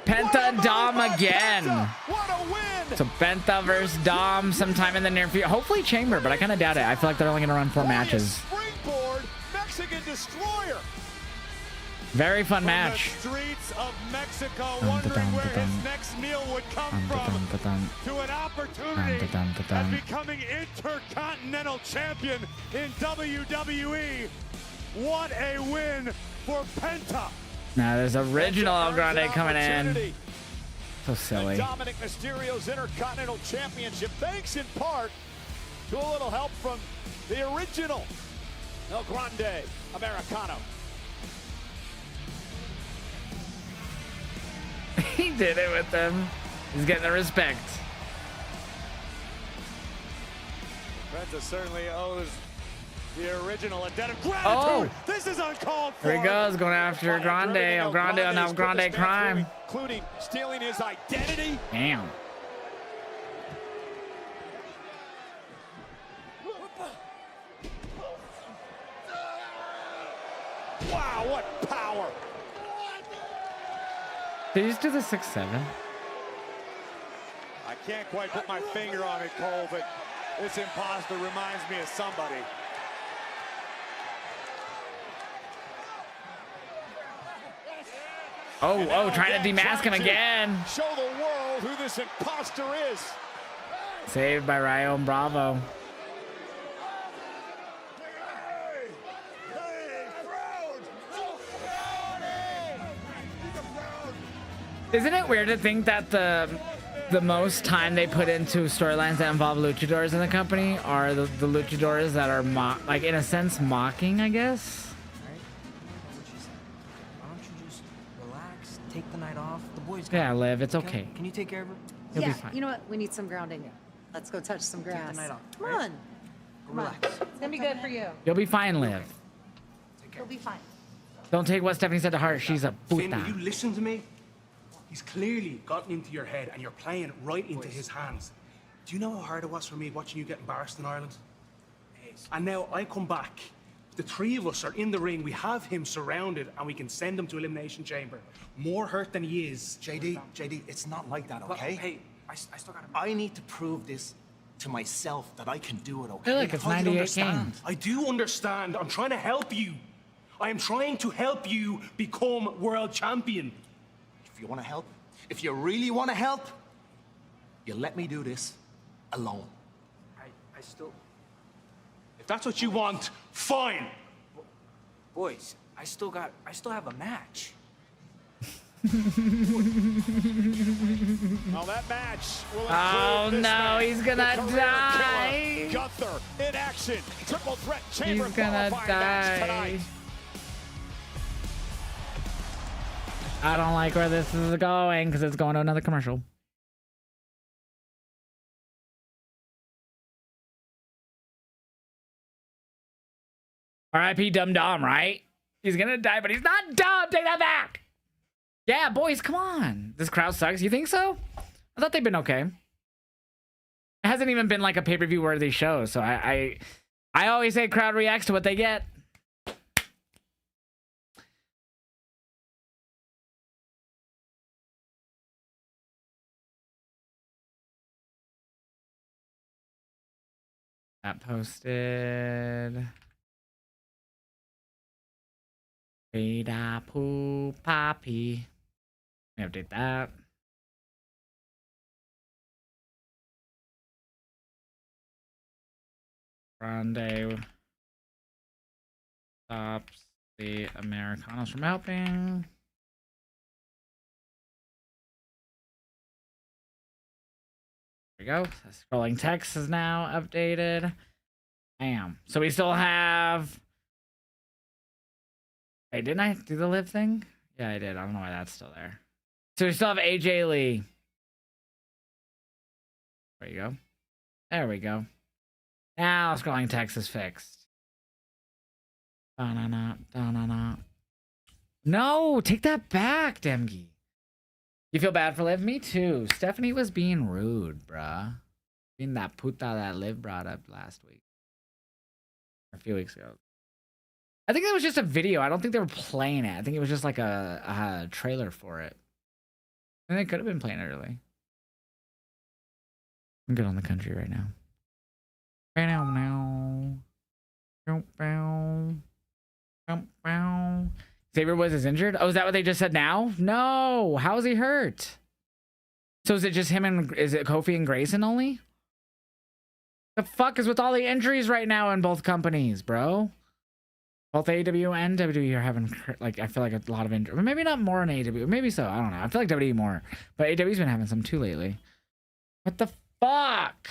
Penta and Dom again. What a win. So Penta versus Dom sometime in the near future. Hopefully Chamber, but I kind of doubt it. I feel like they're only going to run 4 matches. Springboard Mexican destroyer. Very fun match. The streets of Mexico, wondering where his next meal would come from, to an opportunity at becoming Intercontinental Champion in WWE. What a win for Penta. Now there's original El Grande coming in. So silly. Dominic Mysterio's Intercontinental Championship, thanks in part to a little help from the original El Grande Americano. He did it with them. He's getting the respect. Penta certainly owes the original a debt of gratitude. Oh. This is uncalled for. There he goes, going after Grande. El Grande on El Grande crime. Including stealing his identity. Damn. Wow, what power. Did you just do the 6-7? I can't quite put my finger on it, Cole, but this imposter reminds me of somebody. Oh, trying to demask him again. Show the world who this imposter is. Saved by Ryo and Bravo. Isn't it weird to think that the most time they put into storylines that involve luchadors in the company are the luchadors that are like in a sense mocking, I guess? Why don't you just relax, take the night off? The boys got Yeah, Liv, it's okay. Can you take care of her? You'll be Yeah, fine. you know what? We need some grounding. Let's go touch some grass. Take the night off. Come on. Relax. It's gonna be good for you. You'll be fine, Liv. You'll be fine. Don't take what Stephanie said to heart. She's a Finn, will puta. you listen to me? He's clearly gotten into your head and you're playing right into his hands. Do you know how hard it was for me watching you get embarrassed in Ireland? And now I come back. The three of us are in the ring. We have him surrounded and we can send him to Elimination Chamber. More hurt than he is. JD, it's not like that, okay? Hey, I still got I need to prove this to myself that I can do it, okay? Hey, look, it's How do you 98 understand? games. I do understand. I'm trying to help you. I am trying to help you become world champion. If you want to help, if you really want to help, you let me do this alone. I still... If that's what you want, fine. Boys, I still have a match. Now that match will Oh include this no, man, he's gonna the career die. killer, Gunther in action. Triple threat chamber He's gonna qualifying match die. tonight. I don't like where this is going because it's going to another commercial. R.I.P. Dum Dum, right? He's gonna die, but he's not dumb. Take that back. Yeah, boys, come on. This crowd sucks. You think so? I thought they've been okay. It hasn't even been like a pay-per-view worthy show, so I I always say crowd reacts to what they get. That posted. Rita Poo Poppy. Let me update that. Grande stops the Americanos from helping. There we go. Scrolling text is now updated. Bam. So we still have... Wait, didn't I do the live thing? Yeah, I did. I don't know why that's still there. So we still have AJ Lee. There you go. There we go. Now scrolling text is fixed. Da-na-na, da-na-na. No, take that back, Demgi. You feel bad for Liv? Me too. Stephanie was being rude, bruh. Being that puta that Liv brought up last week. Or a few weeks ago. I think that was just a video. I don't think they were playing it. I think it was just like a trailer for it. And they could have been playing it early. I'm good on the country right now. Xavier Woods is injured? Oh, is that what they just said now? No! How is he hurt? So is it just him and... Is it Kofi and Grayson only? The fuck is with all the injuries right now in both companies, bro? Both AEW and WWE are having, like, I feel like a lot of injuries. Maybe not more in AEW. Maybe so. I don't know. I feel like WWE more. But AEW's been having some too lately. What the fuck?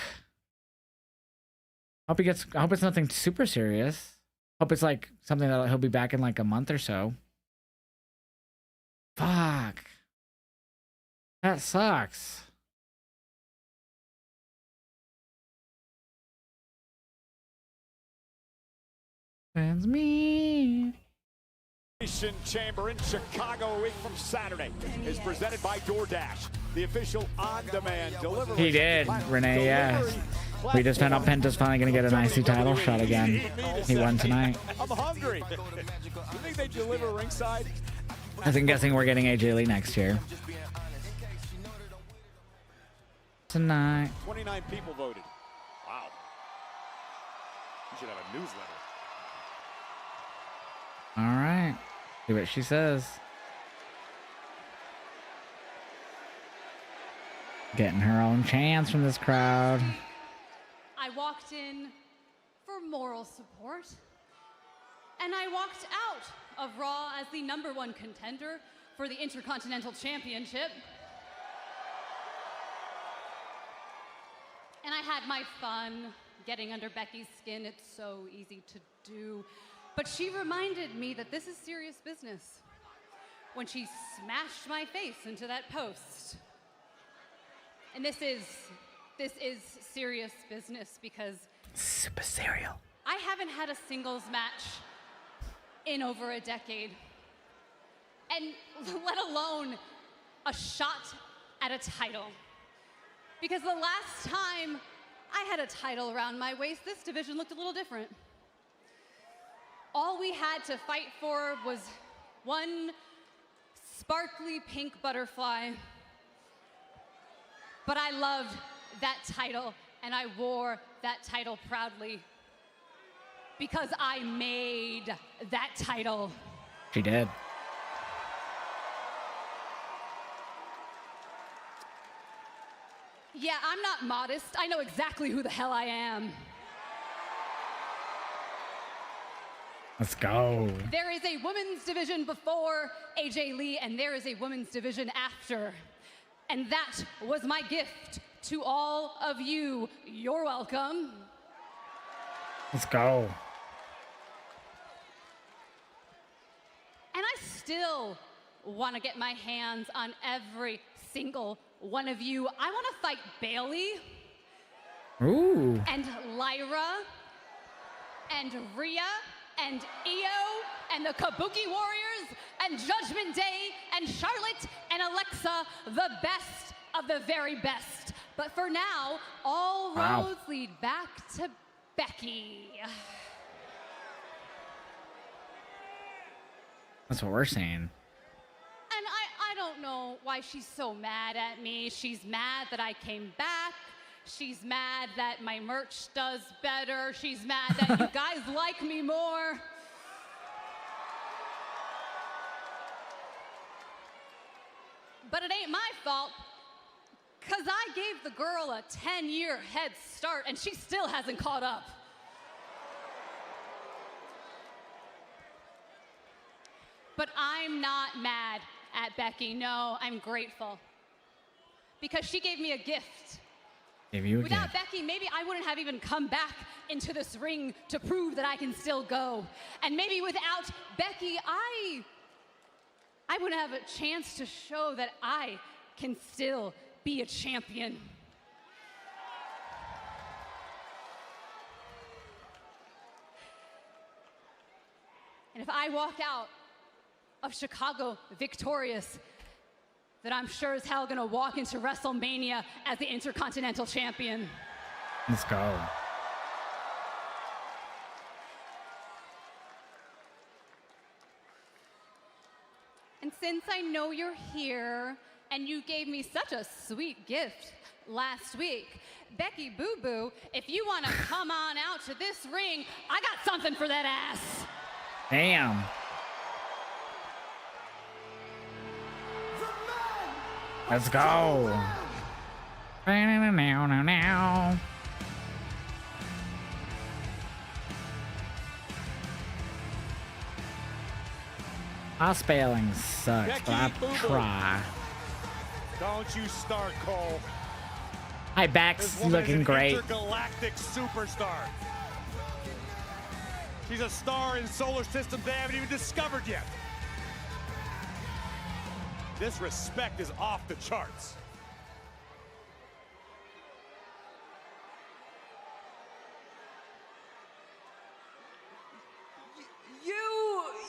I hope it's nothing super serious. Hope it's like something that he'll be back in like a month or so. Fuck. That sucks. Sends me. Chamber in Chicago a week from Saturday is presented by DoorDash, the official on-demand delivery. He did, Renee, yeah. We just found out Penta's finally going to get an IC title shot again. He won tonight. I'm hungry. You think they deliver ringside? I'm guessing we're getting AJ Lee next year. Tonight. 29 people voted. Wow. You should have a newsletter. All right. See what she says. Getting her own chance from this crowd. I walked in for moral support, and I walked out of Raw as the #1 contender for the Intercontinental Championship. And I had my fun getting under Becky's skin. It's so easy to do. But she reminded me that this is serious business when she smashed my face into that post. And this is serious business because super serial. I haven't had a singles match in over a decade. And let alone a shot at a title. Because the last time I had a title around my waist, this division looked a little different. All we had to fight for was one sparkly pink butterfly. But I loved that title, and I wore that title proudly because I made that title. She did. Yeah, I'm not modest. I know exactly who the hell I am. Let's go. There is a women's division before AJ Lee, and there is a women's division after. And that was my gift to all of you. You're welcome. Let's go. And I still want to get my hands on every single one of you. I want to fight Bailey. Ooh. And Lyra. And Rhea. And Io, and the Kabuki Warriors, and Judgment Day, and Charlotte, and Alexa, the best of the very best. But for now, all roads lead back to Becky. That's what we're saying. And I don't know why she's so mad at me. She's mad that I came back. She's mad that my merch does better. She's mad that you guys like me more. But it ain't my fault, because I gave the girl a 10-year head start, and she still hasn't caught up. But I'm not mad at Becky. No, I'm grateful. Because she gave me a gift. Give you a Without gift. Becky, maybe I wouldn't have even come back into this ring to prove that I can still go. And maybe without Becky, I wouldn't have a chance to show that I can still be a champion. And if I walk out of Chicago victorious, then I'm sure as hell gonna walk into WrestleMania as the Intercontinental Champion. Let's go. And since I know you're here and you gave me such a sweet gift last week, Becky Boo Boo, if you want to come on out to this ring, I got something for that ass. Damn. Let's go. Now. Our spelling sucks, but I'll try. Don't you start, Cole. Hi, Bex. Looking great. Intergalactic superstar. She's a star in solar systems they haven't even discovered yet. This respect is off the charts.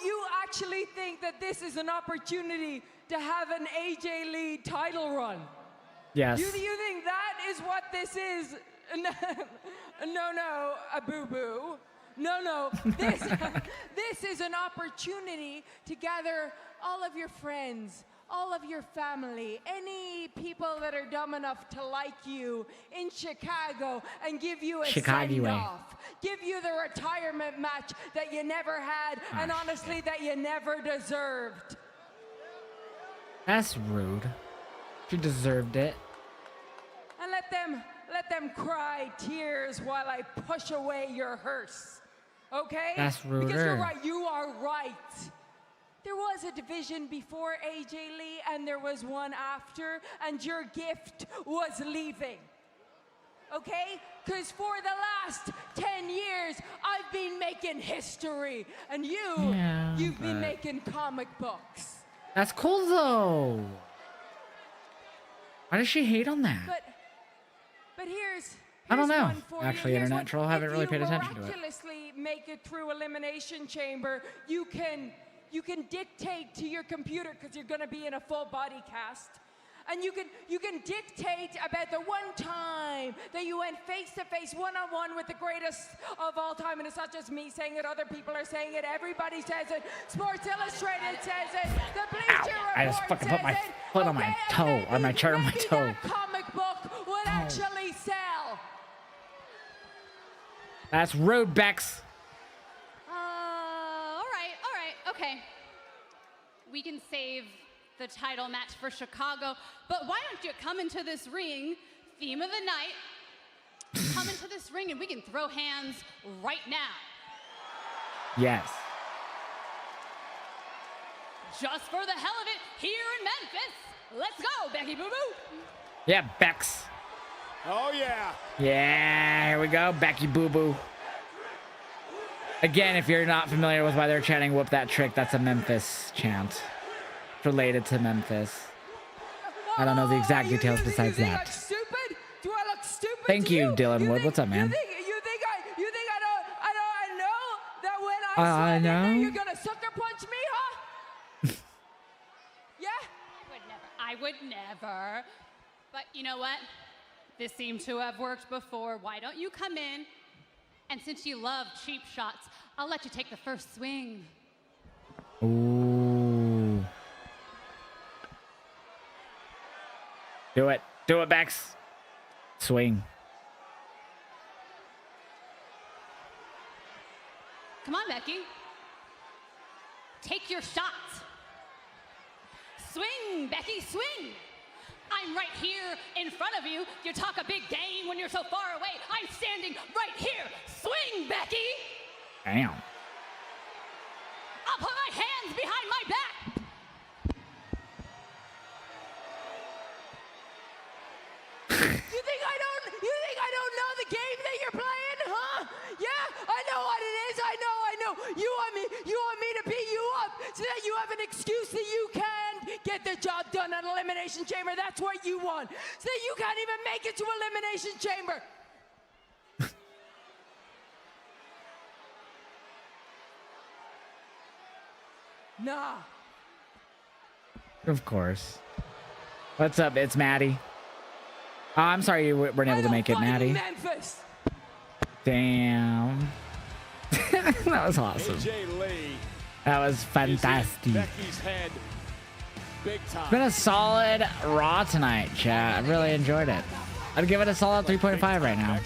You actually think that this is an opportunity to have an AJ Lee title run? Yes. You think that is what this is? No, a boo-boo. No, this is an opportunity to gather all of your friends, all of your family, any people that are dumb enough to like you in Chicago and give you a send-off. Give you the retirement match that you never had and honestly that you never deserved. That's rude. She deserved it. And let them cry tears while I push away your hearse. Okay? That's ruder. Because you're right, you are right. There was a division before AJ Lee and there was one after, and your gift was leaving. Okay? Because for the last 10 years, I've been making history, and you've been making comic books. That's cool, though. Why does she hate on that? But here's I don't know. one for Actually, you. Here's Internet Troll, haven't really paid attention to it. If you miraculously make it through Elimination Chamber, you can dictate to your computer, because you're going to be in a full body cast, and you can dictate about the one time that you went face-to-face, one-on-one with the greatest of all time. And it's not just me saying it, other people are saying it, everybody says it, Sports Illustrated says it, the Bleacher Report I just fucking put my says it, foot on my toe, or my chair on my toe. that comic book would actually sell. That's rude, Bex. All right, okay. We can save the title match for Chicago, but why don't you come into this ring, theme of the night, come into this ring and we can throw hands right now. Yes. Just for the hell of it, here in Memphis. Let's go, Becky Boo Boo. Yeah, Bex. Oh, yeah. Yeah, here we go, Becky Boo Boo. Again, if you're not familiar with why they're chanting "Whoop That Trick," that's a Memphis chant. Related to Memphis. I don't know the exact details besides you think that. I'm stupid? Do I look stupid? Thank to you, Dylan Wood. What's up, man? You think I know that when I I slide in there, know. you're gonna sucker punch me, huh? Yeah? I would never. But you know what? This seemed to have worked before. Why don't you come in And since you love cheap shots, I'll let you take the first swing. Ooh. Do it. Do it, Bex. Swing. Come on, Becky. Take your shot. Swing, Becky, swing. I'm right here in front of you. You talk a big game when you're so far away. I'm standing right here. Swing, Becky. Damn. I'll put my hands behind my back. You think I don't know the game that you're playing, huh? Yeah, I know what it is. I know. You want me to beat you up so that you have an excuse that you can get the job done at Elimination Chamber. That's what you want. So that you can't even make it to Elimination Chamber. Nah. Of course. What's up? It's Maddie. Oh, I'm sorry you weren't able to make it, Maddie. Memphis. Damn. That was awesome. That was fantastic. It's been a solid Raw tonight, chat. I really enjoyed it. I'd give it a solid 3.5 right now.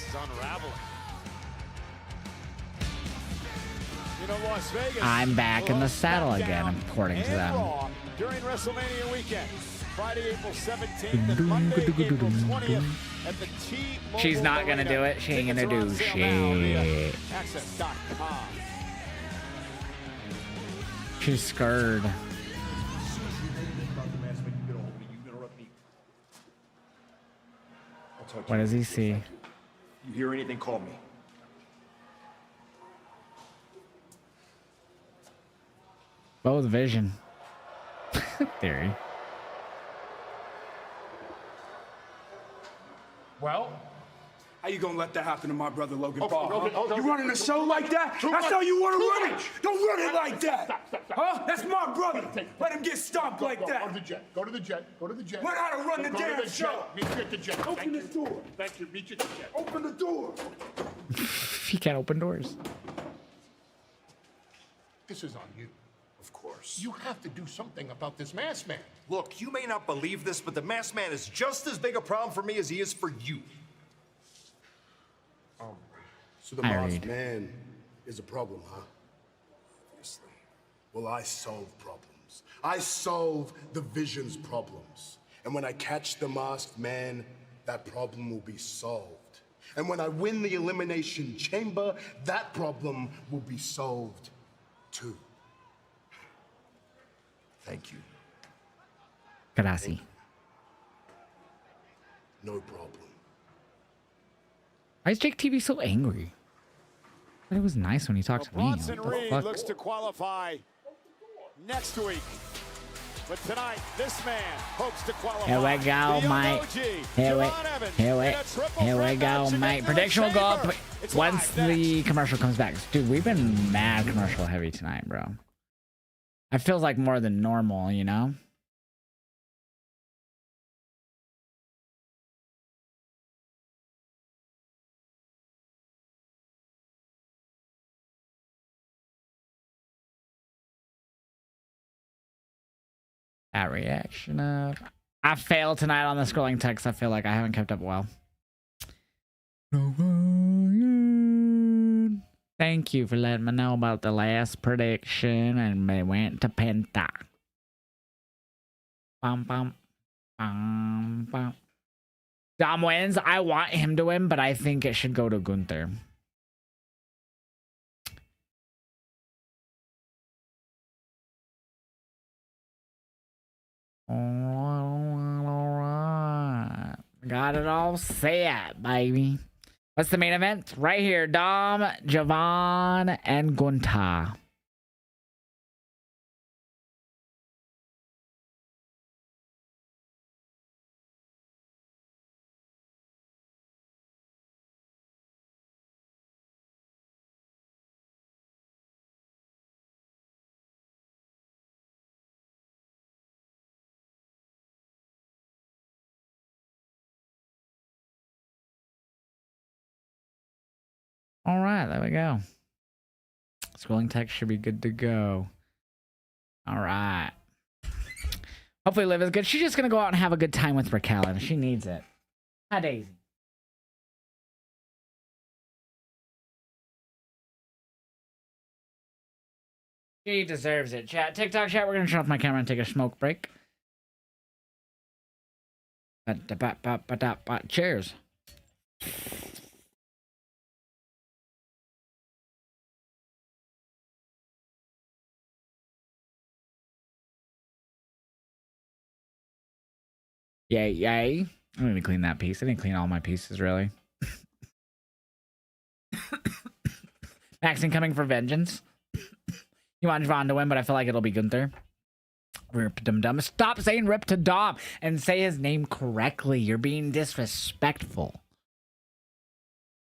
I'm back in the saddle again, according to them. During WrestleMania weekend, Friday, April 17th and Monday, April 20th at the T-Mobile She's not gonna do it. She ain't gonna do shit. Access.com. She's scared. What does he see? You hear anything, call me. Both vision. Theory. Well, how you gonna let that happen to my brother Logan Paul? Huh? You running a show like that? That's how you want to run it. Don't run it like that. Huh? That's my brother. Let him get stomped like that. Go to the jet. Go to the jet. Go to the jet. Learn how to run the damn show. Meet you at the jet. Open this door. Thank you. Meet you at the jet. Open the door. He can't open doors. This is on you. Of course. You have to do something about this masked man. Look, you may not believe this, but the masked man is just as big a problem for me as he is for you. So the masked man is a problem, huh? Obviously. Well, I solve problems. I solve the Vision's problems. And when I catch the masked man, that problem will be solved. And when I win the Elimination Chamber, that problem will be solved too. Thank you. Gracias. No problem. Why is Jake TV so angry? But it was nice when he talked to me. Bronson Reed looks to qualify next week. But tonight, this man hopes to qualify. Here we go, mate. Here we go, mate. Prediction will go up once the commercial comes back. Dude, we've been mad commercial heavy tonight, bro. It feels like more than normal, you know? That reaction of... I failed tonight on the scrolling text. I feel like I haven't kept up well. Thank you for letting me know about the last prediction, and we went to Penta. Bum, bum, bum, bum. Dom wins. I want him to win, but I think it should go to Gunther. All right. Got it all set, baby. What's the main event? Right here. Dom, Javon, and Gunther. All right, there we go. Scrolling text should be good to go. All right. Hopefully Liv is good. She's just going to go out and have a good time with Raquel, and she needs it. Hi, Daisy. She deserves it. Chat, TikTok chat, we're going to turn off my camera and take a smoke break. Cheers. Yay, yay. I didn't even clean that piece. I didn't clean all my pieces, really. Maxine coming for vengeance. You want Javon to win, but I feel like it'll be Gunther. Rip Dum Dum. Stop saying Rip to Dom and say his name correctly. You're being disrespectful.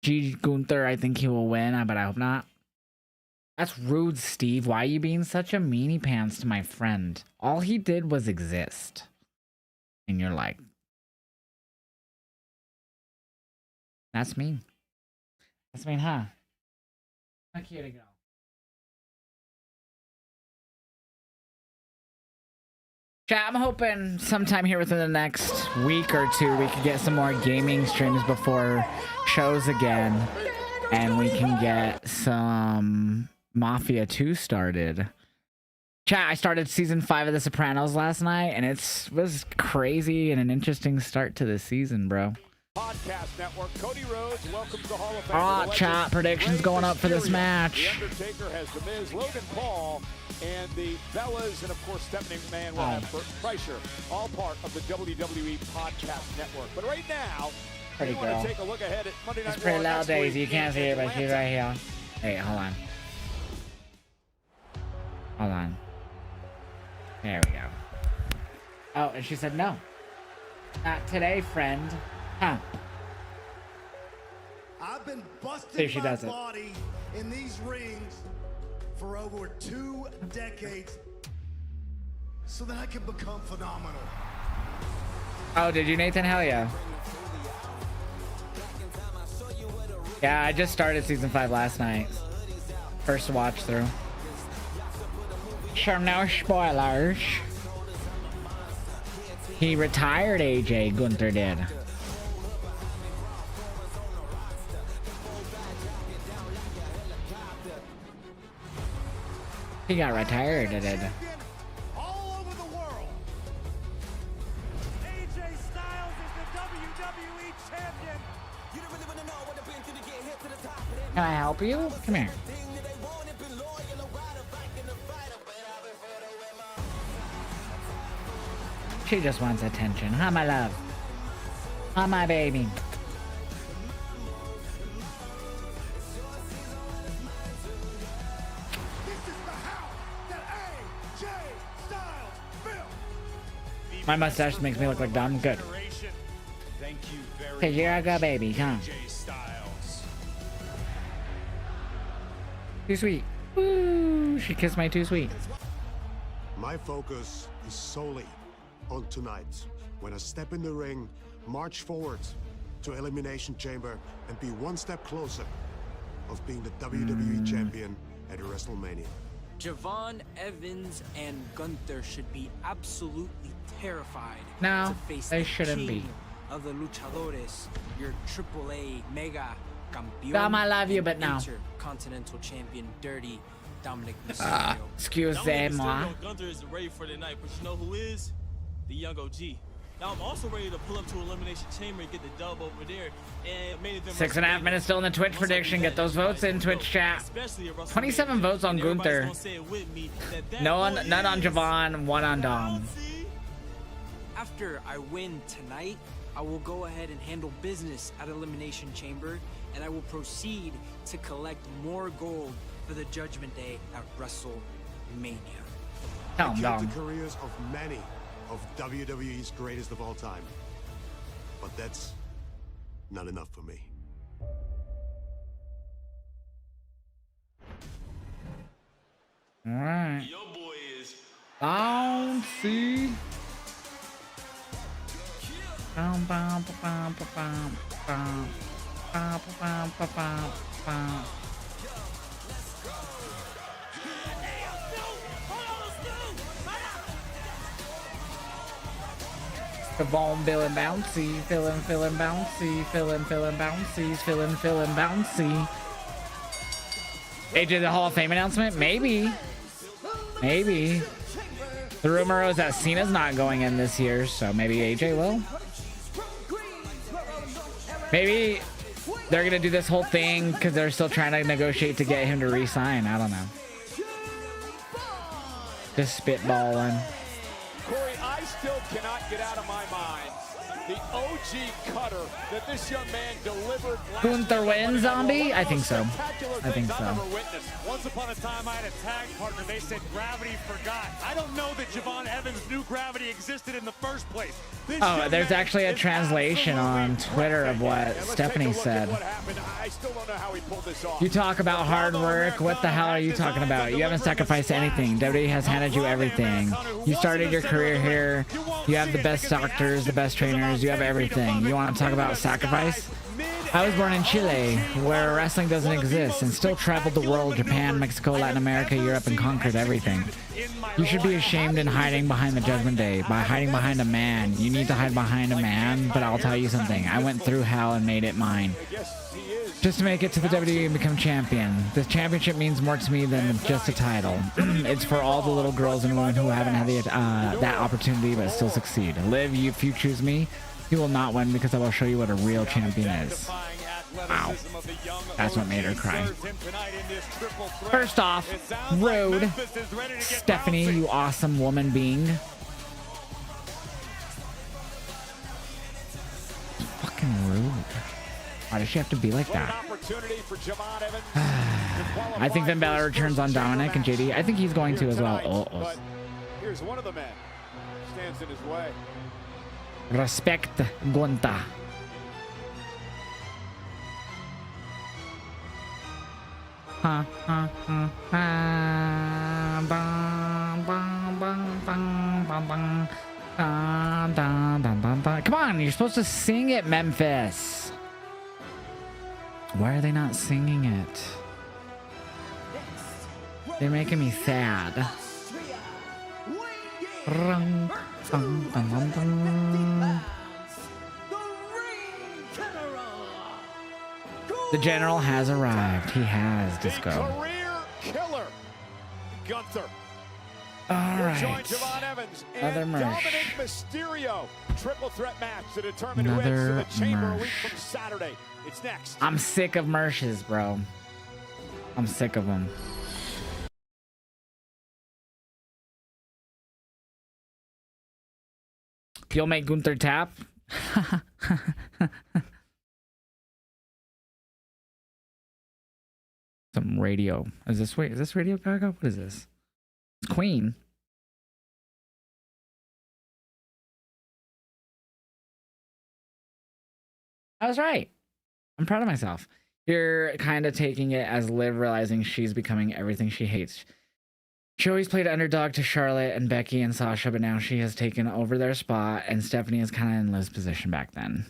G Gunther, I think he will win, but I hope not. That's rude, Steve. Why are you being such a meanie pants to my friend? All he did was exist. And you're like, that's mean. That's mean, huh? How cute to go. Chat, I'm hoping sometime here within the next week or two we could get some more gaming streams before shows again. And we can get some Mafia 2 started. Chat, I started season 5 of The Sopranos last night, and it was crazy and an interesting start to the season, bro. Podcast Network. Cody Rhodes welcomes the Hall of Fame. Alright, chat, predictions going up for this match. The Undertaker has The Miz, Logan Paul, and the Bellas, and of course Stephanie McMahon will have Burt Kreischer, all part of the WWE Podcast Network. But right now, Pretty we want to take a look ahead at Monday Night Raw. It's pretty loud, next Daisy. week You can't see it, but she's Atlanta. right here. Hey, hold on. Hold on. There we go. Oh, and she said no. Not today, friend. Huh. I've been See busting if she my does it. body in these rings for over 2 decades so that I can become phenomenal. Oh, did you, Nathan? Hell yeah. Yeah, I just started season 5 last night. First watch through. Sure, no spoilers. He retired, AJ Gunther did. He got retired, it did. All over the world. AJ Styles is the WWE champion. You don't really want to know what I've been through to get here to the top. Can I help you? Come here. She just wants attention. Huh, my love? Huh, my baby? My mustache makes me look like Dom. Good. Thank you very Cause you're a good baby, huh? AJ Styles. Too sweet. Woo! She kissed my too sweet. My focus is solely on tonight. When I step in the ring, march forward to Elimination Chamber and be one step closer of being the WWE champion at WrestleMania. Javon, Evans, and Gunther should be absolutely terrified No, to face they the shouldn't king be. of the luchadores, your AAA mega campeón, Dom, I love you, but no. Intercontinental champion, Dirty Dominic Mysterio. Excusez-moi. Gunther is ready for the night, but you know who is? The young OG. Now I'm also ready to pull up to Elimination Chamber and get the dub over there. And main event 6.5 minutes still in the Twitch prediction. Get those votes in, Twitch chat. 27 votes on Gunther. None on Javon, 1 on Dom. After I win tonight, I will go ahead and handle business at Elimination Chamber, and I will proceed to collect more gold for the Judgment Day at WrestleMania. Tell him, I Dom. killed the careers of many of WWE's greatest of all time. But that's not enough for me. Alright. Your boy is Bouncy. Bum, bum, bum, bum, bum, bum, bum, bum, bum, bum. Devon, feeling bouncy, feeling bouncy, feeling bouncy, feeling bouncy. AJ, the Hall of Fame announcement? Maybe. Maybe. The rumor is that Cena's not going in this year, so maybe AJ will. Maybe they're going to do this whole thing because they're still trying to negotiate to get him to re-sign. I don't know. Just spitballing. Corey, I still cannot get out of my mind the OG cutter that this young man delivered. Gunther wins, zombie? I think so. I think so. Once upon a time, I had a tag partner. They said gravity forgot. I don't know that Javon Evans knew gravity existed in the first place. Oh, there's actually a translation on Twitter of what Stephanie said. I still don't know how he pulled this off. You talk about hard work. What the hell are you talking about? You haven't sacrificed anything. WWE has handed you everything. You started your career here. You have the best doctors, the best trainers. You have everything. You want to talk about sacrifice? I was born in Chile, where wrestling doesn't exist, and still traveled the world, Japan, Mexico, Latin America, Europe, and conquered everything. You should be ashamed in hiding behind the Judgment Day, by hiding behind a man. You need to hide behind a man, but I'll tell you something. I went through hell and made it mine. Just to make it to the WWE and become champion. This championship means more to me than just a title. It's for all the little girls and women who haven't had that opportunity but still succeed. Liv, if you choose me, you will not win because I will show you what a real champion is. Wow. That's what made her cry. First off, rude. Stephanie, you awesome woman being. Fucking rude. Why does she have to be like that? I think Finn Balor returns on Dominic and JD. I think he's going to as well. Oh. Here's one of the men. Stands in his way. Respect Gunta. Come on, you're supposed to sing it, Memphis. Why are they not singing it? They're making me sad. The general has arrived. He has, Disco. Career killer, Gunther. All right. Javon Evans Another and merch. Dominic Mysterio. Triple threat match to determine Another who heads to the chamber a week merch. from Saturday. It's next. I'm sick of merches, bro. I'm sick of them. You'll make Gunther tap? Some radio. Is this Radio Gaga? What is this? It's Queen. I was right. I'm proud of myself. You're kind of taking it as Liv realizing she's becoming everything she hates. She always played underdog to Charlotte and Becky and Sasha, but now she has taken over their spot, and Stephanie is kind of in Liv's position back then.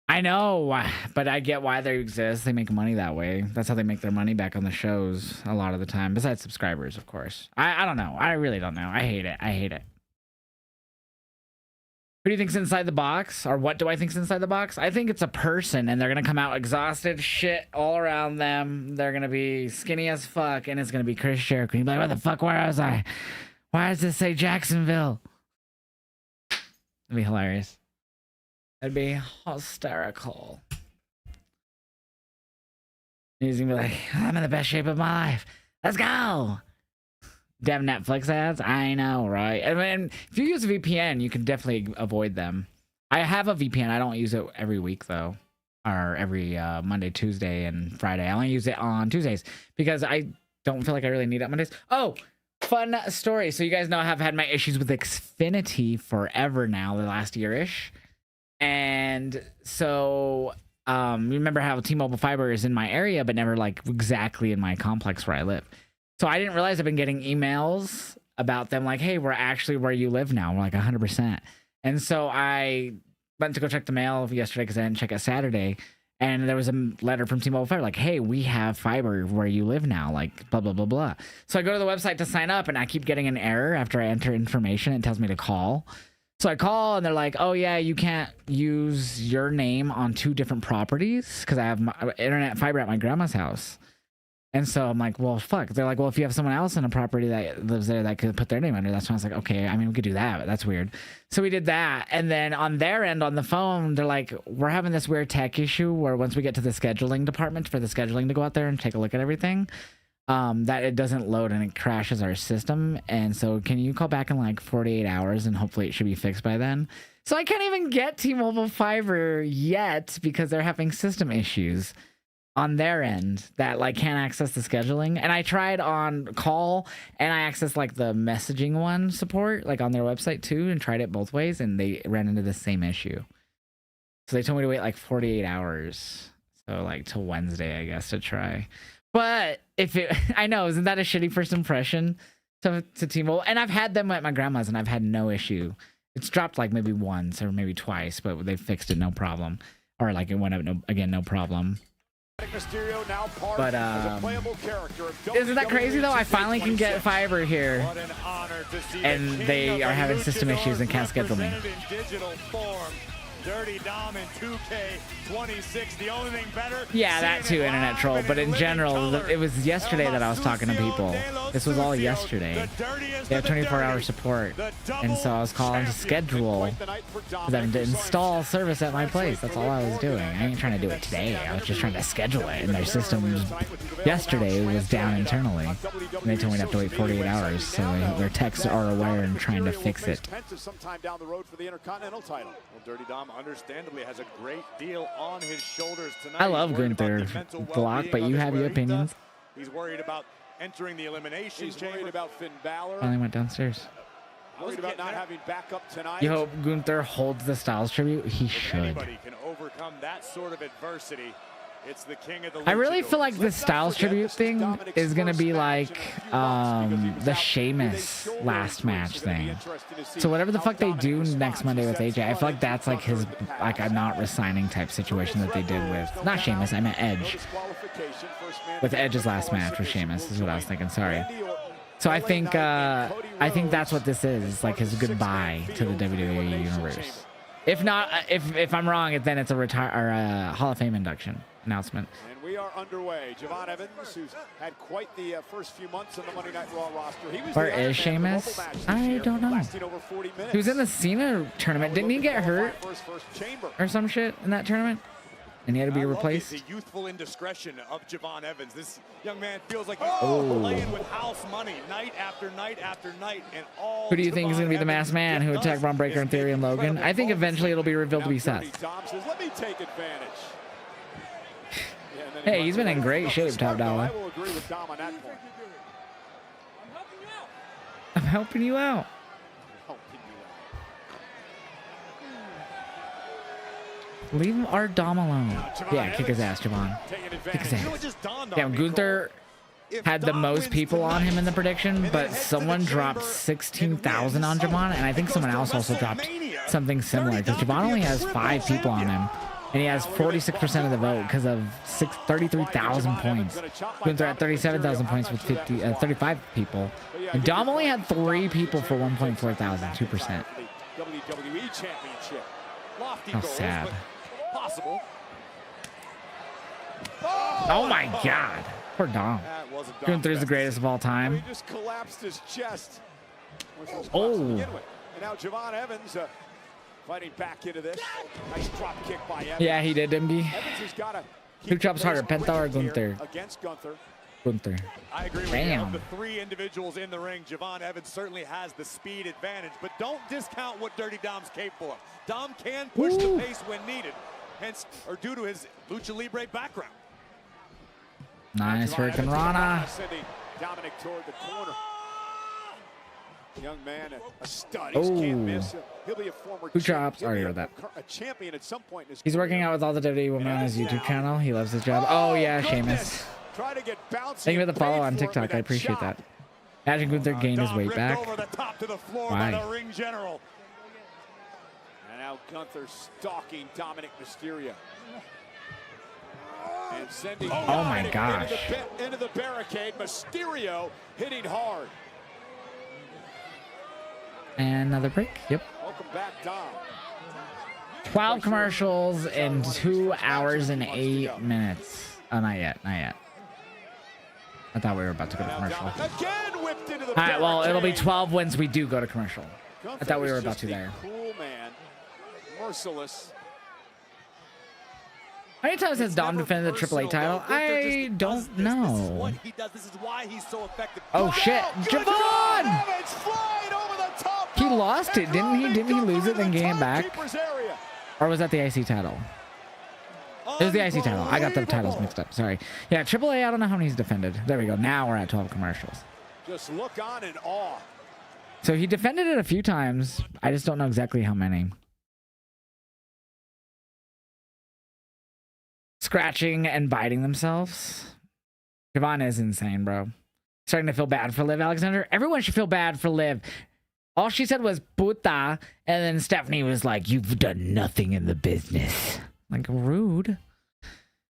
I know, but I get why they exist. They make money that way. That's how they make their money back on the shows a lot of the time, besides subscribers, of course. I don't know. I really don't know. I hate it. I hate it. Who do you think's inside the box? Or what do I think's inside the box? I think it's a person, and they're going to come out exhausted, shit all around them. They're going to be skinny as fuck, and it's going to be Chris Jericho. You'll be like, what the fuck, where was I? Why does this say Jacksonville? That'd be hilarious. That'd be hysterical. He's going to be like, I'm in the best shape of my life. Let's go. Damn Netflix ads. I know, right? I mean, if you use a VPN, you can definitely avoid them. I have a VPN. I don't use it every week, though. Or every Monday, Tuesday, and Friday. I only use it on Tuesdays because I don't feel like I really need it on Mondays. Oh, fun story. So you guys know I have had my issues with Xfinity forever now, the last year-ish. And so remember how T-Mobile fiber is in my area, but never like exactly in my complex where I live. So I didn't realize I've been getting emails about them like, hey, we're actually where you live now. We're like 100%. And so I went to go check the mail yesterday because I didn't check it Saturday. And there was a letter from T-Mobile Fiber like, hey, we have fiber where you live now, like blah, blah, blah, blah. So I go to the website to sign up and I keep getting an error after I enter information. It tells me to call. So I call and they're like, oh yeah, you can't use your name on 2 different properties because I have my internet fiber at my grandma's house. And so I'm like, well, fuck. They're like, well, if you have someone else in a property that lives there that could put their name under, that's when I was like, okay, I mean, we could do that, but that's weird. So we did that. And then on their end, on the phone, they're like, we're having this weird tech issue where once we get to the scheduling department for the scheduling to go out there and take a look at everything, that it doesn't load and it crashes our system. And so can you call back in like 48 hours and hopefully it should be fixed by then? So I can't even get T-Mobile Fiber yet because they're having system issues on their end that like can't access the scheduling. And I tried on call and I accessed like the messaging one support like on their website too and tried it both ways and they ran into the same issue. So they told me to wait like 48 hours. So like till Wednesday, I guess, to try. But if it, I know, isn't that a shitty first impression to T-Mobile? And I've had them at my grandma's and I've had no issue. It's dropped like maybe once or maybe twice, but they fixed it, no problem. Or like it went up, no problem. But isn't that crazy though? I finally can get fiber here and they are having system issues and can't schedule me. Dirty Dom in 2K26. The only thing better. Yeah, that too, internet troll. But in general, it was yesterday that I was talking to people. This was all yesterday. They have 24-hour support, and so I was calling to schedule for them to install service at my place. That's all I was doing. I ain't trying to do it today. I was just trying to schedule it, and their system yesterday was down internally. And they told me to have to wait 48 hours, so their techs are aware and trying to fix it. Sometime down the road for the Intercontinental title. Well, Dirty Dom understandably has a great deal on his shoulders tonight. I love Gunther Glock, but you have your opinions. He's worried about entering the elimination. He's worried about Finn Balor. Finally went downstairs. Worried about not having backup tonight. You hope Gunther holds the Styles tribute? He should. Anybody can overcome that sort of adversity. It's the king of the I really feel like this Styles tribute thing is gonna be like the Sheamus last match thing. So whatever the fuck they do next Monday with AJ, I feel like that's like his like I'm not resigning type situation that they did with not Sheamus, I meant Edge. With Edge's last match with Sheamus is what I was thinking. Sorry. So I think that's what this is. It's like his goodbye to the WWE universe. If not, if I'm wrong, then it's a Hall of Fame induction announcement. And we are underway. Javon Evans, who's had quite the first few months on the Monday Night Raw roster. He was Where is Sheamus? I don't know. He was in the Cena tournament. Didn't he get hurt or some shit in that tournament? And he had to be replaced? The youthful indiscretion of Javon Evans. This young man feels like he's playing with house money night after night after night. And all who do you think is going to be the masked man who attacked Braun Breaker and Theory and Logan? I think eventually it'll be revealed to be Seth. Let me take advantage. Hey, he's been in great shape, Top Dollar. I will agree with Dom on that point. I'm helping you out. Leave our Dom alone. Yeah, kick his ass, Javon. Kick his ass. Damn, Gunther had the most people on him in the prediction, but someone dropped 16,000 on Javon, and I think someone else also dropped something similar, because Javon only has 5 people on him, and he has 46% of the vote because of 33,000 points. Gunther had 37,000 points with 35 people, and Dom only had 3 people for 1.4 thousand, 2%. WWE Championship. How sad. Possible. Oh my God. Poor Dom. Gunther's the greatest of all time. He just collapsed his chest. Oh. And now Javon Evans fighting back into this. Nice drop kick by Evans. Yeah, he did, MD. Evans has got to Who drops harder, Penta or Gunther? Against Gunther. Gunther. I agree with Damn. you. Of the 3 individuals in the ring, Javon Evans certainly has the speed advantage, but don't discount what Dirty Dom's capable of. Dom can push the pace when needed, hence, or due to his Lucha Libre background. Nice Hurricane Rana. Dominic toward the corner. Young man, a stud. He can't miss. He'll be a former Who drops? Already read that. A champion at some point in his He's working out with all the WWE women on his YouTube channel. He loves his job. Oh yeah, Sheamus. Try to get Thank you for the follow on TikTok. I appreciate that. Imagine Gunther gained his weight back. Why? And now Gunther stalking Dominic Mysterio. And sending oh my gosh. Into the barricade. Mysterio hitting hard. And another break. Yep. Welcome back, Dom. 12 commercials in 2 hours and 8 minutes. Oh, not yet. Not yet. I thought we were about to go to commercial. Again whipped into the All right, well, it'll be 12 wins we do go to commercial. I thought we were about to there. Cool man. Merciless. How many times has Dom defended the AAA title? I don't know. Oh shit, Javon! He lost it, didn't he? Didn't he lose it, then gain it back? Or was that the IC title? It was the IC title. I got the titles mixed up. Sorry. Yeah, AAA, I don't know how many he's defended. There we go. Now we're at 12 commercials. Just look on in awe. So he defended it a few times. I just don't know exactly how many. Scratching and biting themselves. Javon is insane, bro. Starting to feel bad for Liv Alexander. Everyone should feel bad for Liv. All she said was puta, and then Stephanie was like, "You've done nothing in the business." Like, rude.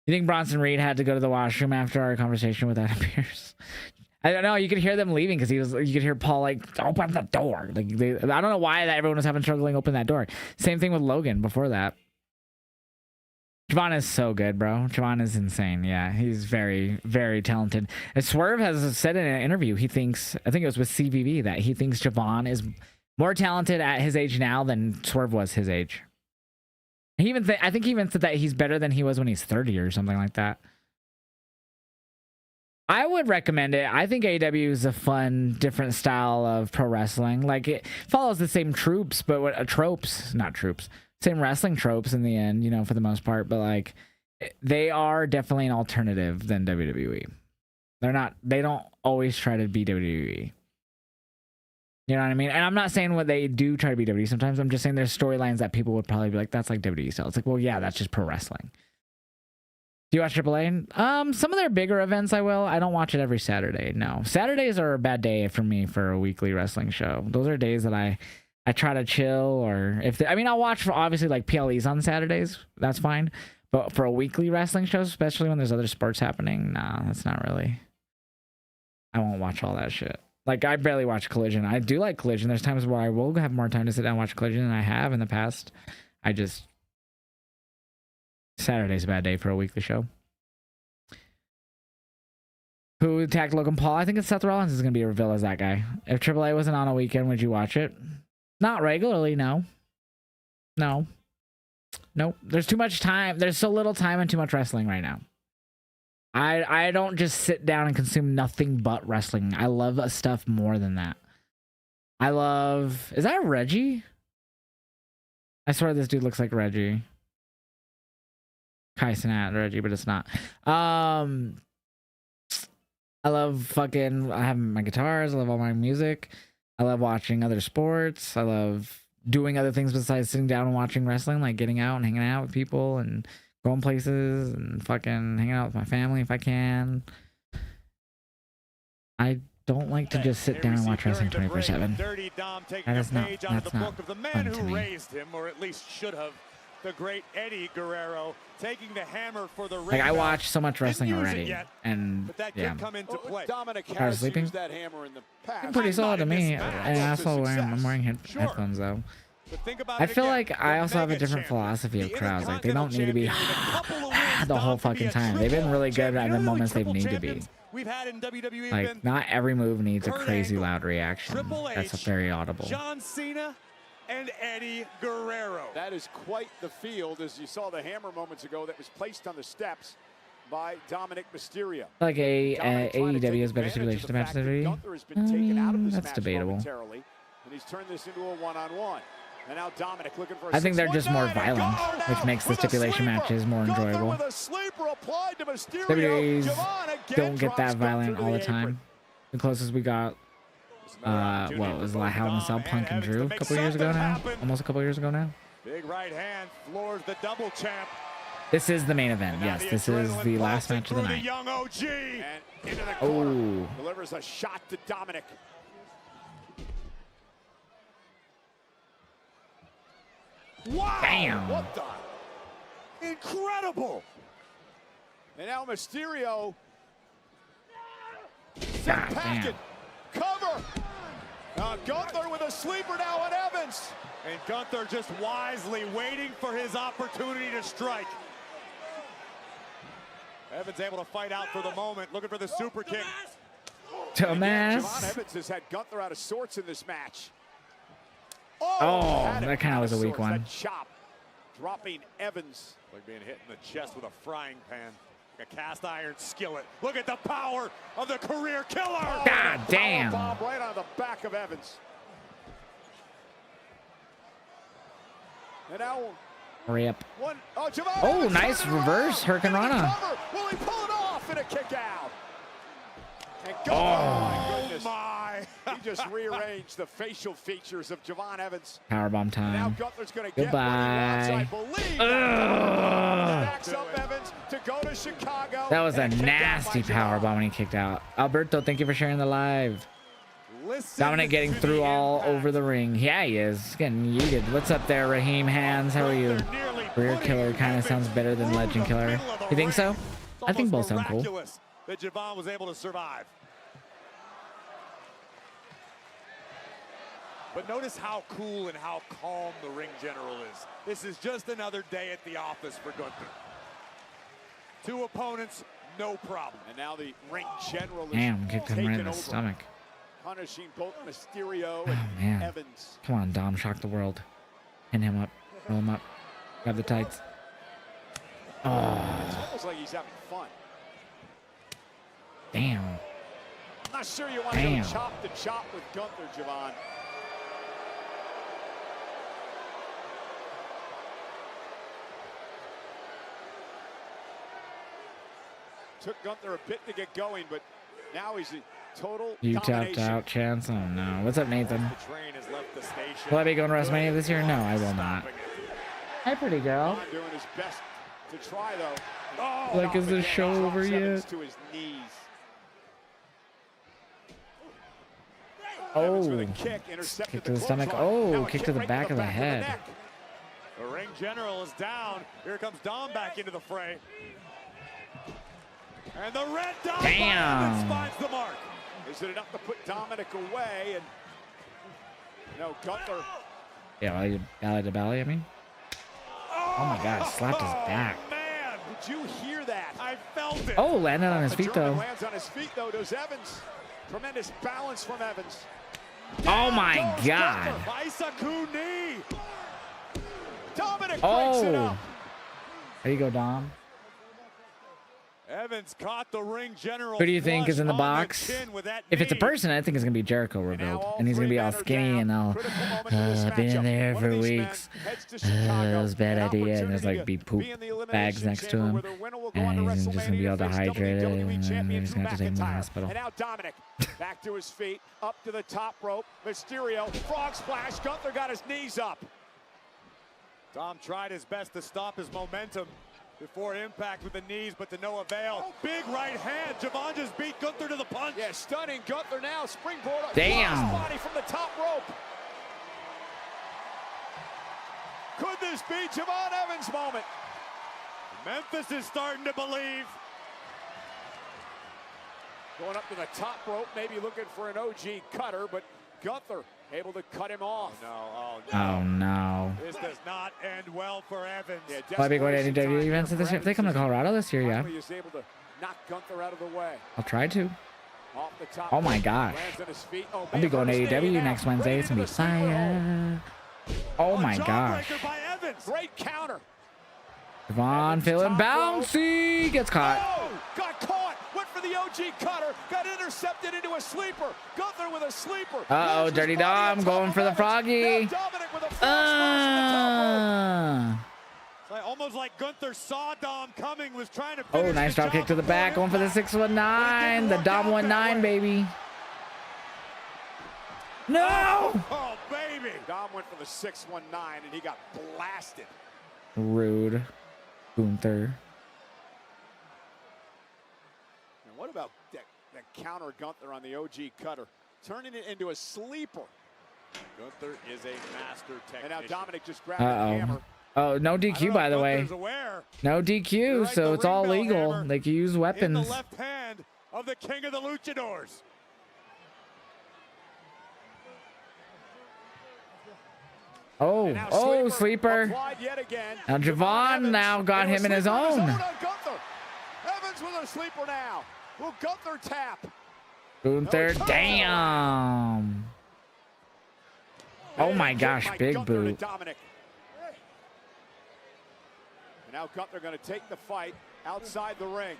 You think Bronson Reed had to go to the washroom after our conversation with Adam Pearce? I don't know. You could hear them leaving because you could hear Paul like, "Open the door." Like, I don't know why that everyone was having struggling open that door. Same thing with Logan before that. Javon is so good, bro. Javon is insane. Yeah, he's very, very talented. And Swerve has said in an interview, he thinks, I think it was with CVV, that he thinks Javon is more talented at his age now than Swerve was his age. He even I think he even said that he's better than he was when he's 30 or something like that. I would recommend it. I think AEW is a fun, different style of pro wrestling. Like, it follows the same tropes, but same wrestling tropes in the end, you know, for the most part. But like, they are definitely an alternative than WWE. They don't always try to be WWE. You know what I mean? And I'm not saying what they do try to be WWE sometimes. I'm just saying there's storylines that people would probably be like, that's like WWE style. It's like, well, yeah, that's just pro wrestling. Do you watch AAA? Some of their bigger events I will. I don't watch it every Saturday. No. Saturdays are a bad day for me for a weekly wrestling show. Those are days that I try to chill, or I'll watch for obviously like PLEs on Saturdays. That's fine. But for a weekly wrestling show, especially when there's other sports happening, nah, that's not really. I won't watch all that shit. Like, I barely watch Collision. I do like Collision. There's times where I will have more time to sit down and watch Collision than I have in the past. Saturday's a bad day for a weekly show. Who attacked Logan Paul? I think it's Seth Rollins is going to be revealed as that guy. If AAA wasn't on a weekend, would you watch it? Not regularly, no. No. Nope. There's too much time. There's so little time and too much wrestling right now. I don't just sit down and consume nothing but wrestling. I love stuff more than that. Is that Reggie? I swear this dude looks like Reggie. Kai Cenat, Reggie, but it's not. I love I have my guitars. I love all my music. I love watching other sports. I love doing other things besides sitting down and watching wrestling, like getting out and hanging out with people and going places and fucking hanging out with my family if I can. I don't like to just sit down and watch wrestling 24/7. That's not fun to me. Raised him, or at least should have. The great Eddie Guerrero taking the hammer for the ring. Like, I watch so much wrestling already, yet, and but that yeah. could come into play. Dominic I was sleeping. that hammer in the past. Pretty solid to me. And I'm wearing headphones though. I feel like I also have a different philosophy of crowds. Like, they don't need to be the whole fucking time. They've been really good at the moments they need to be. Like, not every move needs a crazy loud reaction. That's very audible. John Cena and Eddie Guerrero. That is quite the field, as you saw the hammer moments ago that was placed on the steps by Dominic Mysterio. Like AEW has better stipulations to match WWE. That's debatable. And he's turned this into a one-on-one. And now Dominic looking for I think they're just more violent, which makes the stipulation matches more enjoyable. WWE's don't get that violent all the time. The closest we got, what was like Hell in a Cell, Punk and Drew a couple years ago now? Almost a couple years ago now. Big right hand floors the double champ. This is the main event. Yes, this is the last match of the night. Young OG. And into the corner. Delivers a shot to Dominic. Wow! Bam! What the? Incredible! And now Mysterio. God damn. Cover. Gunther with a sleeper now on Evans. And Gunther just wisely waiting for his opportunity to strike. Evans able to fight out for the moment, looking for the super kick. Dumbass. Javon Evans has had Gunther out of sorts in this match. Oh, that kind of was a weak one. That chop, dropping Evans. Like being hit in the chest with a frying pan. Like a cast iron skillet. Look at the power of the career killer. God damn. Bomb right on the back of Evans. And now Rip. Javon Oh, Evans nice reverse Hurricane Rana. Will he pull it off in a kick out? And Oh. my goodness. He just rearranged the facial features of Javon Evans. Powerbomb Now time. Gunther's going to get what he wants, I Goodbye. believe. Stacks up Evans to go to Chicago. That was a nasty powerbomb when he kicked out. Alberto, thank you for sharing the live. Dominic getting through all over the ring. Yeah, he is. He's getting yeeted. What's up there, Raheem Hands? How are you? Career Killer kind of sounds better than Legend Killer. You think so? I think both sound cool. That Javon was able to survive. But notice how cool and how calm the ring general is. This is just another day at the office for Gunther. 2 opponents, no problem. And now the ring general is Damn, kicked him right in the over, stomach. punishing both Mysterio Oh, and man. Evans. Come on, Dom. Shock the world. Pin him up. Roll him up. Grab the tights. It's Oh, almost like he's having fun. damn. I'm not sure you want to Damn. go chop to chop with Gunther, Javon. Took Gunther a bit to get going, but now he's a total You tapped domination. out, Chance. Oh, no. What's up, Nathan? The train has left the station. Will I be going to WrestleMania this year? No, I will not. Hi, pretty girl. Javon doing his best to try, though. Like, is this show over Evans yet? to his knees. Oh, with a kick, intercepted kick to the the stomach. clothesline. Now Oh, a kick to the right back of the head. neck. The ring general is down. Here comes Dom back into the fray. And the red Dom Damn. finds the mark. Is it enough to put Dominic away? And no, Gunther. Yeah, belly to belly, I mean. Oh my God, slapped his back. Man, did you hear that? I felt it. Oh, landed on his The feet, German though. lands on his feet, though, does Evans. Tremendous balance from Evans. Oh my God. Isaacu knee. Dominic breaks it Oh. up. There you go, Dom. Evans caught the ring general. Who do you think is in the flush on box? chin with that If it's a knee. person, I think it's going to be Jericho revealed. And he's going to be all skinny and all, I've been there for weeks. That was a bad idea. And there's like be poop bags next to him. And he's just going to be all dehydrated. And he's going to have to take him to the hospital. And now Dominic back to his feet, up to the top rope. Mysterio, frog splash. Gunther got his knees up. Dom tried his best to stop his momentum before impact with the knees, but to no avail. Big right hand. Javon just beat Gunther to the punch. Yeah, stunning Gunther now. Springboard. Damn. Body from the top rope. Could this be Javon Evans' moment? Memphis is starting to believe. Going up to the top rope, maybe looking for an OG cutter, but Gunther able to cut him off. Oh no. This does not end well for Evans. Will I be going to any WWE events this year? If they come to Colorado this year, yeah. Finally is able to knock Gunther out of the way. I'll try to. Off the top Oh my rope, gosh. lands on his feet. Oh, I'll be going to AEW next Wednesday. It's going to be fire. Oh my gosh. By Evans. Great counter. Javon feeling bouncy. Gets caught. Oh, got caught. Went for the OG cutter. Got intercepted into a sleeper. Gunther with a sleeper. Uh-oh, Dirty Dom going for the froggy. It's like, almost like Gunther saw Dom coming, was trying to Oh, finish nice the drop kick to the job back. Going for the 619. The Dom 19, baby. No! Oh, baby. Dom went for the 619, and he got blasted. Rude. Gunther. And what about that counter Gunther on the OG cutter? Turning it into a sleeper. Gunther is a master technician. And now Dominic just grabbed the Uh-oh. hammer. Oh, no DQ, by the way. No DQ, right, so it's all ring bell legal. hammer They can use in the weapons. left hand of the king of the luchadors. Oh, oh, sleeper. Now Javon now got him in his own. Evans with a sleeper now. Will Gunther tap? Gunther, damn. Oh my gosh, big boot. And now Gunther going to take the fight outside the ring.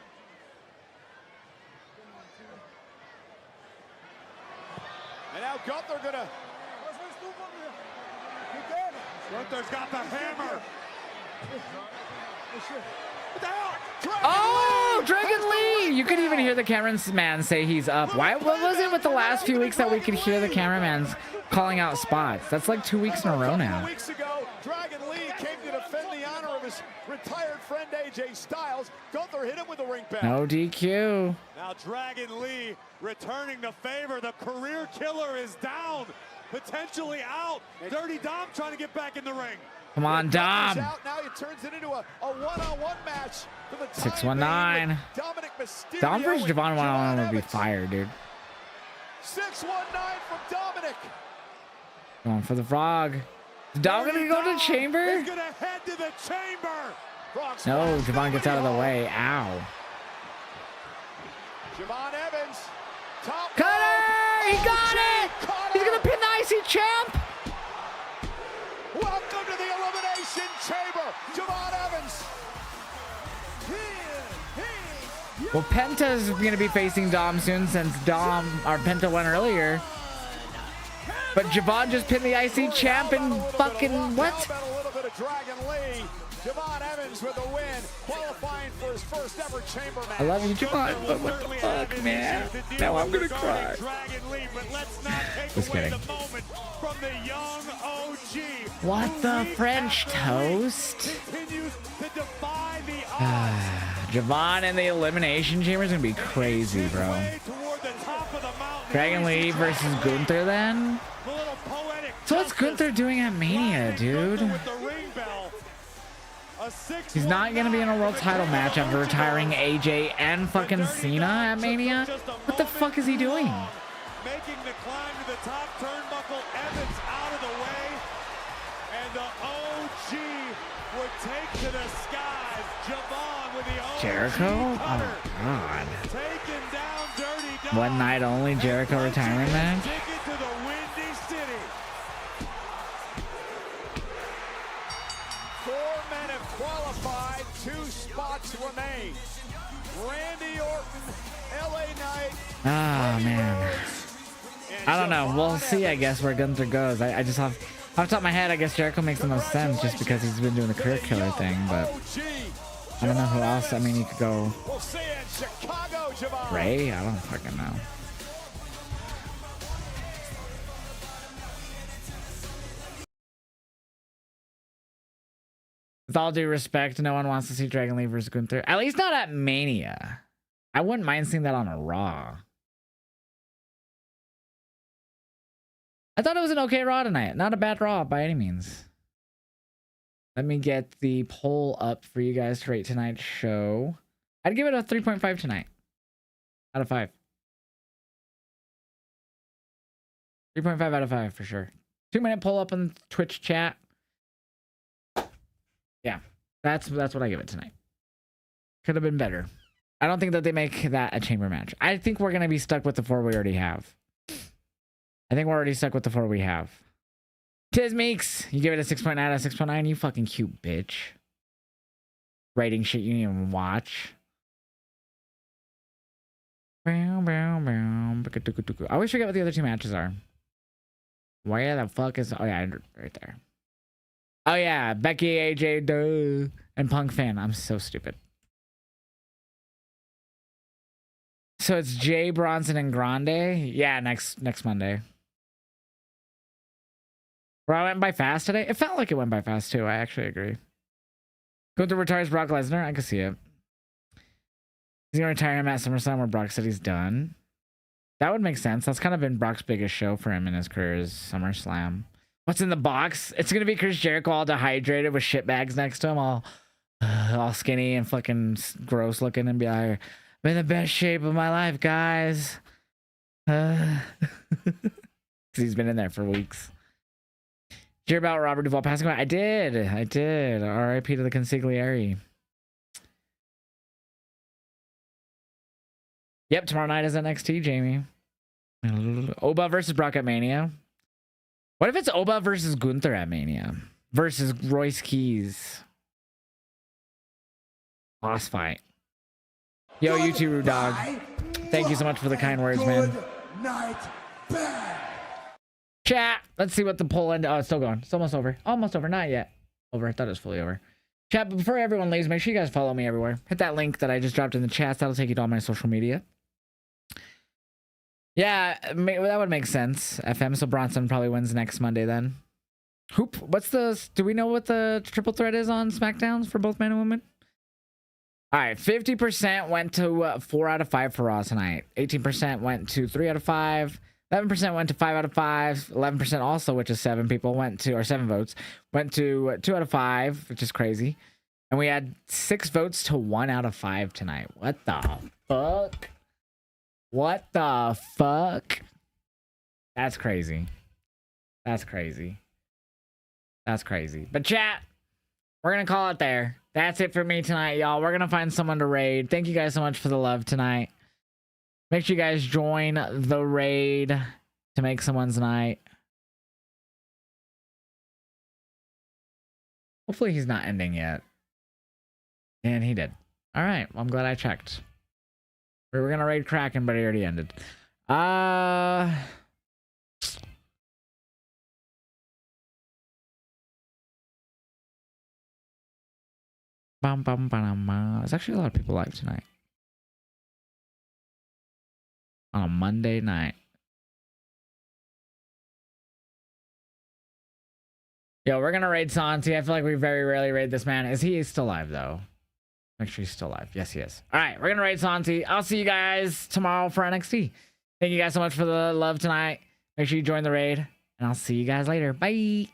And now Gunther going to... Gunther's got the hammer. Oh, Dragon Lee! You could even hear the cameraman say he's up. Why? What was it with the last few weeks that we could hear the cameraman's calling out spots? That's like 2 weeks in a row now. Weeks ago, Dragon Lee came to defend the honor of his retired friend AJ Styles. Gunther hit him with a ring bell. No DQ. Now Dragon Lee returning the favor. The career killer is down, potentially out. Dirty Dom trying to get back in the ring. Come on, Dom. Now it turns it into a one-on-one match for the 619. Dominic Mysterio. Dom versus Javon one-on-one would be fire, dude. 619 from Dominic. Going for the frog. Is Dom gonna go to the chamber? He's gonna head to the chamber. No, Javon gets out of the way. Ow. Javon Evans. Top Cutter! He got it! He's gonna pin the IC champ! Welcome to the Elimination Chamber, Javon Evans. Well, Penta's gonna be facing Dom soon since Penta won earlier. But Javon just pinned the IC champ and fucking what? A little bit of Dragon Lee. Javon Evans with a win, qualifying for his first ever chamber match. I love you, Javon, but what the fuck, man? Now I'm gonna cry. Just kidding. From the young OG. What the French toast? Javon in the Elimination Chamber is gonna be crazy, bro. Dragon Lee versus Gunther then? So what's Gunther doing at Mania, dude? He's not gonna be in a world title match after retiring AJ and fucking Cena at Mania? What the fuck is he doing? Making the climb to the top turnbuckle, Evans out of the way, and the OG would take to the skies. Javon with the OG Jericho? cutter. Oh god. Taking down Dirty Dom. One night only Jericho retirement match? Ticket to the Windy City. 4 men have qualified, 2 spots remain. Randy Orton, LA Knight. Ah, man. I don't know. We'll see, I guess, where Gunther goes. I just have... Off the top of my head, I guess Jericho makes the most sense just because he's been doing the career killer thing, but... I don't know who else. I mean, you could go... Ray? I don't fucking know. With all due respect, no one wants to see Dragon Lee versus Gunther. At least not at Mania. I wouldn't mind seeing that on a Raw. I thought it was an okay Raw tonight. Not a bad Raw by any means. Let me get the poll up for you guys to rate tonight's show. I'd give it a 3.5 tonight. Out of 5. 3.5 out of 5 for sure. 2-minute poll up on Twitch chat. Yeah, that's what I give it tonight. Could have been better. I don't think that they make that a chamber match. I think we're going to be stuck with the 4 we already have. I think we're already stuck with the 4 we have. Tiz Meeks, you give it a 6.9 out of 6.9. You fucking cute bitch. Rating shit you didn't even watch. I always forget what the other 2 matches are. Where the fuck is... Oh yeah, right there. Oh yeah, Becky, AJ, duh, and Punk Fan. I'm so stupid. So it's Jay, Bronson, and Grande. Yeah, next Monday. Raw went by fast today. It felt like it went by fast too. I actually agree. Gunther retires Brock Lesnar. I can see it. He's gonna retire him at SummerSlam where Brock said he's done. That would make sense. That's kind of been Brock's biggest show for him in his career is SummerSlam. What's in the box? It's gonna be Chris Jericho all dehydrated with shit bags next to him, all skinny and fucking gross looking, and be like, "I'm in the best shape of my life, guys." He's been in there for weeks. Did you hear about Robert Duvall passing away? I did. R.I.P. to the consigliere. Yep, tomorrow night is NXT, Jamie. Oba versus Brock at Mania. What if it's Oba versus Gunther at Mania? Versus Royce Keys. Boss fight. Yo, you too, Rude Dog. Thank you so much for the kind words, man. Chat. Let's see what the poll ended. Oh, it's still going. It's almost over. Almost over. Not yet. Over. I thought it was fully over. Chat, but before everyone leaves, make sure you guys follow me everywhere. Hit that link that I just dropped in the chat. That'll take you to all my social media. Yeah, that would make sense. FM, so Bronson probably wins next Monday then. Hoop, do we know what the triple threat is on SmackDowns for both men and women? All right, 50% went to 4 out of 5 for Raw tonight. 18% went to 3 out of 5. 11% went to 5 out of 5. 11% also, which is 7 people, went to, or 7 votes, went to 2 out of 5, which is crazy. And we had 6 votes to 1 out of 5 tonight. What the fuck? What the fuck? That's crazy. That's crazy. That's crazy. But chat, we're going to call it there. That's it for me tonight, y'all. We're going to find someone to raid. Thank you guys so much for the love tonight. Make sure you guys join the raid to make someone's night. Hopefully he's not ending yet. And he did. All right. Well, I'm glad I checked. We were going to raid Kraken, but he already ended. There's actually a lot of people live tonight. On a Monday night. Yo, we're gonna raid Santi. I feel like we very rarely raid this man. Is he still alive though? Make sure he's still alive. Yes, he is. All right, we're gonna raid Santi. I'll see you guys tomorrow for NXT. Thank you guys so much for the love tonight. Make sure you join the raid, and I'll see you guys later. Bye.